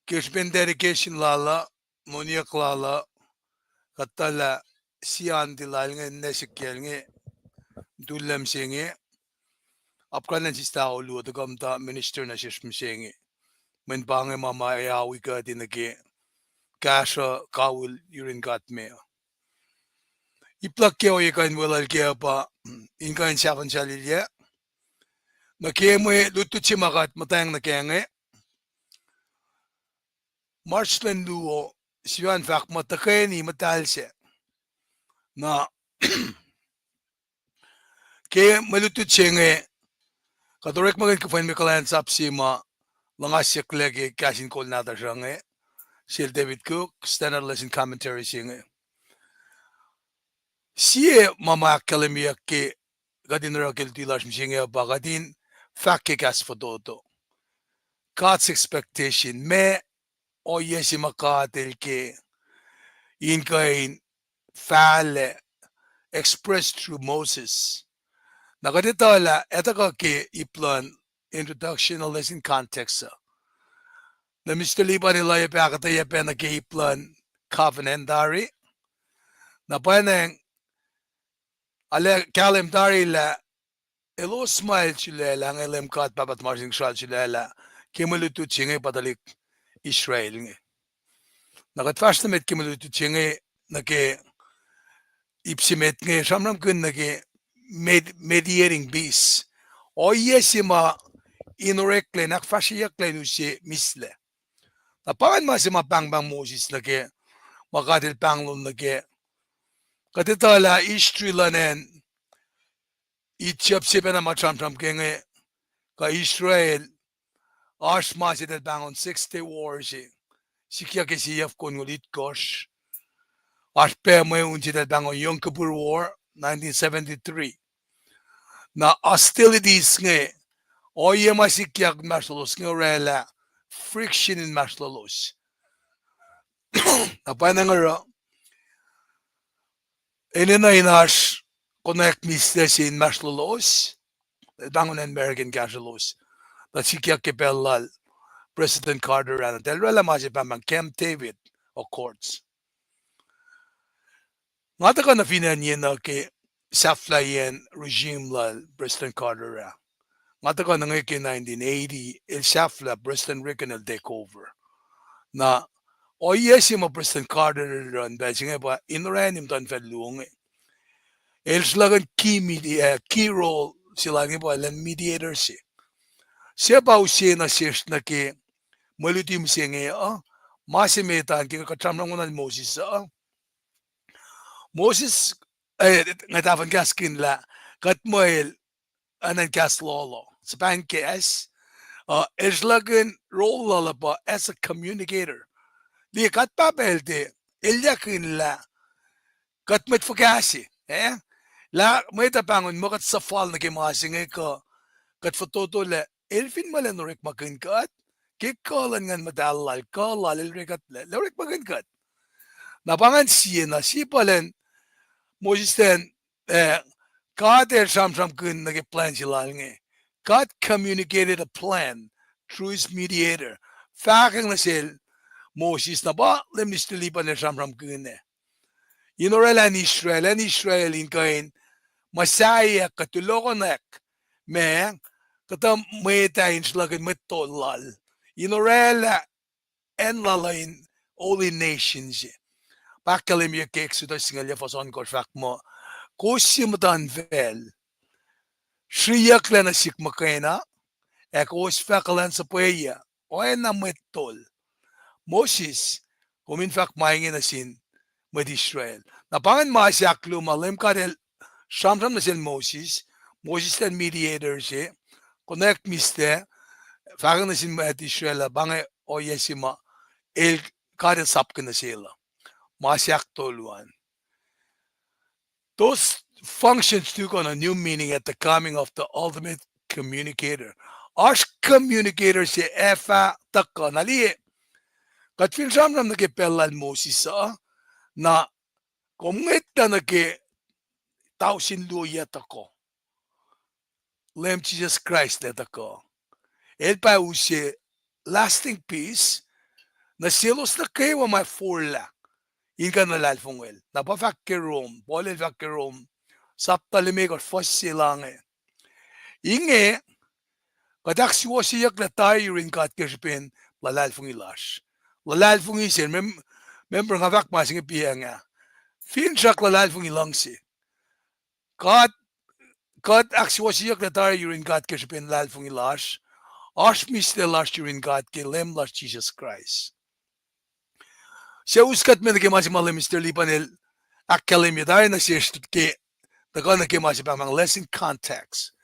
Kishben dedication lala, moniak lala, katala sian dilalnge nesikelnge dulem singe. Apkanan sista olu the gamta minister na shishm singe. Men bange mama ya we got in the gate. Kasha kawul urin got me. Iplak keo yekan wilal kea pa inkan savan salilya. Na kemwe lutuchi magat matang na kenge. Marshland luo siwan fak matakeni Mutal se. Na ke malutuchenge katorek magan kafain kulacnsap sima langasyak lege KahsInKol nata shange. Sil David Cook standard lesson commentary singe. Sie mama akkalemiya ke gadin rakil tilash msinge ba gadin fakke kas fototo. God's expectation me o yesi makatel ke inkain fale expressed through Moses. Nakaditala etaka ke iplan introduction o lesson context sa. Na Mr. Liban nila yepe akketeyac na ke iplan covenant dari. Na paneng ale kalem dari la elo smile chile lang LEUM God papat marsing shal chile la kimalutu chinge padalik Israel nge. Nakatfashtamet kimalutu chinge na ke ipsimet nge shamram kun na ke mediating bis. O yesima inorekle nakfashiyakle nusi misle. Napangan masima pangbang Moses lagi makatil panglon lagi. Katitala history lanen Ethiopia na matram kenge ka Israel Ash masidel bangon 60 wars sikia ke siyaf kongolit gosh Ash pe mo unjidel bangon Yom Kippur War 1973 na hostilities nge oye masikiak maslolos nge rela friction in maslolos na panangara enena inash connect mistes in maslolos bangon American casuals na sikiak ke pelal President Carter and del rela masi pamang Camp David Accords. Ngata ka na finanya na ke saflayan regime la President Carter ra. Ngata ka na ke 1980 el safla President Reagan el take over. Na o yesi mo President Carter ran ba singa ba inran Mutunfacl luong. El slagan key role sila ngi ba len mediator si. Siya ba usiya na siya na ke malutim siya nga masimetan kaya katramang unan Moses Moses ngatavan kaskin la katmoel anan kas lolo sa Paing kes eslagan role lalaba as a communicator di katpapelte ilyakin la katmet fakasi la may tapangon mo kat sa fall na kimasing ko kat fototo la elfin malanurek makin kat kikalan ngan madalal ka lalilrekat lorek makin kat napangan siya na si palen Moses then God there some kun nage plan sila nge. God communicated a plan through his mediator. Fakang na sil Moses na ba lem ni stilipan na some kun ne. Inorela ni Israel in kain Masaya katulokonek me katam meta in slagan metolal. Inorela en lalain all in nations. Pacl ke sudah singalya fason Kosrae mo Mutunfacl Srui na sikmakena kulacnsap oana Mutal Moses kuminfak maingin na sin med Israel. Napangan masaklo malim kadel samsam na sin Moses ten mediator si connect miste fakan na sin med Israel bange o yesima el kadel sapken na sila. Masyakto those functions took on a new meaning at the coming of the ultimate communicator. As communicator si Efa taka nali katfil samram na ke pelal Moses na kumita na ke tausin luya tako. Lem Jesus Christ na tako. El pa usi lasting peace na silos na kayo may forla. Inga nalalfungel. Napafak Rome, bolel fak Rome, saptalimig or fossilange. Inge, kadaksu siyak na tayo rin kat kirpin, lalalfungilash. Lalalfungisin, member nga fak masing ipiyanga. Finchak lalalfungilangsi. Kat aksu siyak na tayo rin kat kirpin, lalalfungilash. Ash misle lash rin kat kilem lash Jesus Christ. Siya uskat me nagimasi mali Mr. Lipanel akkelim yadari na siya ke daga nagimasi pa mga lesson context.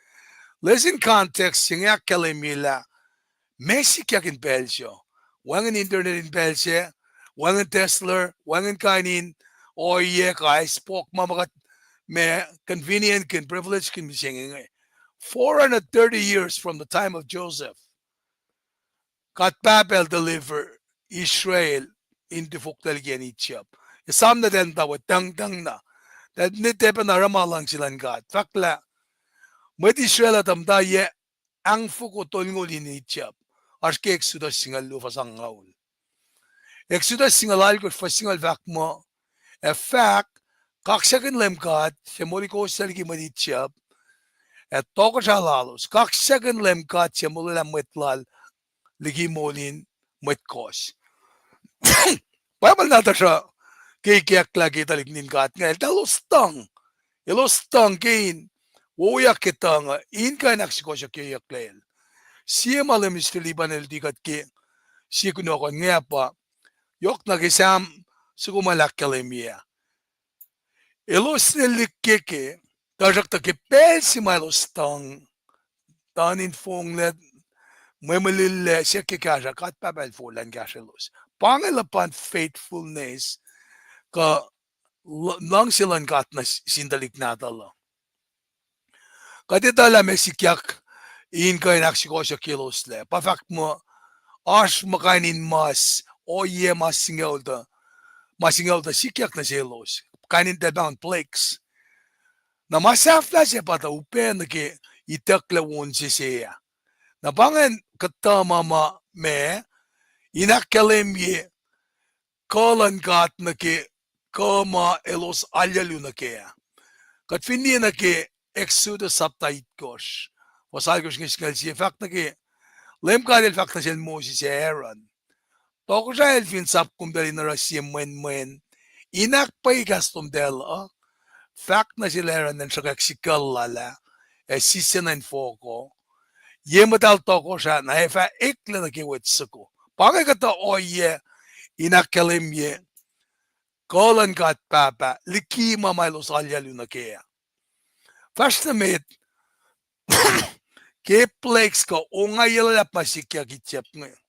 Lesson context yung akkelim yila Messi kyakin Belsyo. Wangan internet in Belsyo, wangan Tesla, wangan kainin, o ye kay spok mamakat me convenient kin privilege kin bisingin. 430 years from the time of Joseph. Kat Babel deliver Israel into Fuktalgian Ichap. Isam na den tawat tang na. That nitepa na ramalang silang kat. Fakla, met Israel atamda ye ang fukotol ngulin Ichap. Arke Exodus singal lufa sang ngaul. Exodus singal alkot fa singal vak mo. A fact, kaksakin lemkat, siya muli ko sa ligi Ichap. At Tokosrai lalos, kaksakin lemkat, siya muli lang Mutal, ligi molin Mutkos. Pamal nata siya kikiyak lagi talignin kat nga. Ilostang kain woya ketanga inge akosyu yaklel. Siya malam istiliban el dikat ke siya kuno ko ngapa yok nagisam sugumalakalemia. Elos nelikeke tajak ke pelsi malos tanin fonglet memelille siya kikaja kat papel fulan gashelos. Pangalapan faithfulness ka lang silang kat na sindalik natala. Kaditala mesikyak inka akosyu kilosle. Pafak mo ash makainin mas o ye masingelda sikyak na selos. Kanin tebang plaques. Na masafla siya pata upen ke itakla won siya. Na bangan katama me inakalemye kalan kat na ke kama elos alyalu na ke. Kat finni na ke Exodus saptait kosh. Wasalgosh ngiskal siya fakt na ke LEUM GOD el fakt na siya Moses Aaron. Tokosrai el fin sap kumdali na siya mwen inakpay gastom del fakt na sila Aaron na siya kaksikal lala sisa na infoko Mutal Tokosrai na hefa ekle na kiwet suko. Pangay kata oye inakalimye kolan kat papa likima malos alyalu na kaya. First na met ke plagues ko ongayala pasikya kitchep ngayon.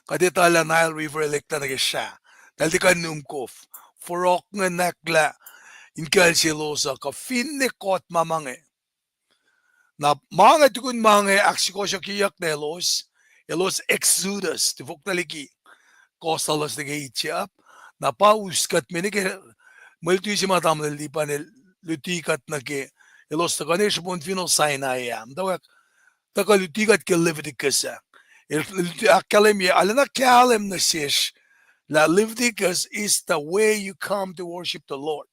Kaditala Nile River elekta na siya. Dahil di ka numkof. Forok nga nakla inkal silosa ka finnikot mamange. Na mga tukun mga akosyu kiyak na elos Exodus. Tifok na liki. Kostalos na kaitsyap. Na pauskat minike multi si matam na lipan lutikat na ke elos na kanesh pon fino Sinai. Dawak taka lutikat ke Leviticus. Akalemye alana kalem na sish. La Leviticus is the way you come to worship the Lord.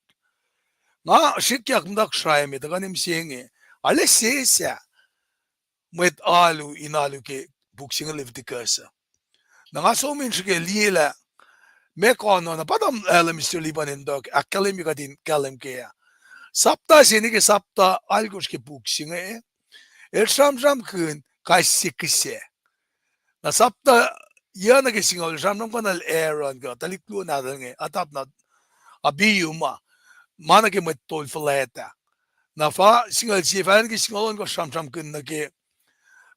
Nga shikyak mdak shrayme taganim siyenge. Ale sesya. Mwet alu inalu ke buksing Leviticus. Nga so min shike lila. Me kono na padam Mr. Libanin dog. Akalemye ka din kalem kaya. Sapta sini ke sapta algosh ke buksing sham kun KahsInKol. Na sapta yan nagisingol sham kanal Aaron ka taliklo na nga atap na abiyuma mana ke Mutal faleta na fa singal si fa nagisingol ko sham kun na ke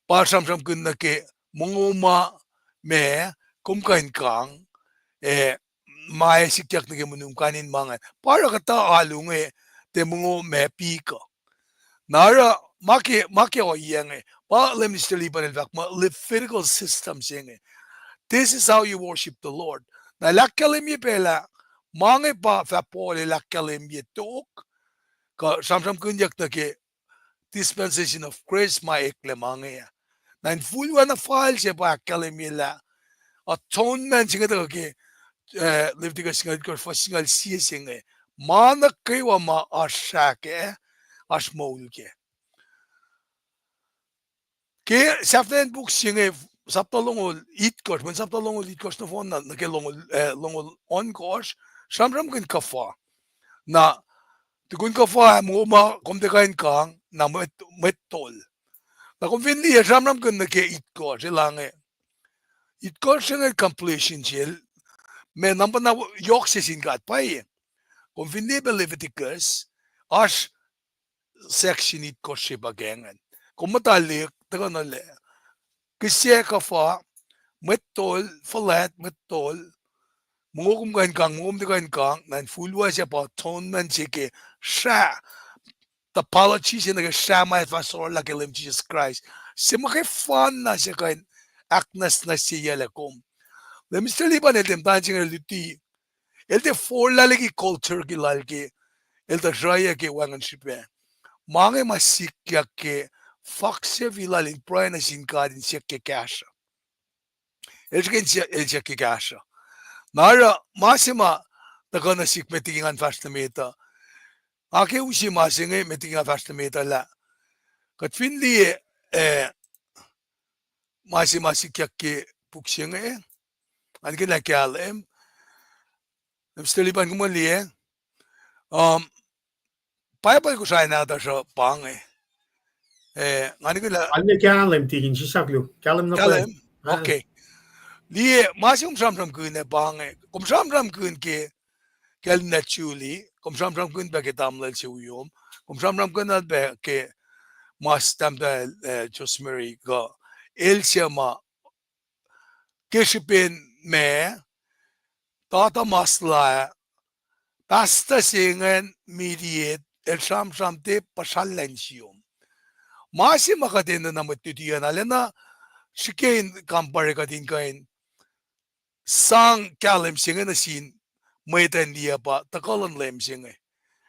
pa sham kun na ke munguma me kumkain kang mai sikyak na ke munum kanin mangan para kata alung te mungo me pika nara make o yang pa let me still liban el vakma Levitical system sing. This is how you worship the Lord. Na lakalim ye pela mange pa fa pole lakalim ye tok ka samsam kunyak na ke dispensation of grace ma ekle mange ya. Na in fulwa na file siya pa lakalim ye la atonement singa ta ke Leviticus singa ko fa singal siya singa mana kaywa ma ashake ashmol ke. Ke saften book singe saptalongol itkos men saptalongol itkos no fon na ke longol on kos samram kun kafa na tukun kafa mo ma kom de kain kang na metol na kom vinli samram kun na ke itkos elange itkos singe completion gel me namba na yok sesin gat pai kom vinli be Leviticus as section itkos se bagengan kom matalik taga le kisye kafa Mutal falat Mutal mungum de kain kang nan fulwa siya pa atonement siya siya the politician na siya may fasor la ke Jesus Christ siya makifan na siya kain aknas na siya lakom let me still liban el tempan siya luti el te for lalagi culture ki lalgi el te raya ke wangan siya mange masikya ke fakse vilalin pray na sinkadin siya ke kasha el siya ke kasha Nara masima takana sik metingan fast meta. Ake usi masinge metingan fast meta la. Kat finli masima sikyakke puksinge. Anke na kyalem. Namstelipan kumali Bible ko siya na siya Paing ngani ko la Alle kalem tigin sisaklu. Kalem na kalem pa. okay li mas sam kun Paing sam kun ke kel naturally sam kun ba ke tamlel si uyom sam kun na ba ke mas tam da Josmary go elsiama kishipin me tata masla basta singen mediate sam te pasalensium Masi makatin na matutiyan alena shikain kampare katin kain sang kalem singa na sin maitan dia pa takalan lem singa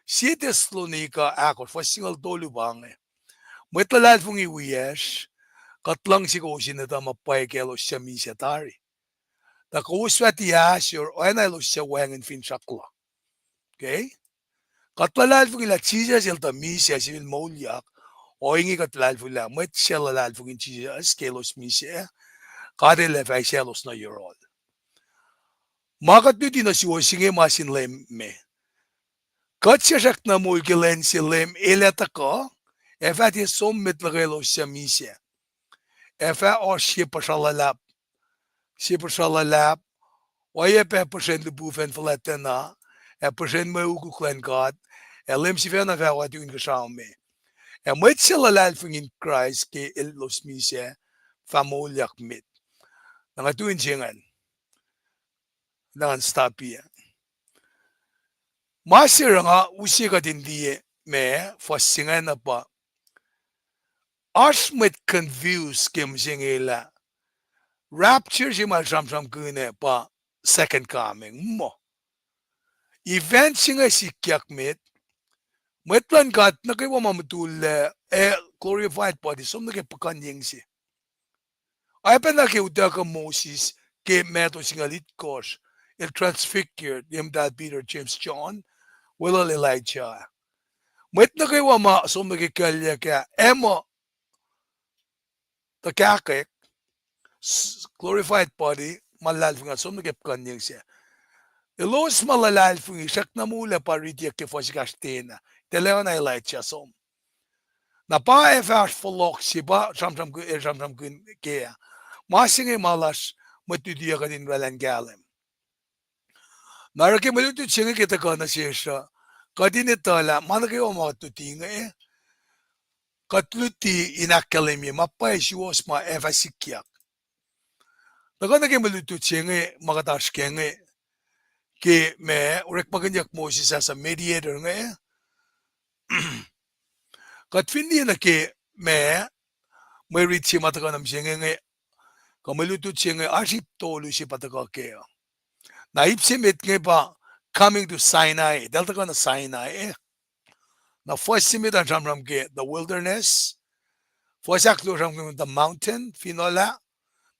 si Thessalonica ako fa singal tolu bange maitalal fung iwiyas katlang si ko sinata mapay kelo siya misatari ta ko swati yas your oana lo siya wangin fin shakla okay katlalal fung ila chija silta misya sivil molyak o inge katlal fung la mat siya lalal fung chija skelos misya kade le fay selos na yorol Makat nyo din na si Wosinge masin lem me. Kat siya siyak na mulkilen si lem ileta ko, efa ti som mitlagelo siya misya. Efa o siya pa siya lalap. Siya pa siya lalap, o ye pa persen lubufen falete na, persen may ukuklen God, lem si fena fa wat yung kasama me. Mwet siya lalal fungin Christ ke ilos misya, famolyak mit. Nangatuin siyangan. Nangan stop yan. Masira nga usiga din diye me fasingan na pa. Asmet confused kim singila. Rapture si masam kune pa second coming mo. Event singa si kiyak mit. Metlan kat na kayo mamutul glorified body som na kayo pakanyeng si. Ay pa na kayo ka Moses ke meto singalit kos. Il transfigured him that Peter, James, John. Wala Elijah. Mwet na kayo ma som nakikalya kaya emo takakik glorified body malal nga som nakipkanyang siya. Ilos malalal fungi siyak na mula paritia ke fosikastena. Teleon na Elijah som. Na pa efas folok si ba samsam kun kaya. Masingay malas matudiya ka din walang galim. Naraki malutu singa kita ka na siya. Kadinitala mana kayo matutinga katluti inakkalemi mapay siwos ma evasikiyak. Naga naging malutut siya makatash kaya ke me urek maganyak mo siya sa mediator nga katfindi na ke me Mwe Read siya matakanam siya nga kamalutut siya nga asip tolo siya pataka kaya. Naipsimit nga pa coming to Sinai. Delta ka na Sinai na first simit ang samram ke the wilderness. First aklo samram the mountain. Finola.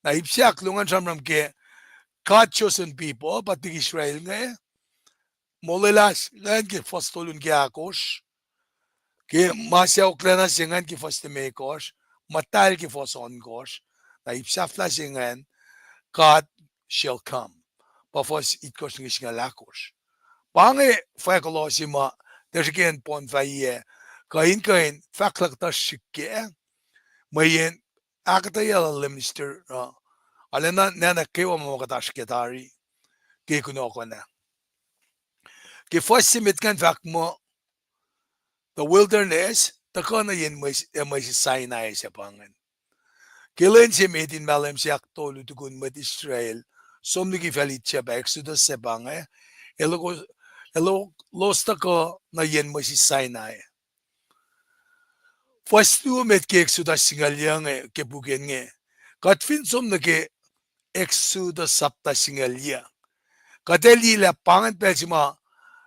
Na ipsi aklungan samram ke God chosen people. Pati Israel nga Molelas. Ngayon ke first tolun ke akos. Ke masya uklana siya ngayon ke first temekos. Mutal ke first onkos. Na ipsi afla siya ngayon God shall come. Pa first itkos nga siya lakos. Pange akollah si ma. There's again pon faiye. Kain faklak tas shikke. Mayen akketeyac minister alena nana kewa mo katash ketari ke kuno ko na. Ke first simit kan fak mo the wilderness takona yen may Sinai sa pangan. Kailan si metin malem si aktolo tukun mat Israel somni ki falit siya ba Exodus sa pangan. Elo losta ko na yen mo si Sinai. First two met ke Exodus singalyang ke bugen nge. Katfin som na ke Exodus sapta singalya. Kadeli la pangan pesima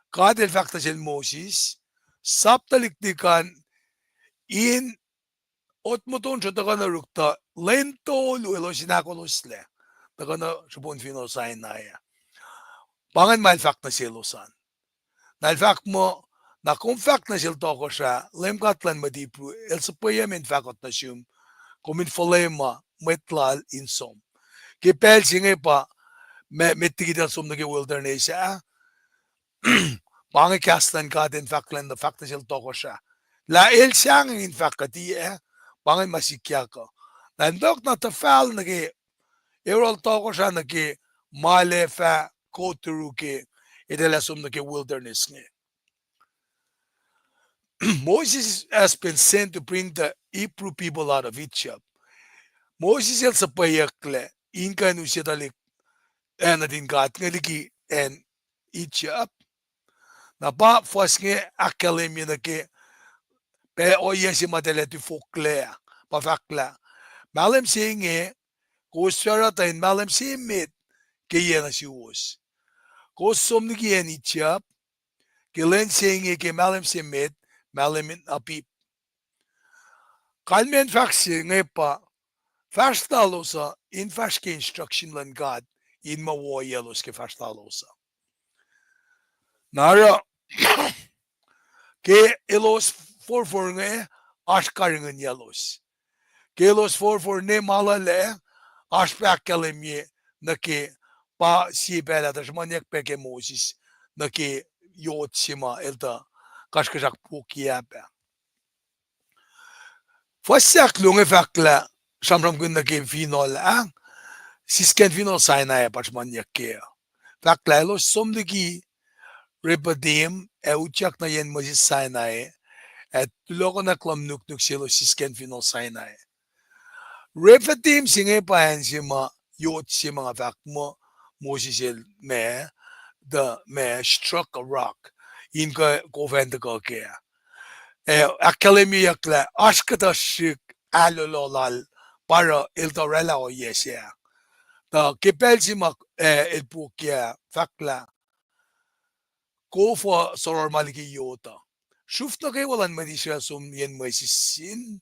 kadel fakta sel Moses sapta likdikan in otmoton siya taga na rukta lento luelo sinakolos le. Taga na supon fino Sinai. Pangan mal fakta selosan. Nalfak mo, na kung fact na sila Tokosrai, lem katlan madipru, el sa payamin fakot na siyum, kumin folema, metlal insom. Kipel singe pa, metigidal som nage wilderness, Paing kastan God infacl the fact is Tokosrai. La el sang infacati Paing masikiako. Nandok na tafal nage Erol Tokosrai nage male fa koturuke idelasum nage wilderness nge. Moses has been sent to bring the Hebrew people out of Egypt. Moses el sa payakle inka nu siya dalik natin kat ngaliki and Egypt. Na pa fos nge akalem yun nage pe oye si madele tu fokle pa fakla. Malem si nge Kosrae tayo malem si mit kaya na si wiowos. Kosom ni kaya ni Egypt kilen si nge ke malem si mit malem apip. Kalmen faksi nge pa Fastalosa in fashke instruction lan God in Mwe Read ke fastalosa. Nara ke elos for nge ashkaringen yelos. Ke elos for ne malale ashpakelemye na ke pa si bela das maniak peke Moses na ke yot sima elta kashkajak pukiape. Fasyak lunge fakla Samram kun naging vinol ang sisken vinol Sinai pachmanya kaya. Faklalo somdigi rebadim uchak na yen Moses Sinai at tuloko na klam nuk silo sisken vinol Sinai. Rebadim singe pahan sima yot si mga fak mo Moses me struck a rock in ka govenda ka kaya. Akkalemi yakla ashkataşık alololal para el torrela o yesya. Da kepelsimak el pukia fakla ko for soror maliki yota. Shufta kay walan madisya sum yen maisisin.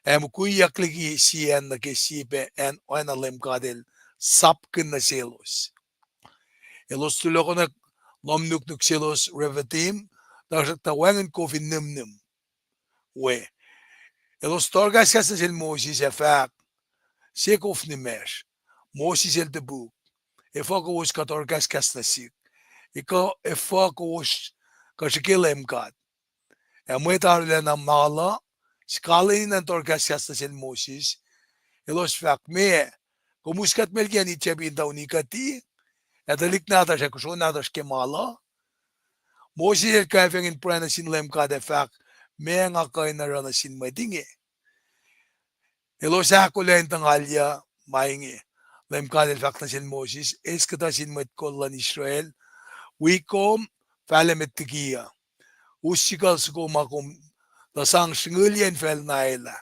Mukuyakligi siyan na kesibe en oana LEUM GOD sapkın na selos. Elos tuloko na lomnuk selos revatim. Da tawangan kofi nim. We. Elos torgas kastas el Moses efak. Sekof ni mesh. Moses el debu. Efako was katorgas kastasik. Iko efako was kashikil LEUM GOD. Mwet na mala. Skalin ng torgas kastas el Moses. Elos fak me. Kumuskat melkian itchebin daw nikati. Edalik nata siya kusun nata siya mala. Moses el kafeng in prana sin LEUM GOD efak. Me nga kayo na rana sin madingi. Elos akollah tangalya maingi. LEUM GOD el fak na sin Moses. Eskata sin Mwet Israel. Wikom falemet tigiya. Usikal sukumakum tasang singulyen fel naila.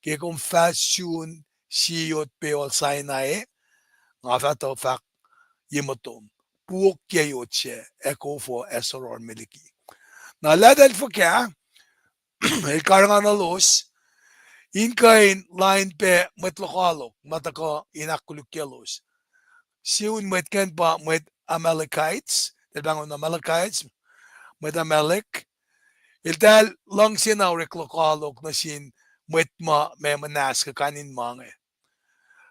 Kekom fasyon siyot peol Sinai. Nga fato fak yimatom. Puok yayot siya. Eko fo esoror miliki. Naladal fo kya. El karangan alos. Inkain line pe metlokalok. Matako inakulukyelos. Siun metken pa met Amalekites. Delbangon Amalekites. Met Amalek. Iltal lang sinaw reklokalok na sin met ma memanas ka kanin mange.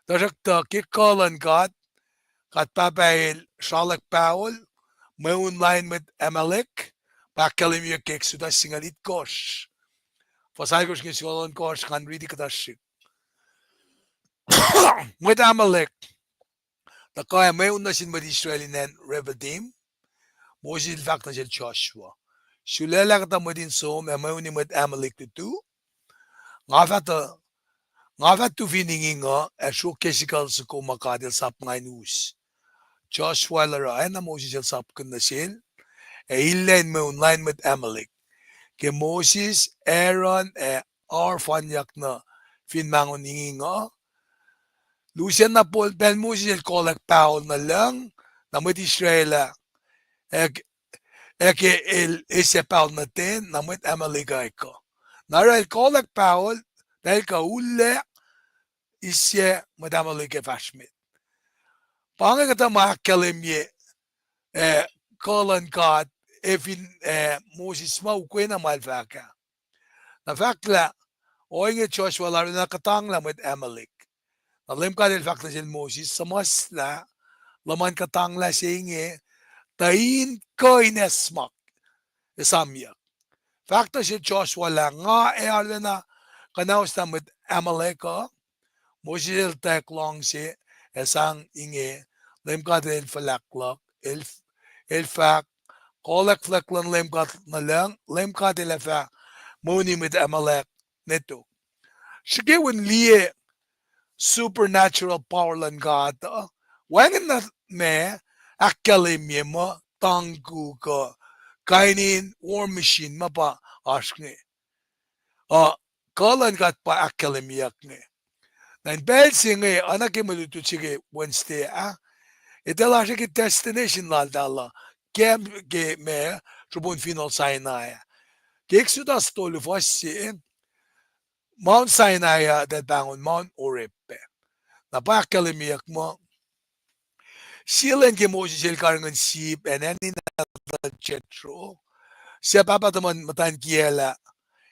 Darakta kikalan kat papail shalak paul. Mayun line met Amalek. Pakalim yung keksuda singalit kosh. Fasagos ng sigalan kosh kan ridi kadashik. Met Amalek. Kaya mayun na sin Israeli nen revadim. Moses fak na siya Joshua. Sulela kata modin so mayun ni met Amalek tu. Nga fata viningi nga esho kesikal sa kumakadil sap ngaynus. Joshua lara ay na Moses el sap kanasil. Ilen mayun line met Amalek. Ke Moses, Aaron, Arfanyak na finmangon ningi nga. Lucian na po, ben Moses el kolak paul na lang, na met Israel, eke el ese paul natin, na met Amalekay ko. Nara el kolak paul, dahil ka ule, isye met Amalekay fashmit. Pangay kata makalimye, kolan kat, efin Moses maukwe na malfaka. Na fakla, oinge Joshua laro na katang la met Amalek. LEUM GOD el fak na sin Moses, samasla, laman katang la singe, tain ko inesmak, Isamyak. Fakta si Joshua la nga na kanaus na mit Amaleka, Moshe tek long si esang inge, lemkat el falaklak, el fak, kolak flaklan lemkat na lang, lemkat el fak, muni mit Amalek neto. Sige win liye supernatural power lan God, wangin na me, akkalim mo, tangku ko, kainin war machine mapa askne. Kalan kat pa akkalim yakne. Nan bel singe anake malutu sige Wednesday itala sige destination la dalla kem ge me trubun final Sinai. Exodus tolu fasi Mount Sinai that bangon Mount Oreb. Na pa akkalim yak mo silen ke Moses el karangan sip and any na Jethro. Siya papataman matan kiela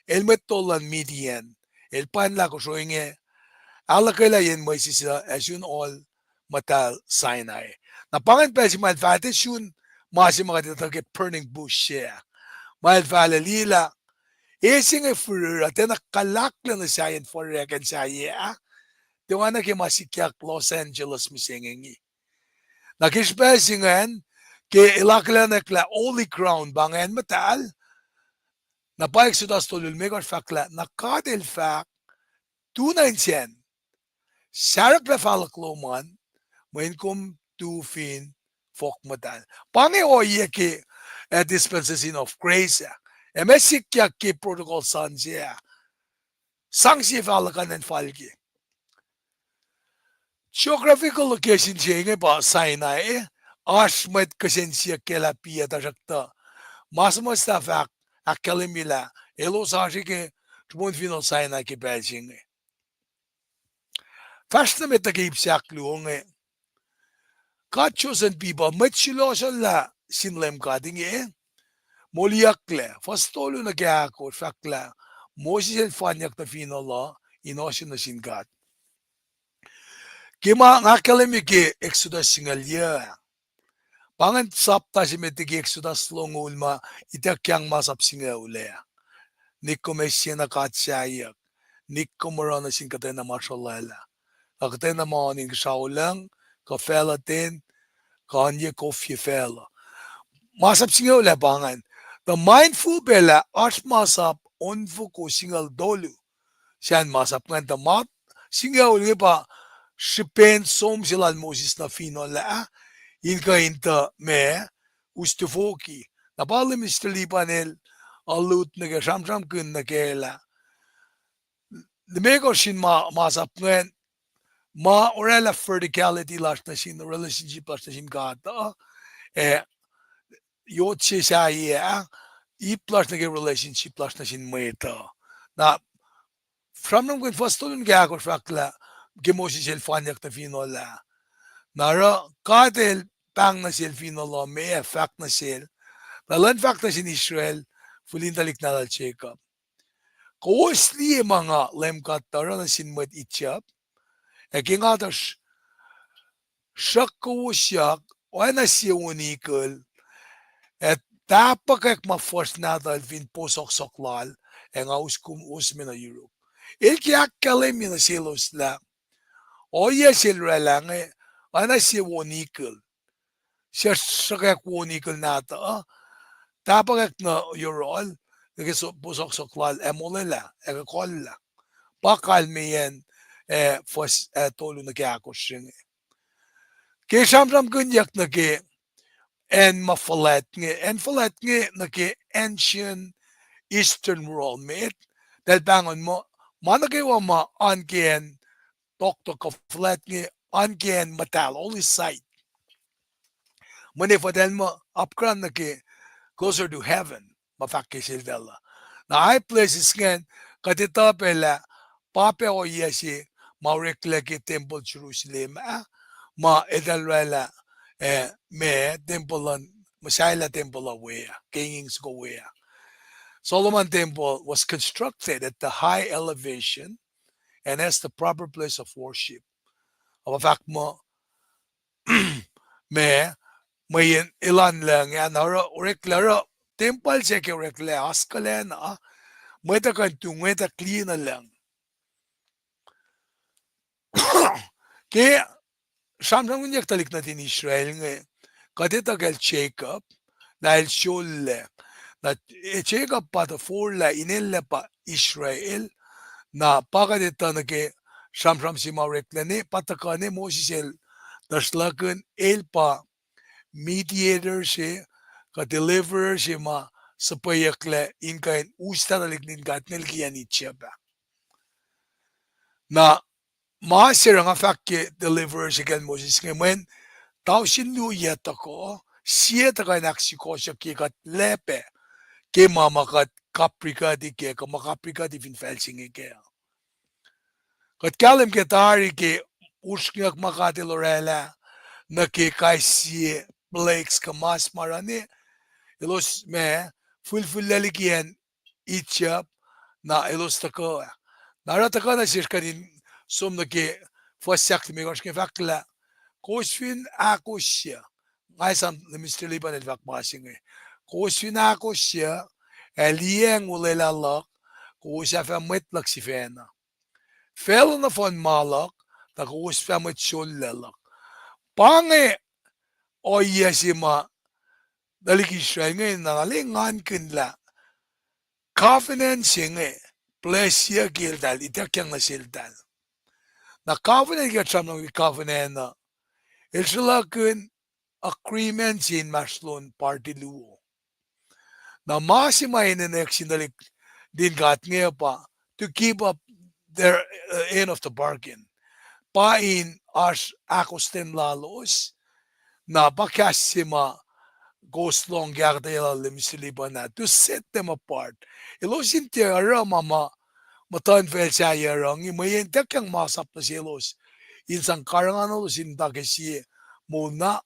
el metolan Midian el panla ko soinge alakala yen Moses as yun all Mutal Sinai. Na pangan pa si Malfates yun masi mga tatake burning bush siya. Malfala lila esing e furura tena kalakla na siya yen for rekan siya diwa na ke masikiak Los Angeles misengengi. Nakispesingan ke ilakla na kla Holy Crown bangen Mutal na pa Exodus tolul megar fakla na kadel fak tunain siyan Sarap na falakloman when come to fin folk Mutal. Pange o ye ke dispensation of grace emesik ya ke protocol san siya sang siya falakan and falki. Geographical location siya ba Sinai ashmet kasen siya kela piya tajakta mas ta fak akalimila elo sa siya ke tupon final Sinai ke Beijing. Fasta met nag-iipsiak luong God chosen people, matchilosan la sinlem kading moliakle, fastolo na kaya ako, fakla, Moses el fanyak na finalo, inosin na sin God. Kima nga kalemi ki Exodus singalya. Pangan sapta si metiki Exodus long ulma, itakyang masap singa ulea. Nikko mesya na katsayak, nikko marana sin katay na mashalala. Akatay na maning saulang, kafelatin, kanye kofye fela. Masap singa ule pangan. The mindful bela as masap onfu ko singal dolu. Siyan masap nga tamat. Singa ule pa shipen som silal Moses na fino la. Inka inta me ustufoki. Napali Mr. Lipanel alut na ka sham kun na kela. Lumego sin masap nga ma orela verticality lash na sin relationship lash na sin kata. Yotse sa i plus na relationship plus na sin Mwet. Na from nung first tulun kaya ako fakla gemosi sil fanyak na finola. Nara kadel pang na sil finola may fact na sil. Na lan fact na sin Israel fulin talik na dal check up. Kowos liye mga lemkat tara na sin Mwet itchap. Kingatas siyak kowos siyak oana siya unikal et tapakek ma-force natal fin posok-soklal en auskum usmin na Europe. Ilkiak kalim na silos la. Oye silra lang ana si wonikal. Siya sakek wonikal nata tapakek na Eurol naging posok-soklal emolala ekakolla. Pakal miyen fos tolo na kaya ko siya. Kaya samsam kunyak na kaya en mafalet nge na ke ancient Eastern world met dahil bangon mo managawa ma angen doktor ka flat nge angen Mutal only site mani fadel mo upgrade na ke closer to heaven mafakisil dela na high places ngen katita pela pape o yesi maurekla ke temple Jerusalem ma edalwela me temple Masayla temple aware, kingings go where. Solomon temple was constructed at the high elevation and as the proper place of worship. Of fact mo me mayin ilan lang yan haro urik laro temple siya kirekle askalen Mwet kan tungwet clean lang. Kaya samsam nyak talik natin Israel nga kadetagal check-up dahil syolle na check-up pa ta forla inella pa Israel na pakadeta na ke samsam si maureklane patakane Mosesel daslakan el pa mediator si ka deliverer si ma sapayakle inkain usta talik nin gatnel kiyanitya ba. Na maasir nga fakke deliverer si kan Moses ngayon tao sinuya tako siya taka naksiko siya kikat lepe ke mamakat kaprika di ke kamakaprika di finfel singi ke kat kalim ke tari ke uskyak makati lorela na ke kai siya blakes kamas marani ilos me fulfil lalikian itchap na ilos tako narataka na siya kanin som na ke fosyak mi gosh ke fakla kosfin akosyu ngay sam Mr. Liban el vakmasing kosfin akosyu elieng ulelalak kosya fa Mwet lak si fena fel na fon malak ta kosya Mwet shollalak pange oyesima dalikishay ngay nanalingan kinla covenant singe plesya gildal itakyang na sildal na covenant gatsam ng covenant na ilsalakun agreement sin maslon party luo na masimayin na neksindalik din gat nga pa to keep up their end of the bargain pain as akosten lalos na bakasima goes long gardela limisiliban to set them apart ilosin tiara mama Mutunfacl saya rang imayin takyang masap na silos insang karangan ulosin takesi muna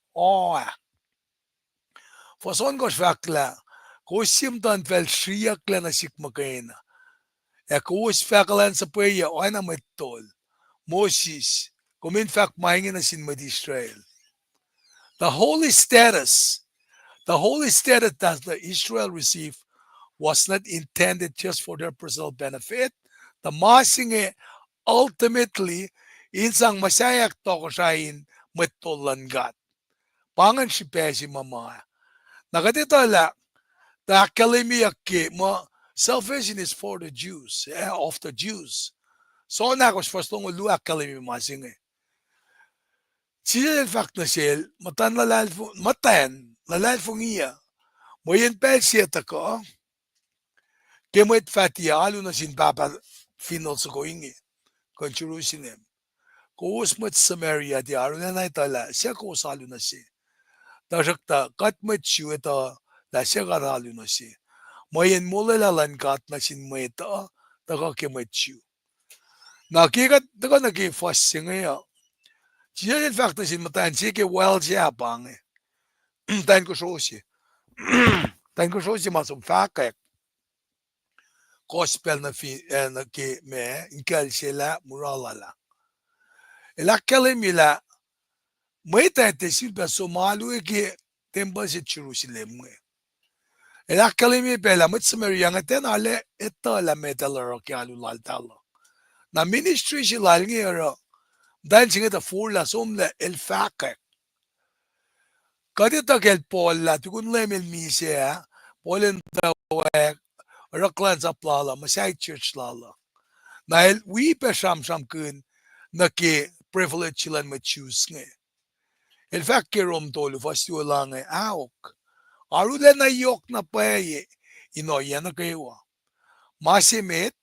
Fason Kosrae kosim Mutunfacl shriyakla na sikmakaina Kowos sa oana Mutal Moses kuminfak maingin na sin Israel the holy status that the Israel received was not intended just for their personal benefit. The masing ultimately insang masayak Tokosrai Mutal pangan si pesi mama nakatito la the akketeyac mo salvation is for the Jews of the Jews so nakos fastong lu akketeyac masing Sila fact na sila matan lalal fong iya moyen pel siya tako Mwet fatia alu na sin papa final sa inge kon Jerusalem Kowos Mwet Samaria di aru na naitala siya Kowos alu na siya Tajakta kat Mwet siya ito la siya karalu na siya moyen mula lalan kat na sin Mwet taka ke Mwet siya nakikat taka nagifas siya ngayon siya in fact na sin matan siya ke wild siya pang tayo ko siya tayo ko siya masong fakek gospel na ke me inkal sila muralala elakale mila Mwet te silba somalu ke temba se Jerusalem elakale mi pela Mwet Samaria ngaten ale etta la metal ke alu laltala na ministry sila ngero dan singa ta furla somla el fakek kadita kel polla tukun lemel misea polen tawek kulacnsap lala masay church lala Dahil we pa siyam kun na ke privilege sila ma-choose nga. In fact, ke rom tolo fastu lang awok. Arulan na yok na paye inoya na kayo. Masimit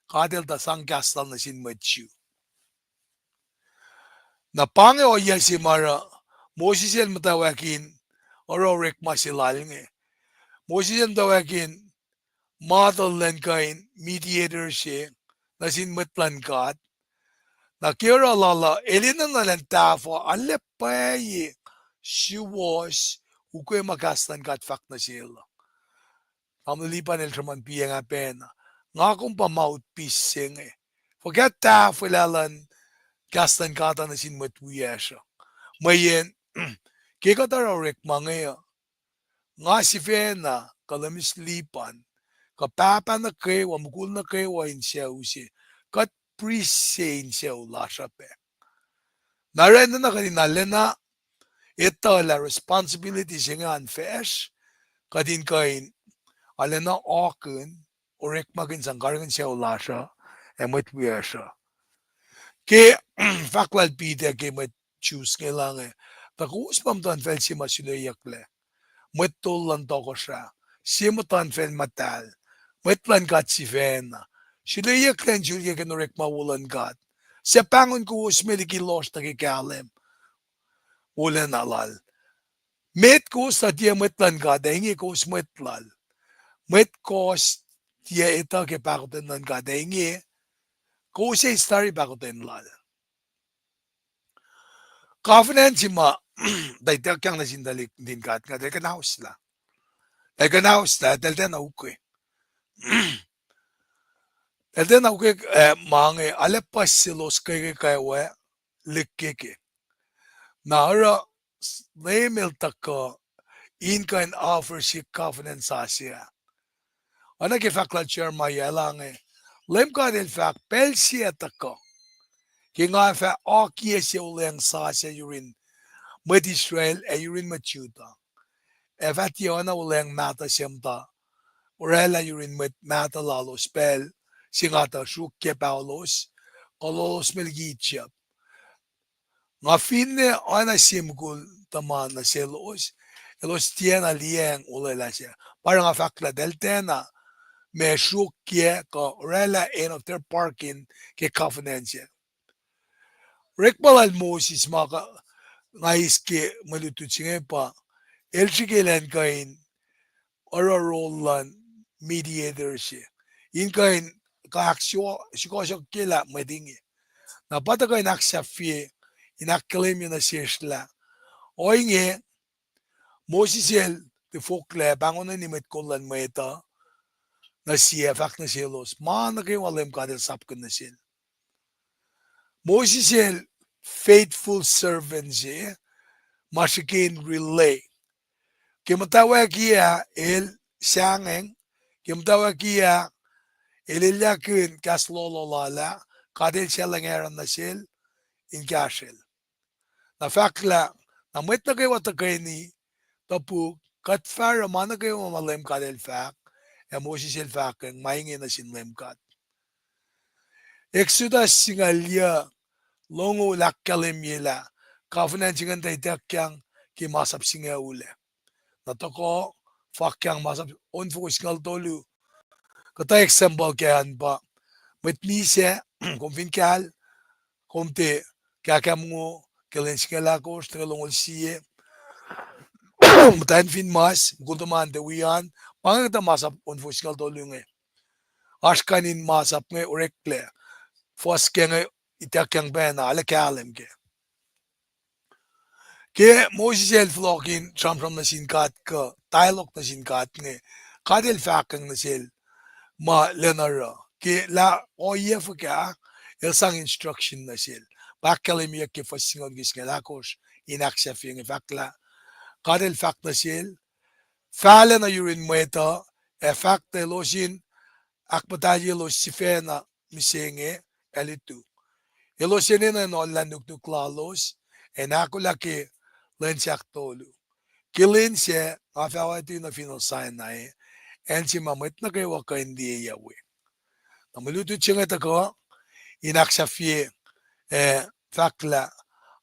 kadel da sangkastal na sin machu. Na pange o yan si Mara Moses yan matawakin ororek masilal nga. Moses yan matawakin Mutal lang kain mediator siya na sin matlan kat na kira lala elina na lang tafo alepaye wiowos ukwe makastan kat fak na sila pamalipan el traman piya nga pena nga kung pa mouthpiece sing forget tafo lalan kastan kata na sin matwiya siya mayen kikatara rek mga nga si fena kalamis lipan, kapapa na kewa, mukul na kewa in siya usi, kat pre-say in siya ulasha pe. Narenda na kaninalena, ito la responsibility siya nga anfesh, kadin kain, alena akun, orek magin sangkarin siya ulasha, Mwet siya. Ke faklal pide ke Mwet choose kailangan, takus Mutunfacl si masuliyak le. Mutal lang Tokosrai, si Mutunfacl Mutal, Mwet kat si Vena, suliyak lang suliyak norek mawulan kat. Sa pangon ko likiyac na kikalem, ulan alal. Met ko sa tiya Mwet kat, inge ko Mutal. Mwet ko tiya ito ke pakutin lang kat, inge ko sa story pakutin lal. Confidence ma, dahil kang nasindalik din kat, dahil ka naus la. Dahil ka naus la, dahil ka naukoy. Dahil ka naukoy, mga alepas silos kaya kaya likiyac. Nara, naimil tako, in kan offer si confidence sa siya. Ano kifakla chair maya lang LEUM GOD in fact, pel siya tako. Kaya fa akiya siya ulang sa siya yurin, Mwet Israel yurin machuta. Efat yona ulang mata siyamta. Urela yurin mata lalos pel, singata shuk ke paulos, kolos melgichap. Nga finne ana simkul taman na selos, elos tiena liang ulela siya. Parang nga fakla deltena, me shuk ke ka urela en of their parking ke confidential. Rekbal al Moses maka ngais ke malutut singe pa, elchikilan kain, orarolan mediator siya. In kain kaksakin sikosyo kila medingi. Napata kain aksafi, inakkalim yun na siya sila. O inge, Moses el, the folkle, bangon na nimit kolan mo ito, na siya, fak na silos, na kayo LEUM GOD sapkan na siya. Moses el, faithful servant siya, masikin relay. Mutawaek el sangeng, mutawaek elilakin kaslololala, kadil siya lang eran na siya, in kashel. Na fakla, na Mwet na kayo watakay ni, tapu, kat fara mana kayo LEUM GOD el fak, Moses el fakeng, maingin na sin LEUM GOD. Exodus singalya, longo lakkalim yila, covenant singan taitakyang kimasap singa ule. Natoko, fakyang masap, onfo singal tolu. Kata example kayan ba, Mwet mise, kumfinkal, kumte, kakamungo, kalen singalakos, tagalongol siye, mutahin fin mas, kuntuman dewian, pangagta masap, onfo singal tolu nge. Ashkanin masap nge, urekle, fos ke nge, itakyang bena, alakalem ke. Ke Moses el flokin, tram na sinkat ka, dialog na sinkat nge, kadel fakang na sil, ma lenara, ke la oyef ka, el sang instruction na sil. Pacl ke fasingon gis nga lakos, inaksef yung fakla, kadel fak na sil, fala na yurin mweta, fak na losin, akpataji los sifena, misenge, elitu. Elosin na no lanuklalos, akollah ke, lensak tolu. Kilin siya, mafawati na finasayan na en si Mwet na kayo waka hindi yawe. Namalutut siya nga tako, inaksafye, fakla,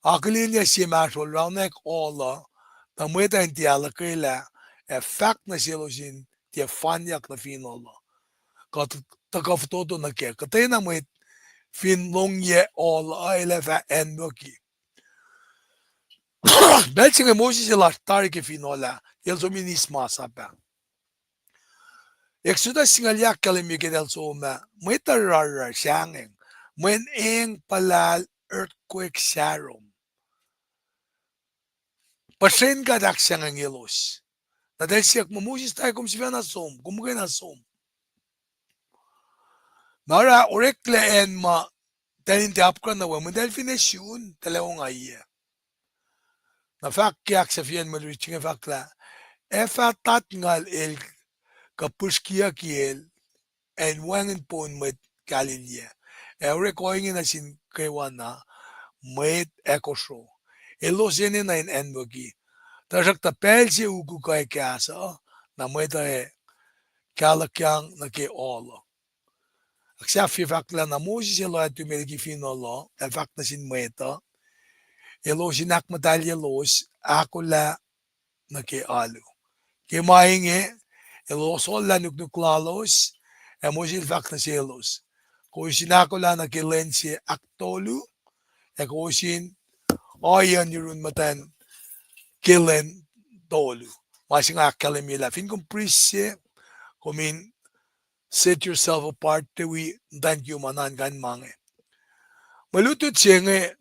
akolin niya si Mashol, raunek ola, na Mwet ang tiyala kaila, fak na silo sin, tiya fanyak na finola. Takaftoto na kaya, katay na Mwet, finlongye ola, ay lefa endoki. Belki nga Moses ila tarike finola, el sominis masapa. Exodus singalyak kalimike del soma, Mwet rara siyangeng, Mwen eng palal earthquake sarom. Pasen ka dak siyang ilos. Na dahil siyak mo Moses tayo kum siya nasom, kumugay nasom. Nara orekle en ma, dahil hindi apkan na wamo, dahil finisyon, talawang ayya. Na fakyak sa fiyan mo, Riching fakla, efatat ngal el kapushkia kiel and wangen pon met Galilee. Every coin in a sin kewana, Mwet ekosyo. Elosene na in envogi. Tasak ta pelsi uku kai kasa, na mweta kalakyang na ke olo. Aksa sifac la na Moses elo at tumeliki finolo, el fact na sin mweta, elosinak matalya los, akollah na ke alu. Ke mainge, elosol la nuklalos, Moses fact na selos. Kung sinakula na ke lensi aktolu, kung sin ayan yun matan kilen tolu. Masing akalim yun la. Fin kung prisye, kumin set yourself apart tewi dan yumanan kan mange. Malutut siya nga,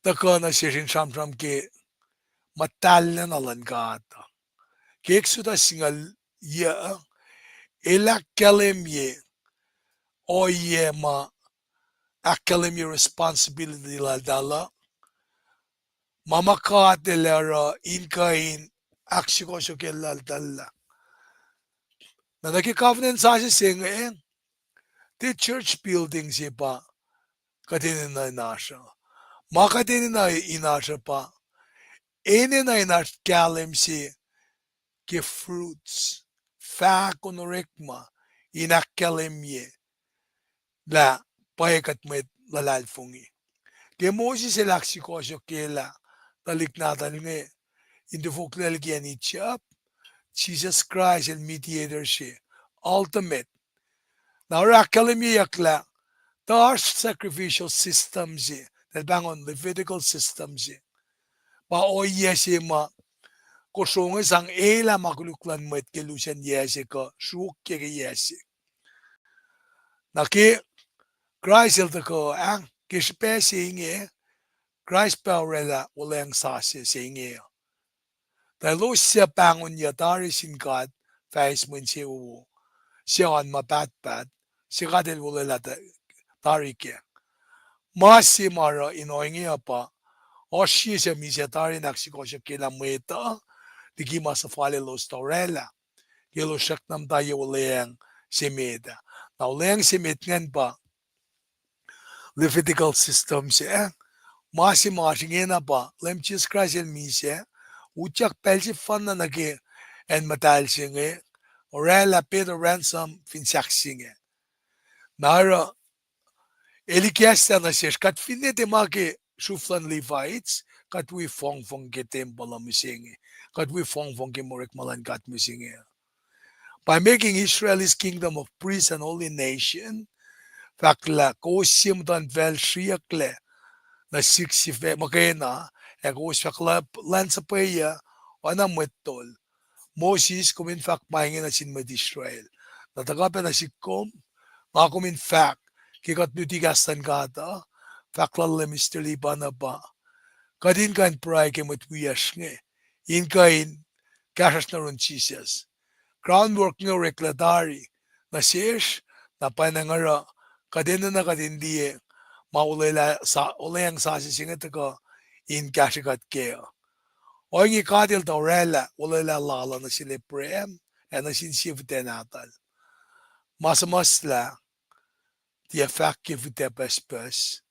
taka na siya sam ke matal na nalan ka ata. Ke eksuta singal ya, ela kalim ye, o ye ma akalim ye responsibility la dala, mamakat elera inkain aksikosyo ke la dala. Na nagki-covenant sa siya nga the church building siya pa, katinin na inasya. Makatinin na inasya pa, ene na inasya kalim siya ke fruits, fa konorekma, inakalim ye, la payakat met lalalfungi. Ke Moses elaksikosyo ke la, taliknatan nga, Mutunfacl kian itchap, Jesus Christ el mediator siya, ultimate. Now, akalim ye yakla, there are sacrificial systems ye, that bang on Levitical systems ye. Pa o yesi ma, kosonge sang ela makuluklan met kelusan yesi ka, shuk ke yesi. Na ke, Christ el tako ang, kispe singe, Christ paurela ulang sasi singe. Talo siya pangon ya tari sin God, face mun siya uwo. Siya on mapat-pat, siya kadel ulela tari ke. Masi mara inoingi apa, o siya misya tari naksikosya kila mweta, digi masafale los taurela, kilo siyak nam tayo ulayang simeda. Na ulayang simit ngan pa, Levitical system siya, masi ngena pa, lem Jesus Christ el misya, uchak pelsi fan na nagi, en Mutal singe, orela pedo ransom finsak singe. Nara, likiyac na siya, kat finite maki shuflan Levites, kat we fong ke temple musinge, kat we fong ke morek malan kat musinge. By making Israel's kingdom of priests and holy nation, fakla Kowos Mutunfacl shriakle na siksife makena, Kowos kulacnsap oana Mutal. Moses kumin fact Paing na sin med Israel. Natagapan na sikom, nga kumin fact, kikat nutigastan kata, fakla Mr. Libana ba, kadin kan pray ke matwiyas nge, in kain, kasas na ron Jesus. Groundwork nga rekladari, na siyesh, na panangara, kadin na kadindiye, maulayang sasi singat ka, in kasikat kaya. O yung ikadil taurela, ulala lala na sila prem, na sinsifte natal. Masamasla, the effect kifute pes,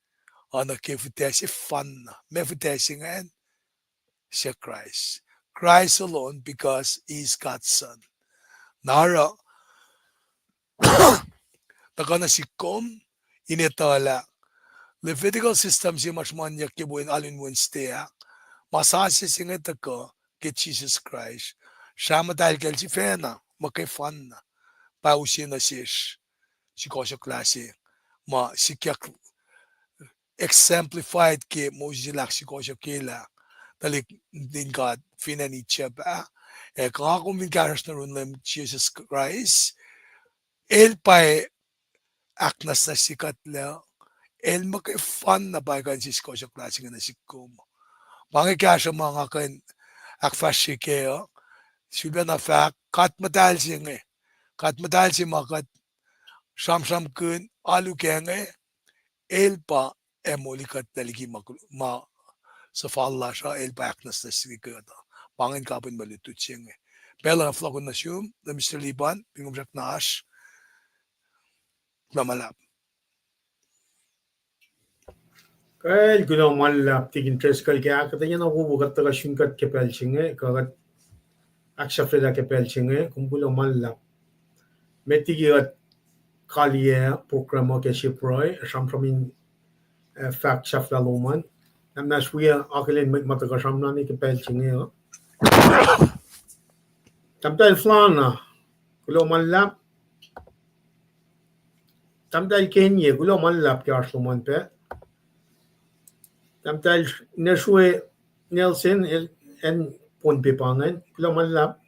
ana kifute si fan, mefute singan, si Christ. Christ alone because he's God's son. Nara, taka na si kom, initala, Levitical system si masmanyak kibuin alin Wednesday, masasi singat ako, ke Jesus Christ. Siya madahil si Fena, makifan na. Pausin na siya, si Kosyo klase, sikiyak exemplified ke Moses lak si Kosyo kila, talik din God, finanicha ba? Kung karas na rin Jesus Christ, el pa aknas na sikat la, el makifan na ba kan si Kosyo klase nga na sikum. Pangikasya mga kan akfashi kayo, siya na fact, kat Mutal singe, kat Mutal si makat, sam kun, alu kenge, el pa emolikat taligi sa falla siya, el pa aknas na sikata. Pangin kapin malutut singe. Pela flogon na sium, the Mr. Liban, pingumjak na ash, mamalap. Kaya gulo malap tig interest kal kaya katanya na bubugat taga shunkat ke pelchinge kagat aksafreda ke pelchinge kumbulo malap metigiat kaliye programo ke shiproy shampramin fact shafla loman namna shwiya akelin mataga shamnani ke pelchinge tamta flana gulo malap tamta kenye gulo malap ke arsloman pe tamta neshwe Nelson en pon pepangan gulo malap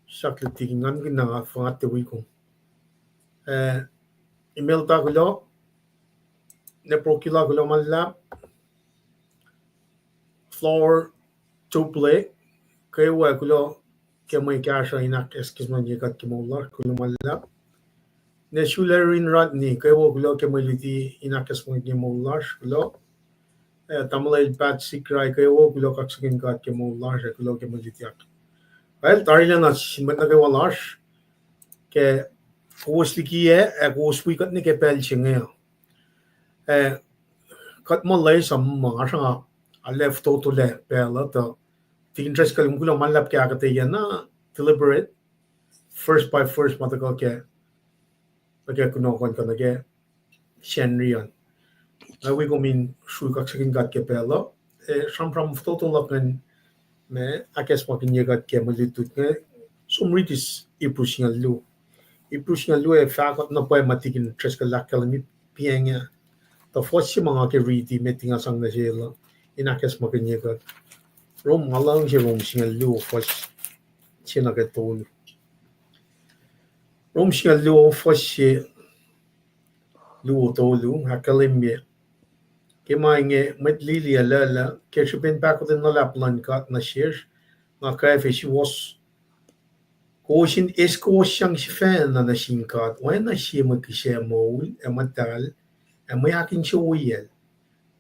sakit tingin nga fangat tewi ko email ta gulo ne prokila gulo malap floor to play kaya wa gulo kaya may kasha inak eskisman yikat kimolar gulo malap ne shulerin rat ni kaya wa gulo kaya may liti inak esman kimolar gulo tamalay pat sikray kaya wa gulo kaksakin kat kimolar gulo kaya may litiyak well tarila na sinmat na kaya walash kaya Kowos likiyac Kowos wikat ni kaya pelchinge kat malay sa mga nga a left to le pela to the interest kalim gulo malap ke akketeyac na deliberate first by first matagal ke kuno kon kana ke shenrian we go min shu kaksakin gat ke pela shampram to lakan me akes makin yegat ke malitut ke sumritis ipushingal lu fakot na pa matikin interest ka lakalami pianga the first mga ke read meeting asang na sila inakes makin yegat rom malang si rom singal lu first sina ke tol rom singal lu first si lu tolu hakalimye ke mainge met lilia lala ke shupin bakot na laplan kat na shir na kafe si was Koshin esko siyang si fan na nasingkat when na siya magkisya mo mutal may akin siya uyel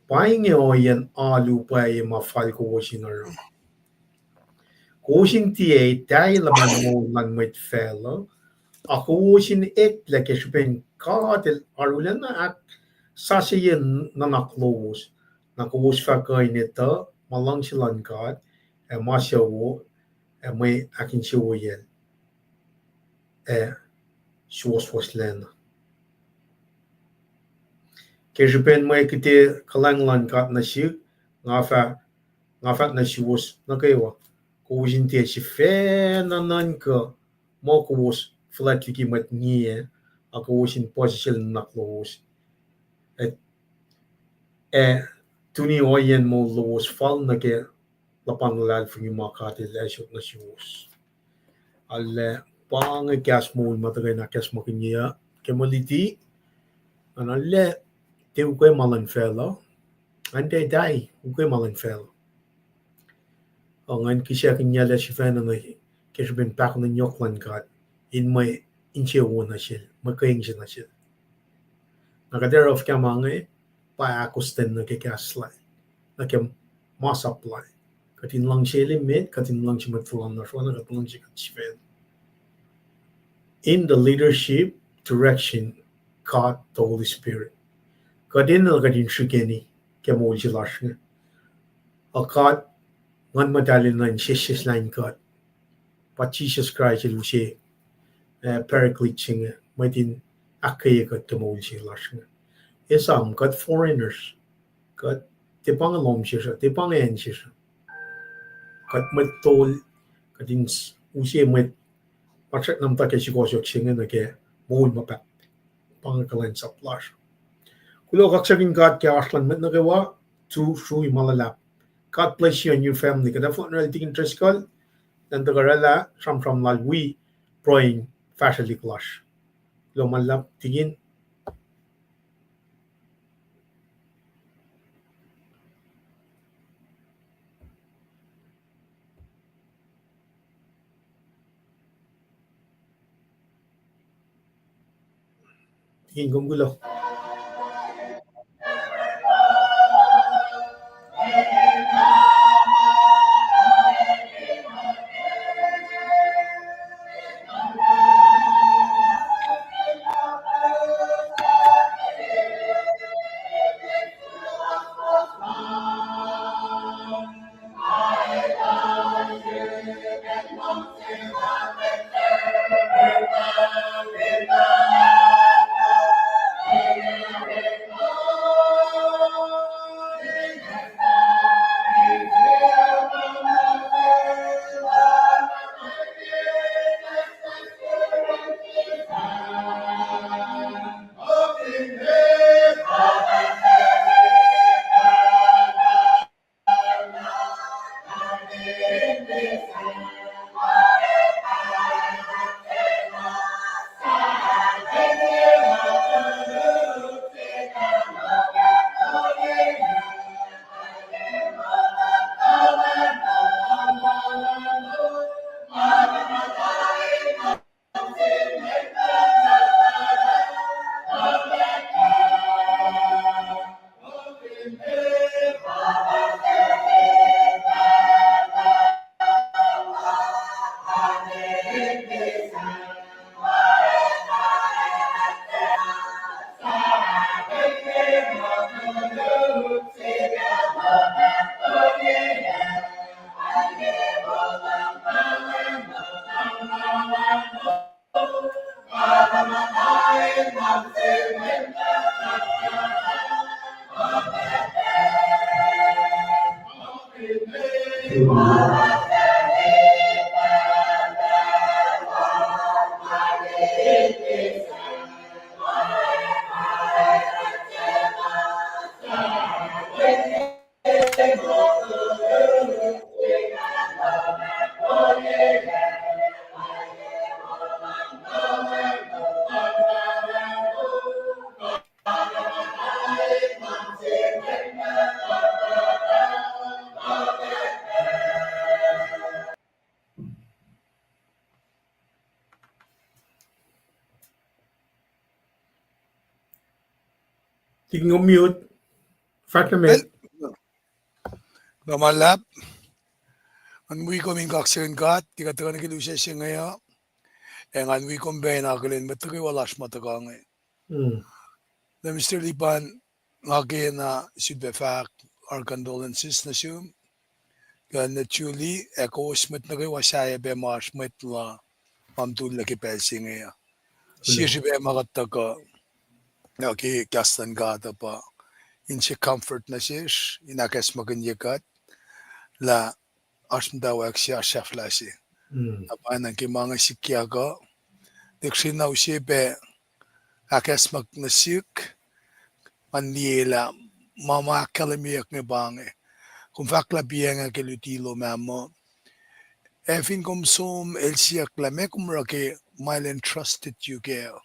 Paing oyan alu pa mafal ko sinaro Koshin tiye tayo laman mo ng Mutunfacl ako sin la ke shupin katil arulan na ak sasiyan na naklowos na Kowos fakay nito malang silang kat masyawo may akin siya uyel was lena. Kaya pen may kiti kalanglan kat na siya nga fa na siya was na kayo kuwin tiya si fe na nan ka mo kuwas flat liki mat niya ako wasin position na close tuni oyen mo lowos fall na kaya lapan lal fing makati lesot na siya was alle pang gas mo matagay na gas mo kanya kemaliti analle te ukwe Mutunfacl ante dai ukwe Mutunfacl ang kisya kanya la si fan na kisya ben pak na nyoklan kat in may inche wo na siya makaing siya na siya nakadera of kamangay pa akosten na kikaslay na kem masaplay katin lang siya limit katin lang siya matfulan na siya katin lang siya katsifan in the leadership direction God the Holy Spirit kadin na kadin shukeni kemo jilash nga God ngan madalin na Jesus line God pa Jesus Christ ilusi paraclete nga may tin akketeyac kemo jilash nga isam God foreigners God tipang alom siya tipang en siya God matol kadin usi may Patrick nam take si Kosrae singa na ke mohon mapat kulacnsap lash. Kulo kaksakin God ke aslan met na kewa to Srui malalap. God bless you and your family. Kada fo na tigin treskal dan tagarala from lal we praying fashali clash. Kulo malap tigin gumgulo. Tingin ko mute. Fact na met. Lulap. Mwe coming kaksakin, tikatakan kilusya siya ngayon. Ang mwe combine akollah matukoy wolacna matakange. Na Mr. Lipan ngake na sifac our condolences na siya. Kan naturally Kowos met na kayo wasaya be marsh met la Mutal nakipelsing ngayon. Siya be makataka ngake kastan gata pa. In siya comfort na siya, inakas maganyakat la mutawaek siya chefla siya. Apa nang kimanga likiyac, diksinaw siya be akas magnasik manila mama kalamiyak ng bange. Kung fakla biyang kelutilo mamo, efin kumsum elsiyak lame kumrake mile entrusted you girl.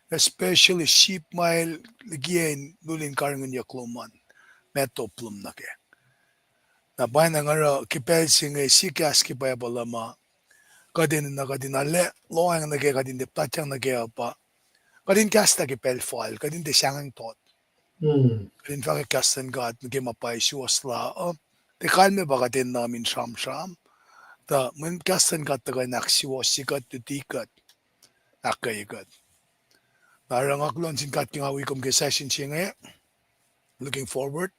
Especially sheep mile ligiyan lulin karangan yakloman metoplum na ke. Napay na nga kipel singe sikas kipaya balama kadin na kadin ale loang na ke kadin de platang na ke apa kadin kasta kipel file kadin de siyang tot kadin fa kastan God nge mapay siwasla de kalme ba kadin namin sham ta men kastan God ta nak siwasikat tutikat akayikat narang aklon sin kat kingawi kom ke session singe looking forward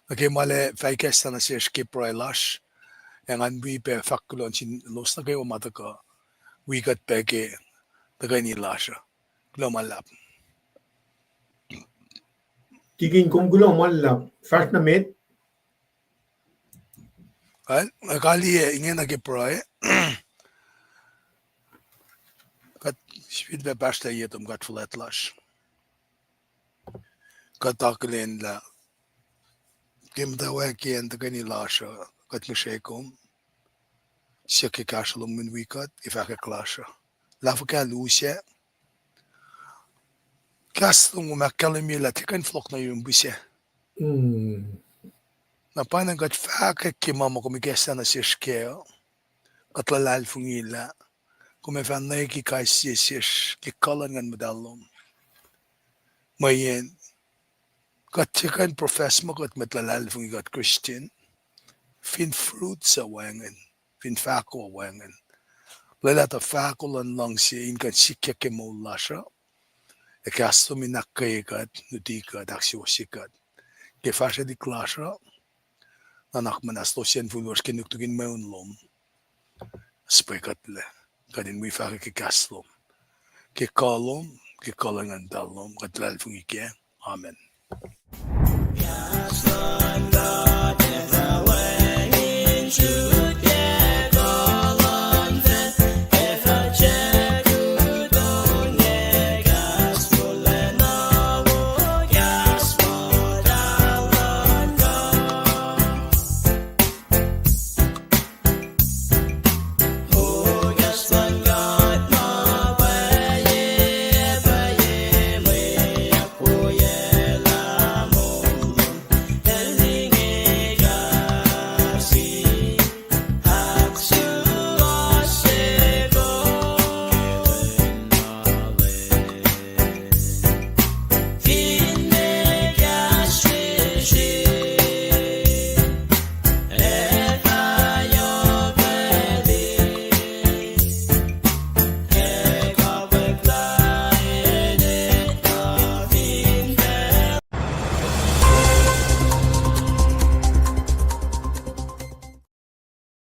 okay male faikesta na siya skip lash yang anwi pe fakulon sin los na kayo mataka wikat peke tagay ni lasha lumalap. Tingin kong gulo malap. Fact na met. Well, akali inge nagiproy kat speed be basta yetum kat flat lash kataklin la mutawaek yan tagay ni lasha kat mishekom siya kikashalong min wikat ifaka klasha lafa ka lusya kastong umakalimila tikan flok na yung bisya na panang kat faka kimama kumikesa na siya skeo kat lalal fungila kumefan na ikikasya siya kikalan ngan madalom mayen kat tikan profess mo kat matlalal fungi kat Christian fin fruit sa wangan fin fako wangan lalata fakulan lang siya in kat sikya kemolasha kasto minakayikat nutikat aksiwasikat kefasya di klasha anak manasto siyan fulwars kinuktukin maunlom spikat le kadin mi faka kikaslom kikalom kikalangan dalom katlal fungike amen.